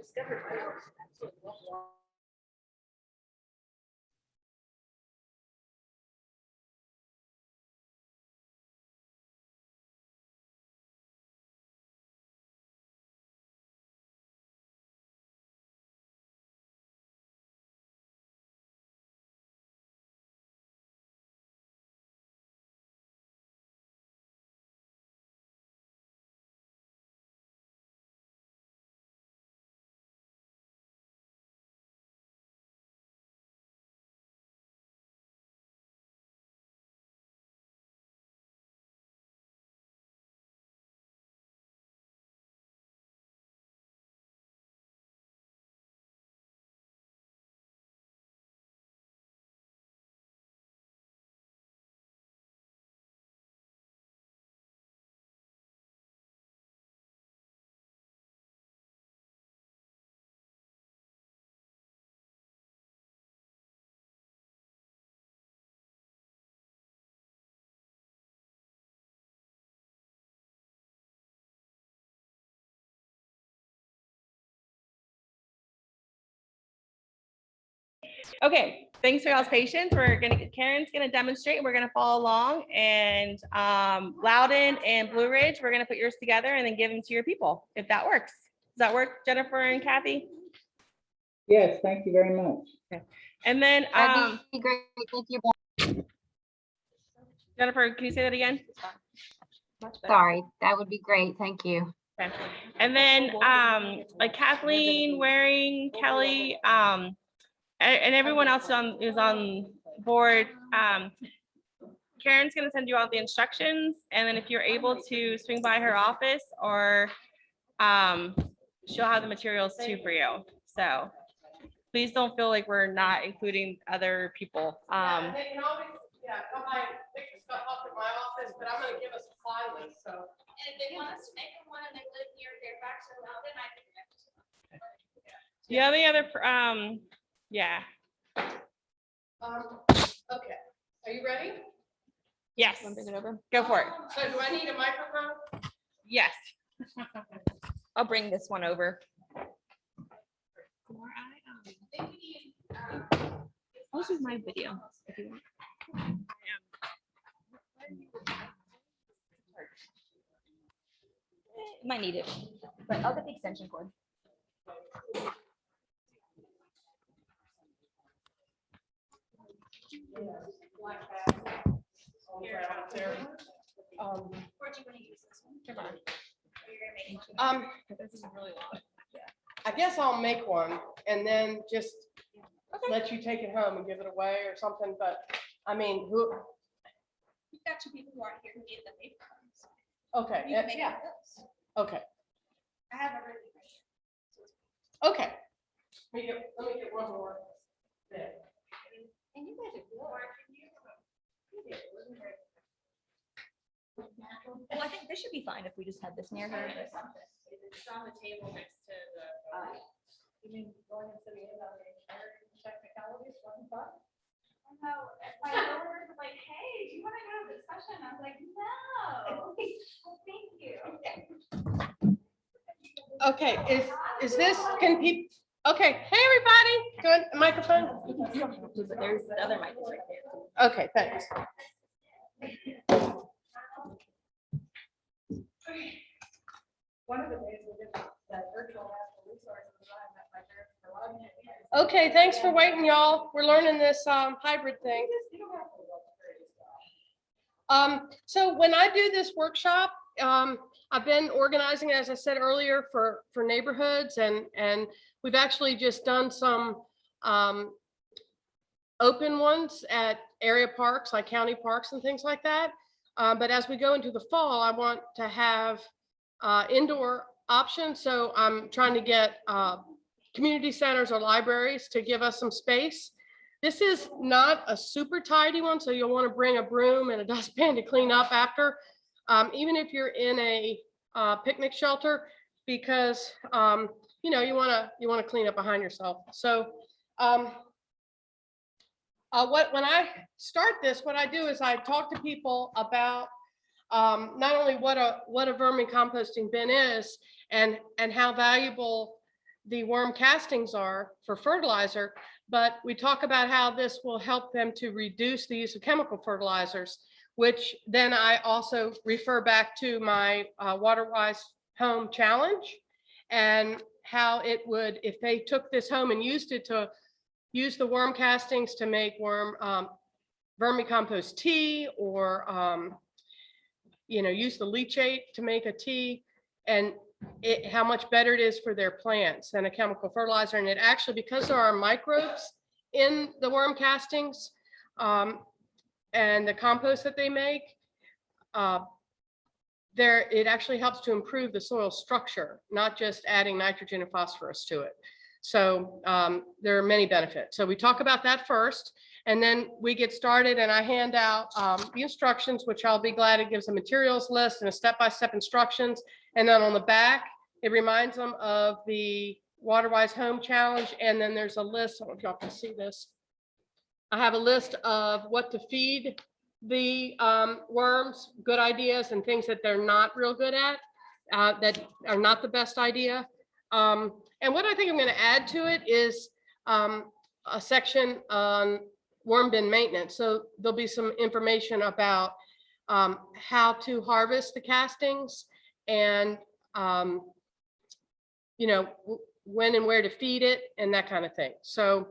Okay, thanks for y'all's patience. Karen's gonna demonstrate, and we're gonna follow along. And Loudon and Blue Ridge, we're gonna put yours together and then give them to your people, if that works. Does that work, Jennifer and Kathy? Yes, thank you very much. And then That'd be great. Thank you. Jennifer, can you say that again? Sorry, that would be great. Thank you. Okay. And then like Kathleen, Waring, Kelly, and everyone else is on board. Karen's gonna send you all the instructions, and then if you're able to swing by her office, or she'll have the materials too for you. So please don't feel like we're not including other people. They can always, come by and pick the stuff up at my office, but I'm gonna give a supply list, so. And if they want us to make them one and they live near Fairfax or Loudon, I can connect to them. The only other, yeah, Okay, are you ready? yes, Want to bring it over? go for it. So do I need a microphone? Yes. I'll bring this one over. I'll use my video if you want. Might need it, but I'll get the extension cord. Or do you want to use this one? Or you're gonna make one? This is really long. I guess I'll make one and then just let you take it home and give it away or something, but I mean, who, We've got two people who aren't here who need the paper. So okay, you can make one of those. okay, I have everything right here. okay. Let me get one more. There. And you guys are good. Well, I think this should be fine if we just had this near her. It's on the table next to the. You mean going into the technicalities, wasn't fun? I know, my coworkers were like, hey, do you want to go to this session? I was like, no. Well, thank you. Okay, is this, can people, okay, hey, everybody, go ahead, microphone. There's the other mic right there. Okay, thanks. One of the ways we did that virtual natural resources design that my parents for a lot of years. Okay, thanks for waiting, y'all. We're learning this hybrid thing. So when I do this workshop, I've been organizing, as I said earlier, for neighborhoods, and we've actually just done some open ones at area parks, like county parks and things like that. But as we go into the fall, I want to have indoor options. So I'm trying to get community centers or libraries to give us some space. This is not a super tidy one, so you'll want to bring a broom and a dustpan to clean up after, even if you're in a picnic shelter, because you know, you want to clean up behind yourself. So when I start this, what I do is I talk to people about not only what a vermicomposting bin is and how valuable the worm castings are for fertilizer, but we talk about how this will help them to reduce the use of chemical fertilizers, which then I also refer back to my Waterwise Home Challenge, and how it would, if they took this home and used it to use the worm castings to make vermicompost tea, or you know, use the leachate to make a tea, and how much better it is for their plants than a chemical fertilizer. And it actually, because there are microbes in the worm castings and the compost that they make, it actually helps to improve the soil structure, not just adding nitrogen and phosphorus to it. So there are many benefits. So we talk about that first, and then we get started, and I hand out the instructions, which I'll be glad. It gives a materials list and a step-by-step instructions. And then on the back, it reminds them of the Waterwise Home Challenge. And then there's a list, I don't know if y'all can see this. I have a list of what to feed the worms, good ideas, and things that they're not real good at, that are not the best idea. And what I think I'm going to add to it is a section on worm bin maintenance. So there'll be some information about how to harvest the castings and, you know, when and where to feed it and that kind of thing. So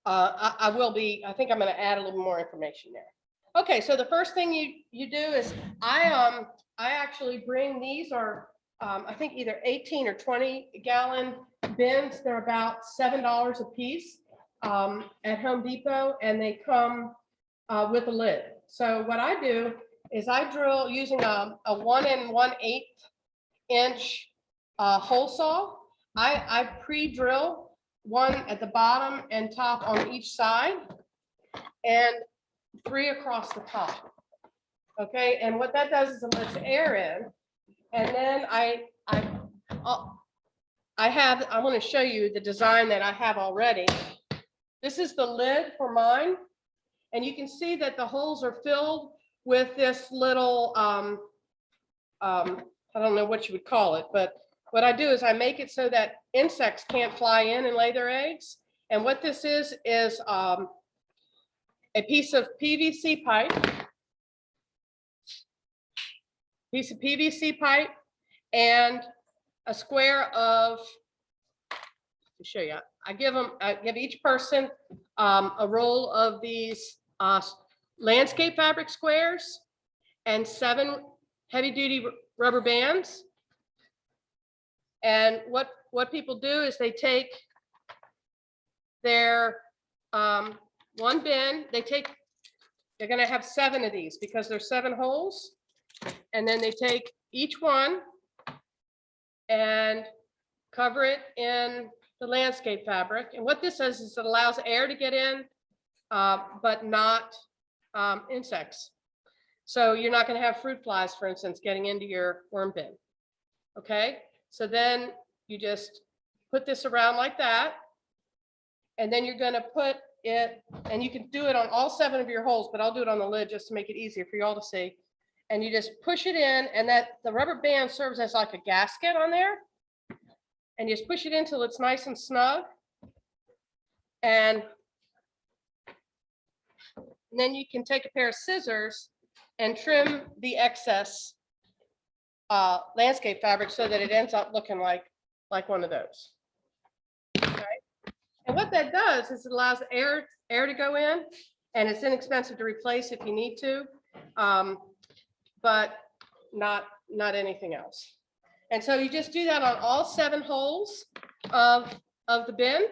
I will be, I think I'm going to add a little more information there. Okay, so the first thing you do is I actually bring, these are I think either 18 or 20 gallon bins. They're about $7 a piece at Home Depot, and they come with a lid. So what I do is I drill using a 1 1/8 inch hole saw. I pre-drill one at the bottom and top on each side, and 3 across the top. Okay, and what that does is it lets air in, and then I want to show you the design that I have already. This is the lid for mine, and you can see that the holes are filled with this little I don't know what you would call it, but what I do is I make it so that insects can't fly in and lay their eggs. And what this is a piece of PVC pipe, and a square of, to show you, I give each person a roll of these landscape fabric squares and 7 heavy duty rubber bands. And what people do is they take their one bin, they're going to have 7 of these because there's 7 holes. And then they take each one and cover it in the landscape fabric. And what this does is it allows air to get in, but not insects. So you're not going to have fruit flies, for instance, getting into your worm bin. Okay, so then you just put this around like that. And then you're going to put it, and you can do it on all 7 of your holes, but I'll do it on the lid just to make it easier for you all to see. And you just push it in, and that the rubber band serves as like a gasket on there. And you just push it in till it's nice and snug. And then you can take a pair of scissors and trim the excess landscape fabric so that it ends up looking like one of those. Okay. And what that does is it allows air to go in, and it's inexpensive to replace if you need to, but not anything else. And so you just do that on all 7 holes of the bin.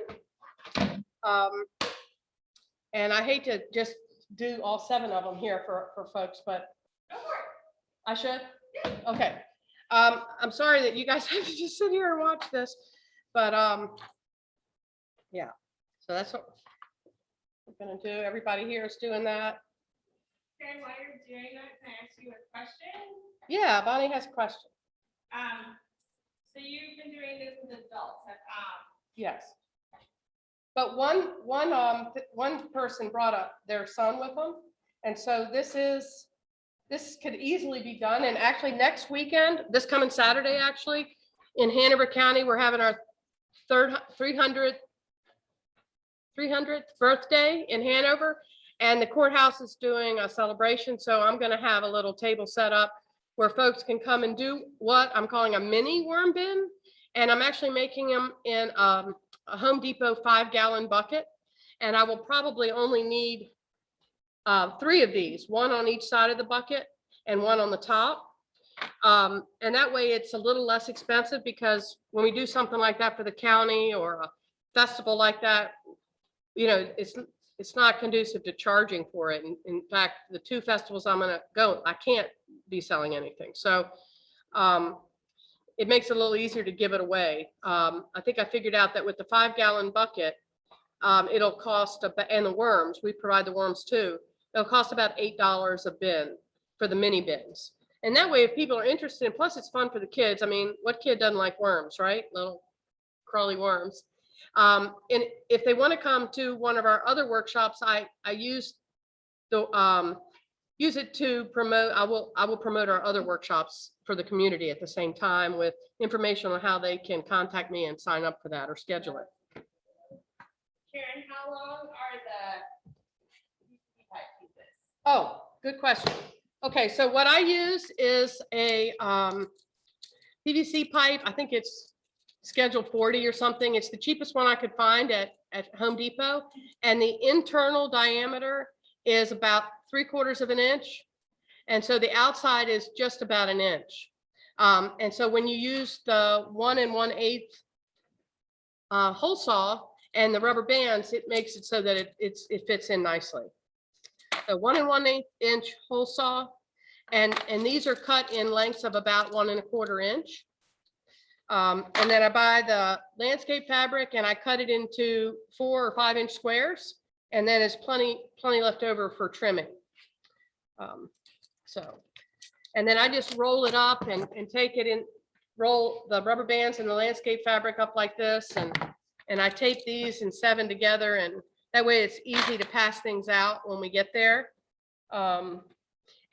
And I hate to just do all 7 of them here for folks, but I should. Okay. I'm sorry that you guys have to just sit here and watch this, but yeah. So that's what we're gonna do. Everybody here is doing that. And while you're doing that, can I ask you a question? Yeah, Bonnie has a question. So you've been doing this with adults, Yes. But one person brought up their son with them, and so this could easily be done. And actually, next weekend, this coming Saturday, actually, in Hanover County, we're having our 300th birthday in Hanover, and the courthouse is doing a celebration. So I'm going to have a little table set up where folks can come and do what I'm calling a mini worm bin, and I'm actually making them in a Home Depot 5-gallon bucket, and I will probably only need 3 of these, 1 on each side of the bucket and 1 on the top. And that way it's a little less expensive, because when we do something like that for the county or a festival like that, you know, it's not conducive to charging for it. In fact, the 2 festivals I'm going to go, I can't be selling anything. So it makes it a little easier to give it away. I think I figured out that with the 5-gallon bucket, it'll cost, and the worms, we provide the worms too. It'll cost about $8 a bin for the mini bins. And that way, if people are interested, and plus it's fun for the kids. I mean, what kid doesn't like worms, right? Little crawly worms. And if they want to come to one of our other workshops, I use it to promote. I will promote our other workshops for the community at the same time, with information on how they can contact me and sign up for that or schedule it. and how long are the pipe pieces? Oh, good question. Okay, so what I use is a PVC pipe. I think it's schedule 40 or something. It's the cheapest one I could find at Home Depot. And the internal diameter is about 3/4 of an inch. And so the outside is just about an inch. And so when you use the 1 1/8 hole saw and the rubber bands, it makes it so that it fits in nicely. So 1 1/8 inch hole saw, and these are cut in lengths of about 1 1/4 inch. And then I buy the landscape fabric and I cut it into 4 or 5 inch squares, and then there's plenty left over for trimming. And then I just roll it up and take it in, roll the rubber bands and the landscape fabric up like this, and I tape these and 7 together, and that way it's easy to pass things out when we get there. And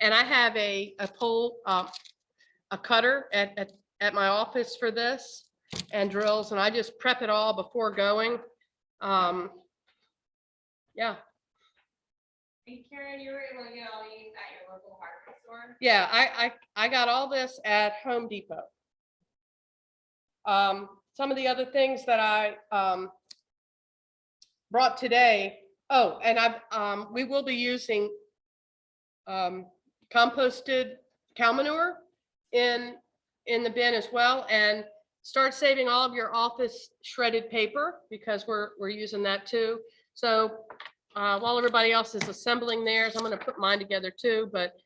I have a pole, a cutter at my office for this, and drills, and I just prep it all before going. Yeah. And Karen, you were able to get all these at your local hardware store? Yeah, I got all this at Home Depot. Some of the other things that I brought today. Oh, and we will be using composted cow manure in the bin as well, and start saving all of your office shredded paper, because we're using that too. So while everybody else is assembling theirs, I'm going to put mine together too, but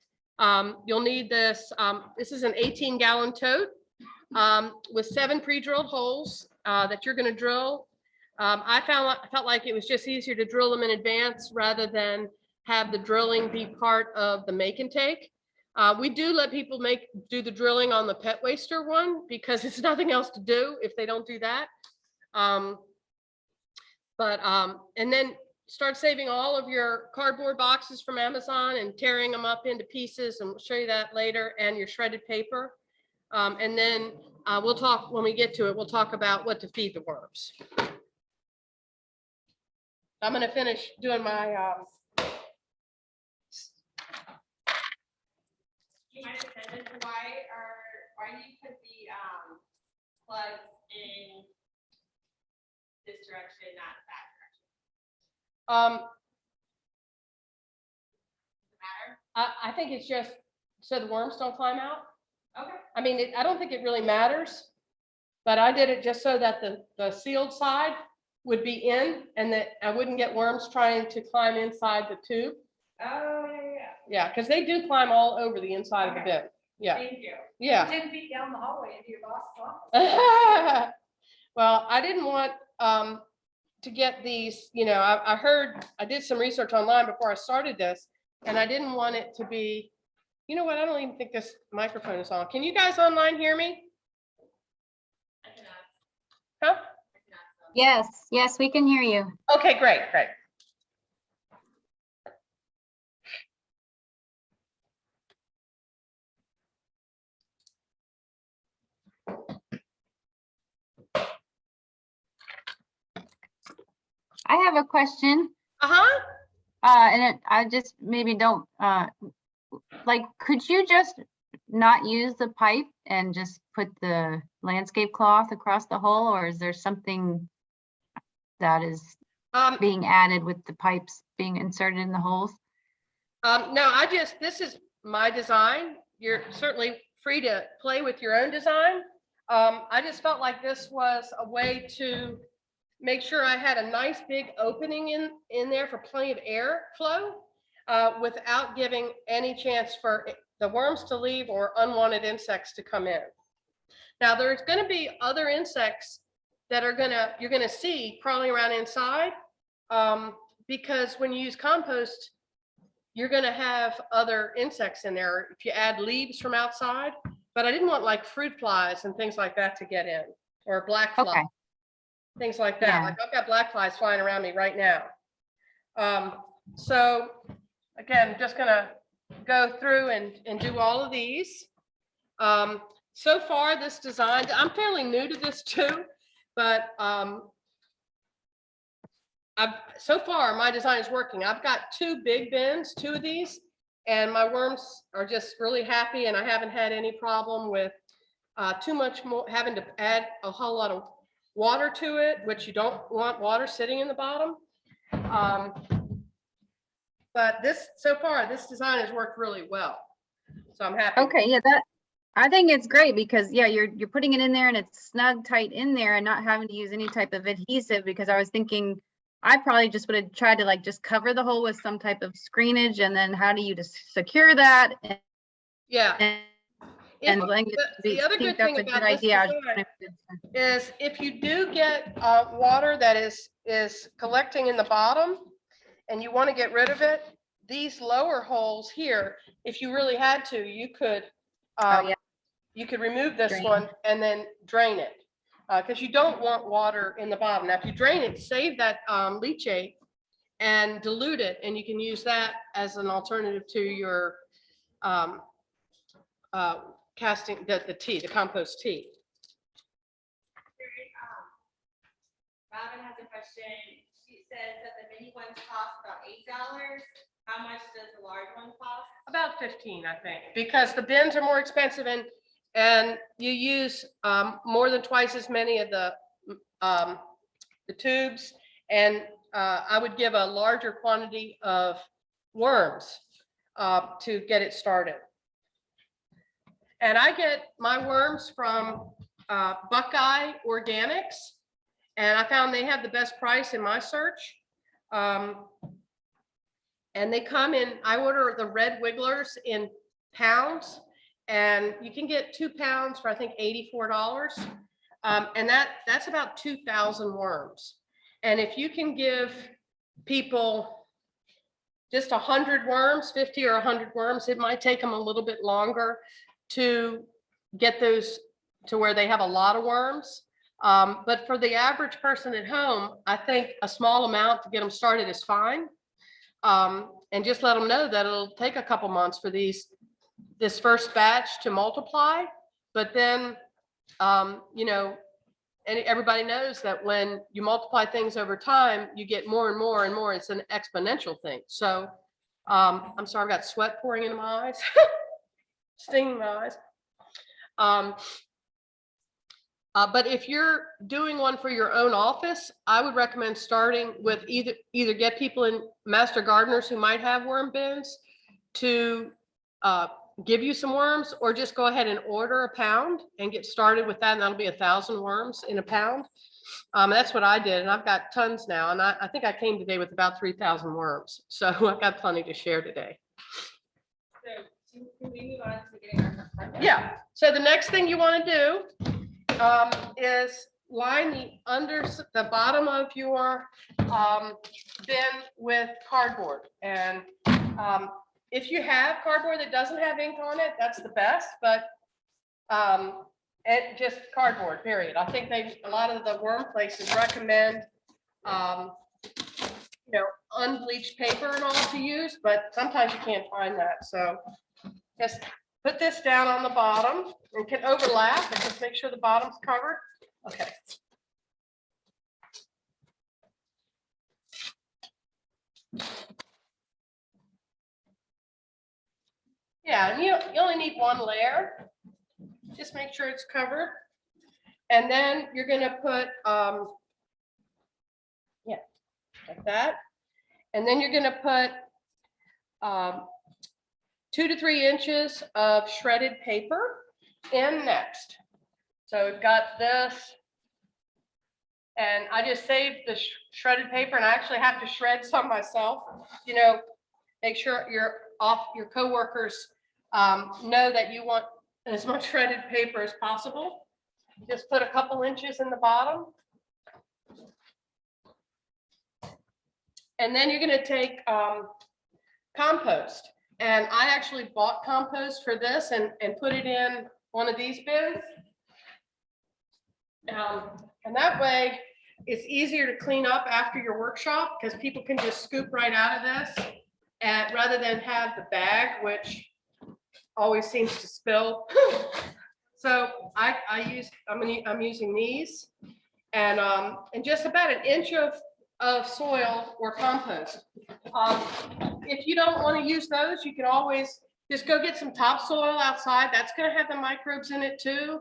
you'll need this. This is an 18-gallon tote with 7 pre-drilled holes that you're going to drill. I felt like it was just easier to drill them in advance rather than have the drilling be part of the make and take. We do let people do the drilling on the pet waster one, because it's nothing else to do if they don't do that. And then start saving all of your cardboard boxes from Amazon and tearing them up into pieces, and we'll show you that later, and your shredded paper. And then we'll talk, when we get to it, we'll talk about what to feed the worms. I'm going to finish doing my You might have said this, why do you put the plugs in this direction, not that direction? Matter? I think it's just so the worms don't climb out. Okay. I mean, I don't think it really matters, but I did it just so that the sealed side would be in, and that I wouldn't get worms trying to climb inside the tube. Oh, yeah. Yeah, because they do climb all over the inside of the bin. Yeah. Thank you. Yeah. 10 feet down the hallway into your boss's office. Well, I didn't want to get these, I did some research online before I started this, and I didn't want it to be, you know what, I don't even think this microphone is on. Can you guys online hear me? I cannot. Huh? Yes, we can hear you. Okay, great. I have a question. Uh-huh. I just maybe don't, could you just not use the pipe and just put the landscape cloth across the hole, or is there something that is being added with the pipes being inserted in the holes? No, this is my design. You're certainly free to play with your own design. I just felt like this was a way to make sure I had a nice big opening in there for plenty of air flow, without giving any chance for the worms to leave or unwanted insects to come in. Now, there's going to be other insects that you're going to see crawling around inside, because when you use compost, you're going to have other insects in there if you add leaves from outside. But I didn't want like fruit flies and things like that to get in, or black flies. Okay. Things like that. Yeah. Like I've got black flies flying around me right now. So again, just gonna go through and do all of these. So far this design, I'm fairly new to this too, but I so far, my design is working. I've got 2 big bins, 2 of these, and my worms are just really happy, and I haven't had any problem with too much more, having to add a whole lot of water to it, which you don't want water sitting in the bottom. But so far, this design has worked really well. So I'm happy. Okay, yeah, I think it's great because yeah, you're putting it in there and it's snug tight in there and not having to use any type of adhesive, because I was thinking I probably just would have tried to like just cover the hole with some type of screenage, and then how do you just secure that? Yeah. And The other good thing about this idea. design is if you do get water that is collecting in the bottom and you want to get rid of it, these lower holes here, if you really had to, you could you could remove this one and then drain it, because you don't want water in the bottom. Now, if you drain it, save that leachate and dilute it, and you can use that as an alternative to your casting, the compost tea. Robin has a question. She says that the mini ones cost about $8. How much does the large one cost? About 15, I think, because the bins are more expensive, and you use more than twice as many of the tubes, and I would give a larger quantity of worms to get it started. And I get my worms from Buckeye Organics, and I found they have the best price in my search. And they come in, I order the red wigglers in pounds, and you can get 2 pounds for I think $84. And that's about 2,000 worms. And if you can give people just 100 worms, 50 or 100 worms, it might take them a little bit longer to get those to where they have a lot of worms. But for the average person at home, I think a small amount to get them started is fine. And just let them know that it'll take a couple months for this first batch to multiply. But then, you know, and everybody knows that when you multiply things over time, you get more and more and more. It's an exponential thing. So I'm sorry, I've got sweat pouring into my eyes, stinging my eyes. But if you're doing one for your own office, I would recommend starting with either get people in master gardeners who might have worm bins to give you some worms, or just go ahead and order a pound and get started with that. And that'll be 1,000 worms in a pound. That's what I did. And I've got tons now. And I think I came today with about 3,000 worms. So I've got plenty to share today. So can we move on to getting our project? Yeah. So the next thing you want to do is line the bottom of your bin with cardboard. And if you have cardboard that doesn't have ink on it, that's the best, but it just cardboard, period. I think a lot of the worm places recommend you know, unbleached paper and all to use, but sometimes you can't find that. So just put this down on the bottom and can overlap, and just make sure the bottom's covered. Okay. Yeah, and you only need one layer. Just make sure it's covered. And then you're gonna put, yeah, like that. And then you're gonna put 2 to 3 inches of shredded paper in next. So we've got this, and I just saved the shredded paper, and I actually have to shred some myself. You know, make sure your coworkers know that you want as much shredded paper as possible. Just put a couple inches in the bottom. And then you're going to take compost. And I actually bought compost for this and put it in one of these bins. And that way it's easier to clean up after your workshop, because people can just scoop right out of this, and rather than have the bag, which always seems to spill. So I'm using these, and just about an inch of of soil or compost. If you don't want to use those, you can always just go get some topsoil outside. That's going to have the microbes in it too.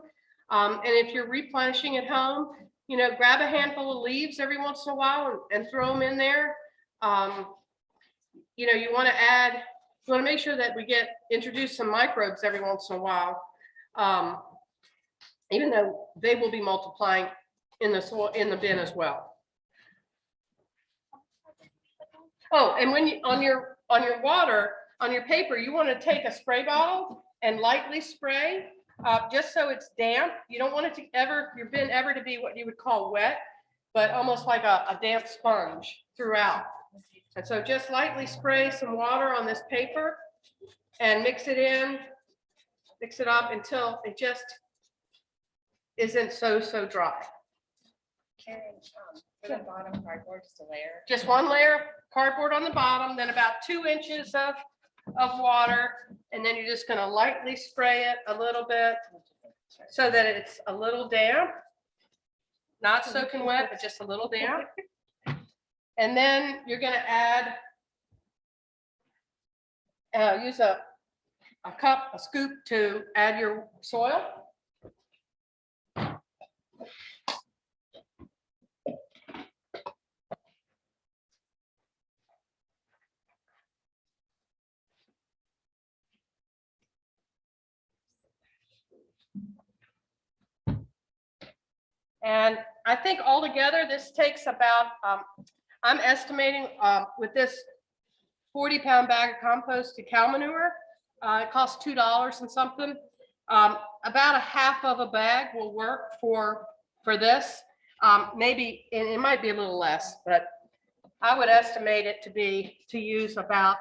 And if you're replenishing at home, you know, grab a handful of leaves every once in a while and throw them in there. You know, you want to make sure that we introduce some microbes every once in a while. Even though they will be multiplying in the soil, in the bin as well. Oh, and when you, on your water, on your paper, you want to take a spray bottle and lightly spray, just so it's damp. You don't want it to your bin ever to be what you would call wet, but almost like a damp sponge throughout. And so just lightly spray some water on this paper and mix it up until it just isn't so dry. Karen, for the bottom cardboard, just a layer. Just one layer of cardboard on the bottom, then about 2 inches of water, and then you're just going to lightly spray it a little bit so that it's a little damp, not soaking wet, but just a little damp. And then you're going to add, use a scoop to add your soil. And I think altogether this takes about, I'm estimating with this 40-pound bag of compost to cow manure, it costs $2 and something. About a half of a bag will work for this. Maybe, and it might be a little less, but I would estimate it to use about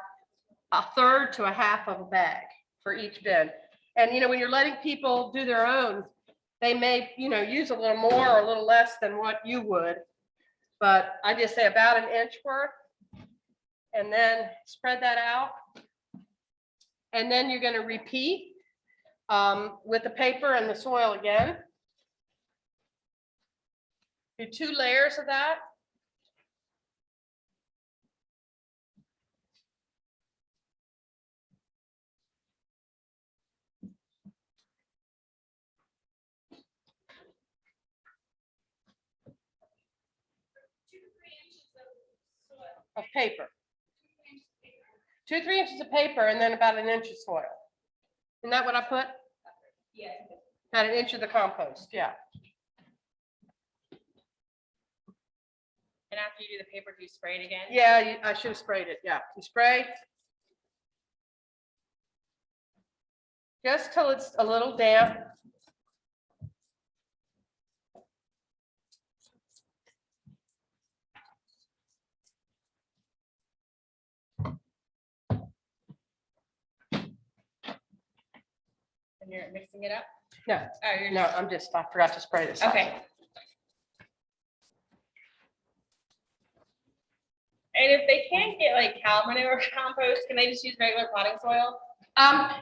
a third to a half of a bag for each bin. And you know, when you're letting people do their own, they may, you know, use a little more or a little less than what you would, but I just say about an inch worth, and then spread that out. And then you're going to repeat with the paper and the soil again. Do 2 layers of that. Of paper. 2-3 inches of paper and then about an inch of soil. Isn't that what I put? Yeah. About an inch of the compost, yeah. And after you do the paper, do you spray it again? Yeah, I should have sprayed it, yeah. You spray. Just till it's a little damp. And you're mixing it up? No, Oh, you're no, I forgot to spray this. okay. And if they can't get like cow manure compost, can they just use regular potting soil?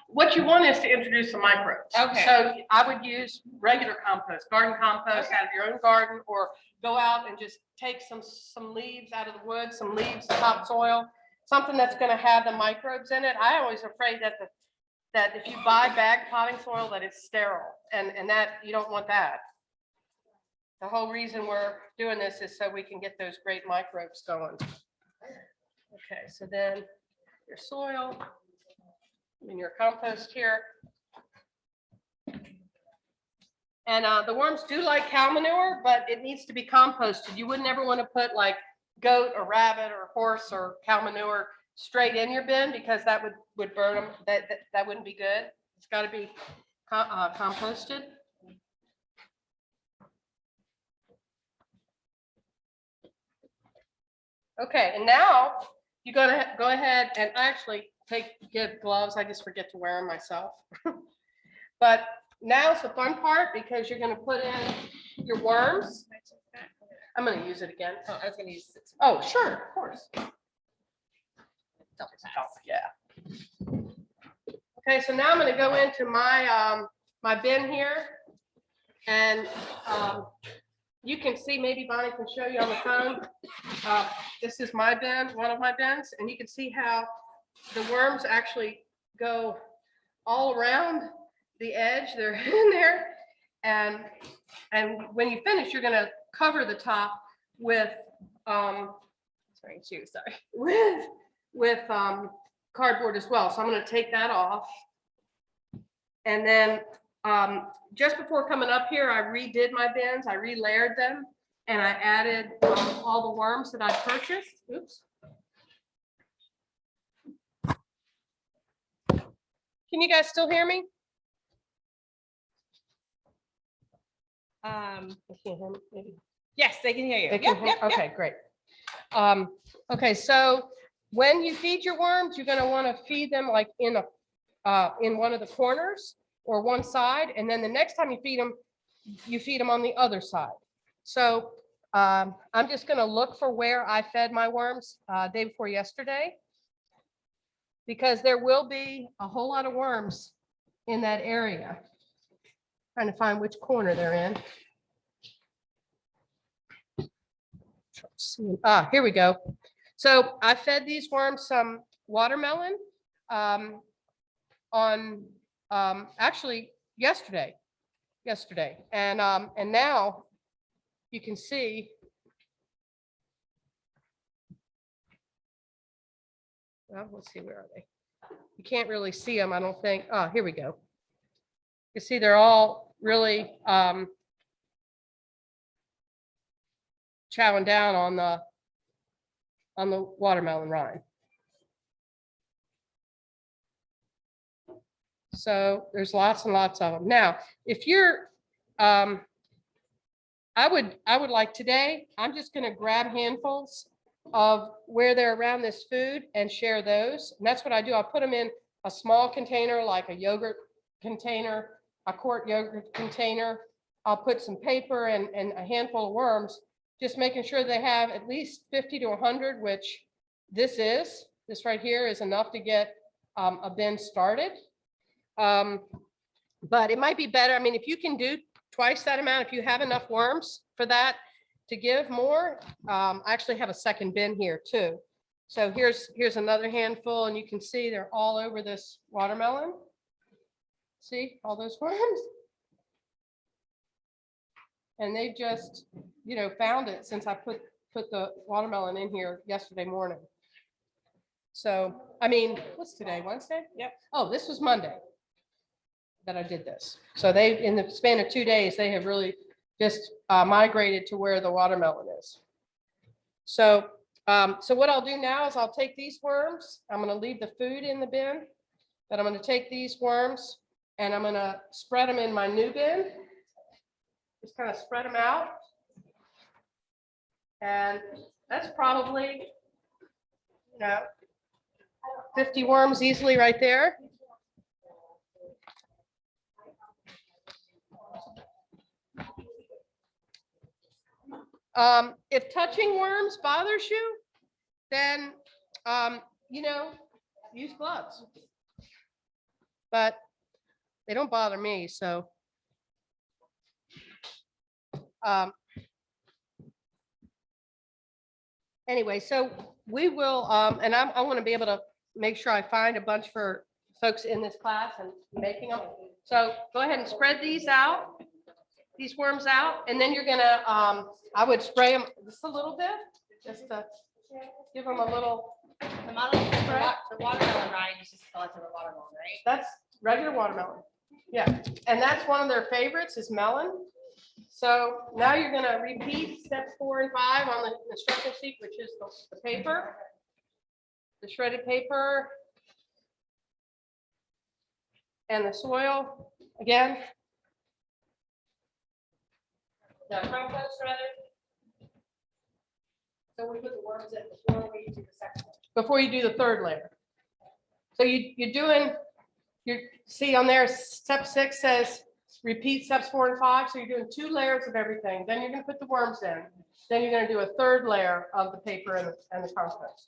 What you want is to introduce some microbes. Okay. So I would use regular compost, garden compost out of your own garden, or go out and just take some leaves out of the woods, some leaves, topsoil, something that's going to have the microbes in it. I always afraid that if you buy bagged potting soil, that it's sterile, and that you don't want that. The whole reason we're doing this is so we can get those great microbes going. Okay, so then your soil and your compost here. And the worms do like cow manure, but it needs to be composted. You wouldn't ever want to put like goat or rabbit or horse or cow manure straight in your bin, because that would burn them. That wouldn't be good. It's got to be composted. Okay, and now you're gonna go ahead and actually get gloves. I just forget to wear them myself. But now's the fun part, because you're gonna put in your worms. I'm gonna use it again. Oh, I was gonna use it. Oh, sure, of course. Yeah. Okay, so now I'm gonna go into my my bin here, and you can see, maybe Bonnie can show you on the phone. This is my bin, one of my bins, and you can see how the worms actually go all around the edge. They're in there. And when you finish, you're gonna cover the top with, with cardboard as well. So I'm gonna take that off. And then just before coming up here, I redid my bins, I relayered them, and I added all the worms that I purchased. Oops. Can you guys still hear me? Um, I can't hear me, maybe. yes, they can hear you. They can hear- Okay, great. Okay, so when you feed your worms, you're gonna wanna feed them like in one of the corners or one side, and then the next time you feed them on the other side. So I'm just gonna look for where I fed my worms day before yesterday, because there will be a whole lot of worms in that area. Trying to find which corner they're in. Here we go. So I fed these worms some watermelon on actually yesterday. And now you can see. Well, let's see, where are they? You can't really see them, I don't think. Oh, here we go. You see, they're all really chowing down on the watermelon rind. So there's lots and lots of them. Now, if you're, I would like today, I'm just going to grab handfuls of where they're around this food and share those. And that's what I do. I'll put them in a small container, like a yogurt container, a quart yogurt container. I'll put some paper and a handful of worms, just making sure they have at least 50 to 100, which this right here is enough to get a bin started. But it might be better. I mean, if you can do twice that amount, if you have enough worms for that to give more, I actually have a second bin here too. So here's another handful, and you can see they're all over this watermelon. See all those worms? And they've just, found it since I put the watermelon in here yesterday morning. So, I mean, what's today, Wednesday? Yep. Oh, this was Monday that I did this. So they, in the span of 2 days, they have really just migrated to where the watermelon is. So, so what I'll do now is I'll take these worms, I'm gonna leave the food in the bin, but I'm gonna take these worms and I'm gonna spread them in my new bin. Just kind of spread them out. And that's probably, 50 worms easily right there. If touching worms bothers you, then, use gloves. But they don't bother me, so. Anyway, so we will, and I want to be able to make sure I find a bunch for folks in this class and making them. So go ahead and spread these out, these worms out, and then you're gonna, I would spray them just a little bit, just to give them a little. The watermelon rind is just collected with watermelon, right? That's regular watermelon. Yeah, and that's one of their favorites is melon. So now you're gonna repeat steps 4 and 5 on the instruction sheet, which is the paper, the shredded paper, and the soil again. The compost rather. So we put the worms in before we do the second one. Before you do the third layer. So you're doing, see on there, step 6 says repeat steps 4 and 5. So you're doing 2 layers of everything. Then you're going to put the worms in. Then you're going to do a third layer of the paper and the compost.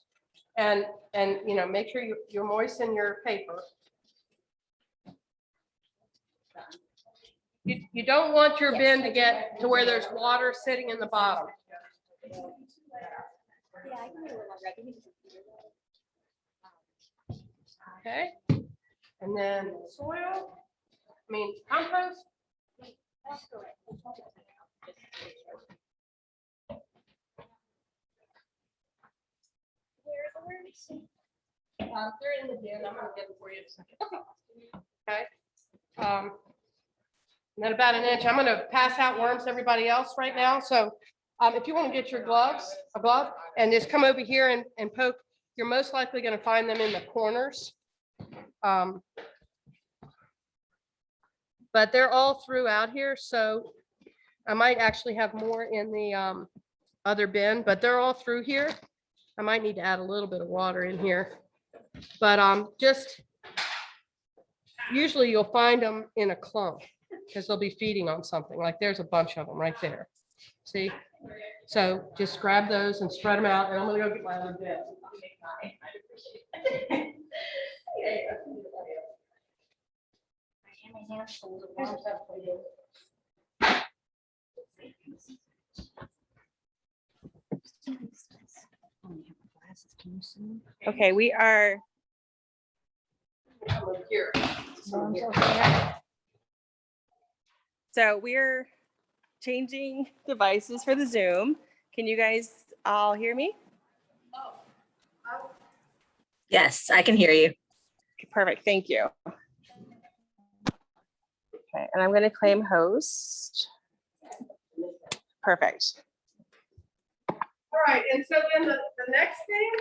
And make sure you moisten your paper. You don't want your bin to get to where there's water sitting in the bottom. Okay, and then soil, compost. They're in the bin, I'm gonna get them for you in a second. Okay. And then about an inch, I'm gonna pass out worms to everybody else right now, so if you want to get your gloves, a glove, and just come over here and poke, you're most likely gonna find them in the corners. But they're all throughout here, so I might actually have more in the other bin, but they're all through here. I might need to add a little bit of water in here, but just usually you'll find them in a clump because they'll be feeding on something. Like there's a bunch of them right there. See? So just grab those and spread them out, and I'm gonna go get my other bin. Okay, we are. Here. So we're changing devices for the Zoom. Can you guys all hear me? Yes, I can hear you. Perfect, thank you. Okay, and I'm gonna claim host. Perfect. All right, and so then the next thing,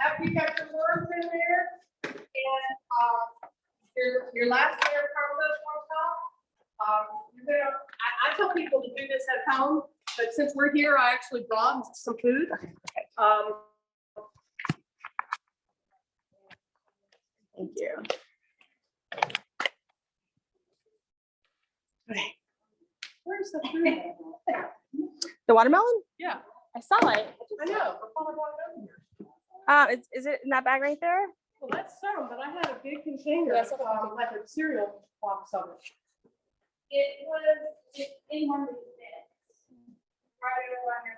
after you got your worms in there, and your last layer of compost on top, you're gonna, I tell people to do this at home, but since we're here, I actually brought some food. Thank you. Okay. Where's the food? The watermelon? Yeah, I saw it. I know. I thought I brought it over here. Is it in that bag right there? Well, that's some, but I had a big container, like a cereal box of it. It was in one of these bins. Right over on your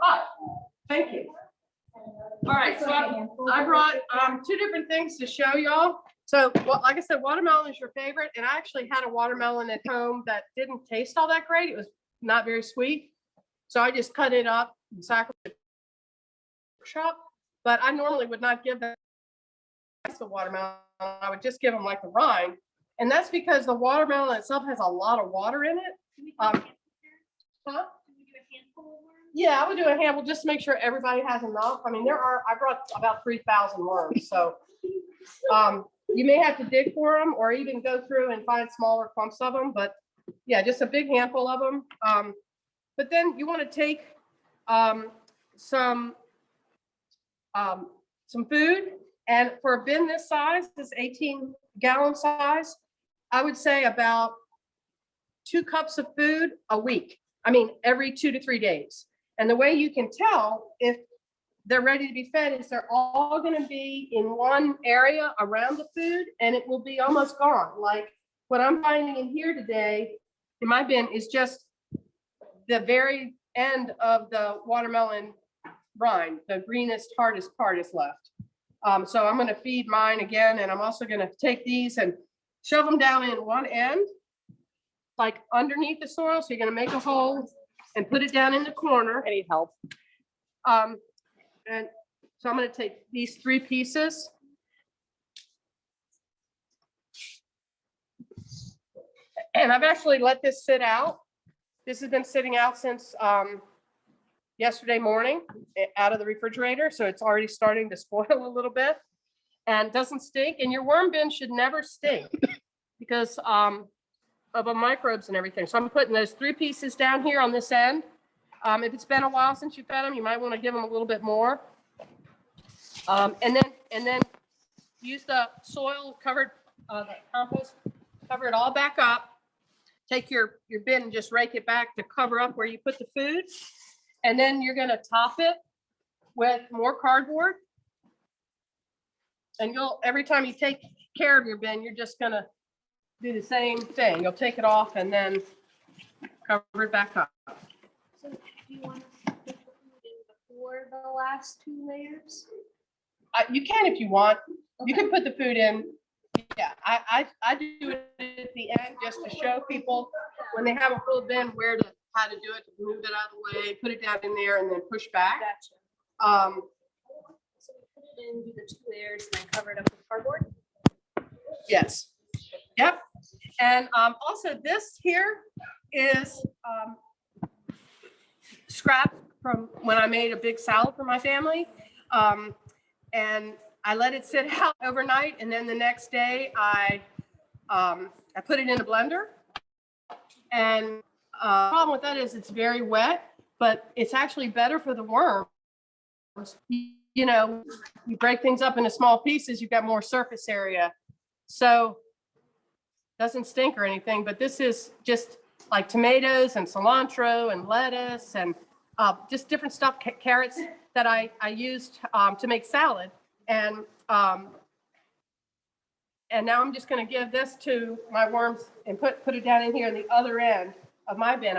Ah, thank you. All right, so I brought two different things to show y'all. So, like I said, watermelon is your favorite, and I actually had a watermelon at home that didn't taste all that great. It was not very sweet. So I just cut it up and sacrificed shop, but I normally would not give them the watermelon. I would just give them like the rind, and that's because the watermelon itself has a lot of water in it. Yeah, I would do a handful just to make sure everybody has enough. I mean, I brought about 3,000 worms, so you may have to dig for them or even go through and find smaller clumps of them, but yeah, just a big handful of them. But then you want to take some food, and for a bin this size, this 18-gallon size, I would say about 2 cups of food a week. I mean, every 2 to 3 days. And the way you can tell if they're ready to be fed is they're all going to be in one area around the food, and it will be almost gone. Like what I'm finding in here today in my bin is just the very end of the watermelon rind. The greenest, hardest part is left. So I'm going to feed mine again, and I'm also going to take these and shove them down in one end, like underneath the soil. So you're going to make a hole and put it down in the corner. I need help. And so I'm going to take these 3 pieces. And I've actually let this sit out. This has been sitting out since yesterday morning out of the refrigerator. So it's already starting to spoil a little bit and doesn't stink. And your worm bin should never stink because of the microbes and everything. So I'm putting those 3 pieces down here on this end. If it's been a while since you fed them, you might want to give them a little bit more. And then use the soil covered, the compost, cover it all back up. Take your bin and just rake it back to cover up where you put the food. And then you're going to top it with more cardboard. And every time you take care of your bin, you're just going to do the same thing. You'll take it off and then cover it back up. So do you want us to put the food in before the last 2 layers? You can if you want. You can put the food in. Yeah, I do it at the end just to show people when they have a full bin how to do it, move it out of the way, put it down in there and then push back. Gotcha. So we put it in, do the 2 layers, and then cover it up with cardboard? Yes. Yep. And also this here is scraps from when I made a big salad for my family. And I let it sit out overnight, and then the next day I put it in a blender. And the problem with that is it's very wet, but it's actually better for the worms. You know, you break things up into small pieces, you've got more surface area. So doesn't stink or anything, but this is just like tomatoes and cilantro and lettuce and just different stuff, carrots that I used to make salad. And now I'm just going to give this to my worms and put it down in here in the other end of my bin,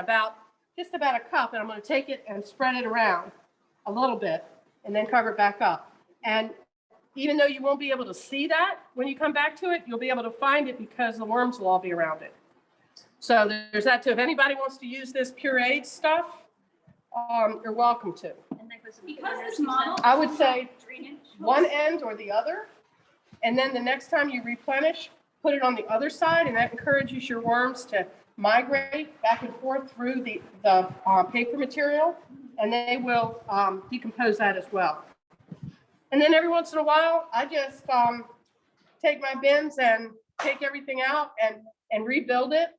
just about a cup. And I'm going to take it and spread it around a little bit and then cover it back up. And even though you won't be able to see that when you come back to it, you'll be able to find it because the worms will all be around it. So there's that too. If anybody wants to use this pureed stuff, you're welcome to. Because this model. I would say drainage. one end or the other. And then the next time you replenish, put it on the other side, and that encourages your worms to migrate back and forth through the paper material, and they will decompose that as well. And then every once in a while, I just take my bins and take everything out and rebuild it.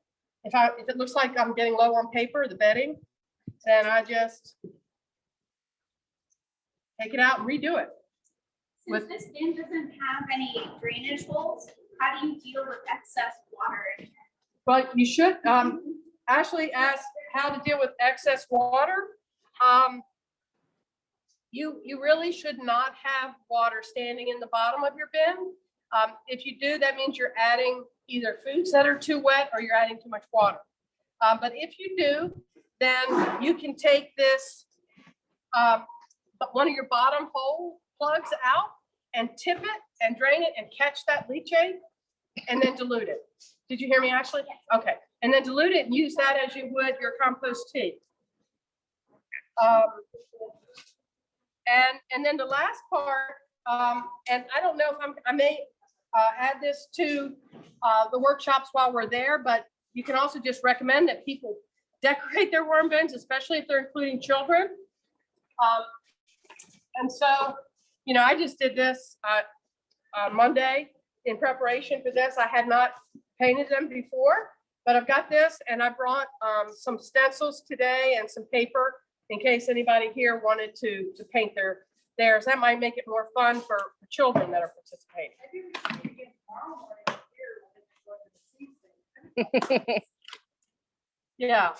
If it looks like I'm getting low on paper, the bedding, then I just take it out and redo it. Since this bin doesn't have any drainage holes, how do you deal with excess water in here? Well, you should Ashley asked how to deal with excess water. You really should not have water standing in the bottom of your bin. If you do, that means you're adding either foods that are too wet or you're adding too much water. But if you do, then you can take this, one of your bottom hole plugs out and tip it and drain it and catch that leachate and then dilute it. Did you hear me, Ashley? Okay. And then dilute it and use that as you would your compost tea. And then the last part, and I don't know if I may add this to the workshops while we're there, but you can also just recommend that people decorate their worm bins, especially if they're including children. And so, you know, I just did this on Monday in preparation for this. I had not painted them before, but I've got this, and I brought some stencils today and some paper in case anybody here wanted to paint theirs. That might make it more fun for children that are participating. Yeah,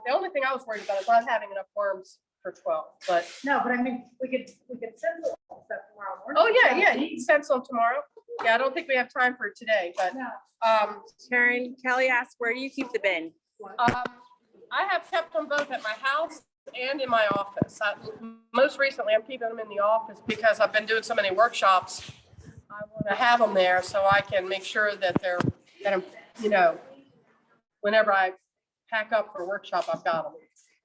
the only thing I was worried about is not having enough worms for 12, but. No, but I mean, we could stencil stuff tomorrow morning. Oh, yeah, you can stencil them tomorrow. Yeah, I don't think we have time for it today, but, Karen, Kelly asked, where do you keep the bin? I have kept them both at my house and in my office. Most recently, I'm keeping them in the office because I've been doing so many workshops. I want to have them there so I can make sure that I'm, you know, whenever I pack up for a workshop, I've got them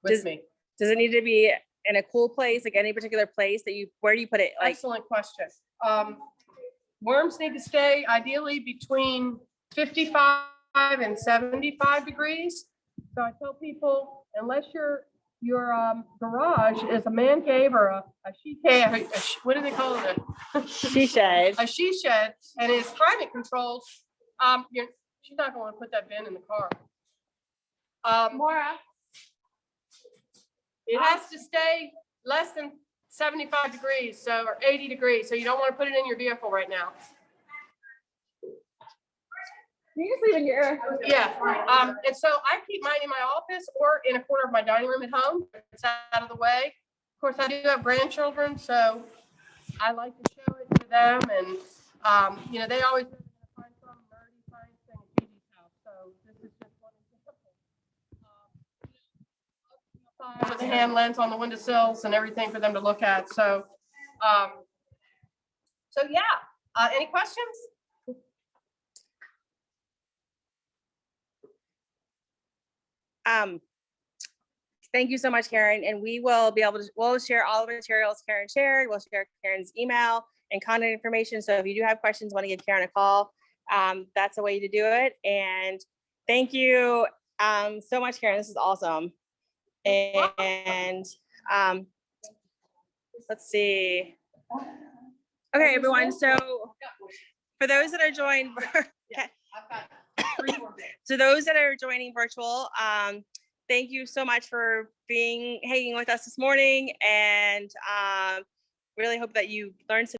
with me. Does it need to be in a cool place, like any particular place where do you put it? Like, excellent question. Worms need to stay ideally between 55 and 75 degrees. So I tell people, unless your garage is a man cave or a she cave, what do they call it? she shed. A she shed, and is climate controlled. She's not going to put that bin in the car. Maura. It has to stay less than 75 degrees, or 80 degrees. So you don't want to put it in your vehicle right now. You just leave it here. Yeah. And so I keep mine in my office or in a corner of my dining room at home. It's out of the way. Of course, I do have grandchildren, so I like to show it to them. And, you know, they always find some nerdy science thing at Phoebe's house. hand lens on the windowsills and everything for them to look at. So, yeah, any questions? Thank you so much, Karen. And we will be able to, we'll share all the materials Karen shared. We'll share Karen's email and contact information. So if you do have questions, want to give Karen a call, that's a way to do it. And thank you so much, Karen. This is awesome. And let's see. Okay, everyone. So for those that are joined, so those that are joining virtual, thank you so much for hanging with us this morning, and really hope that you learned some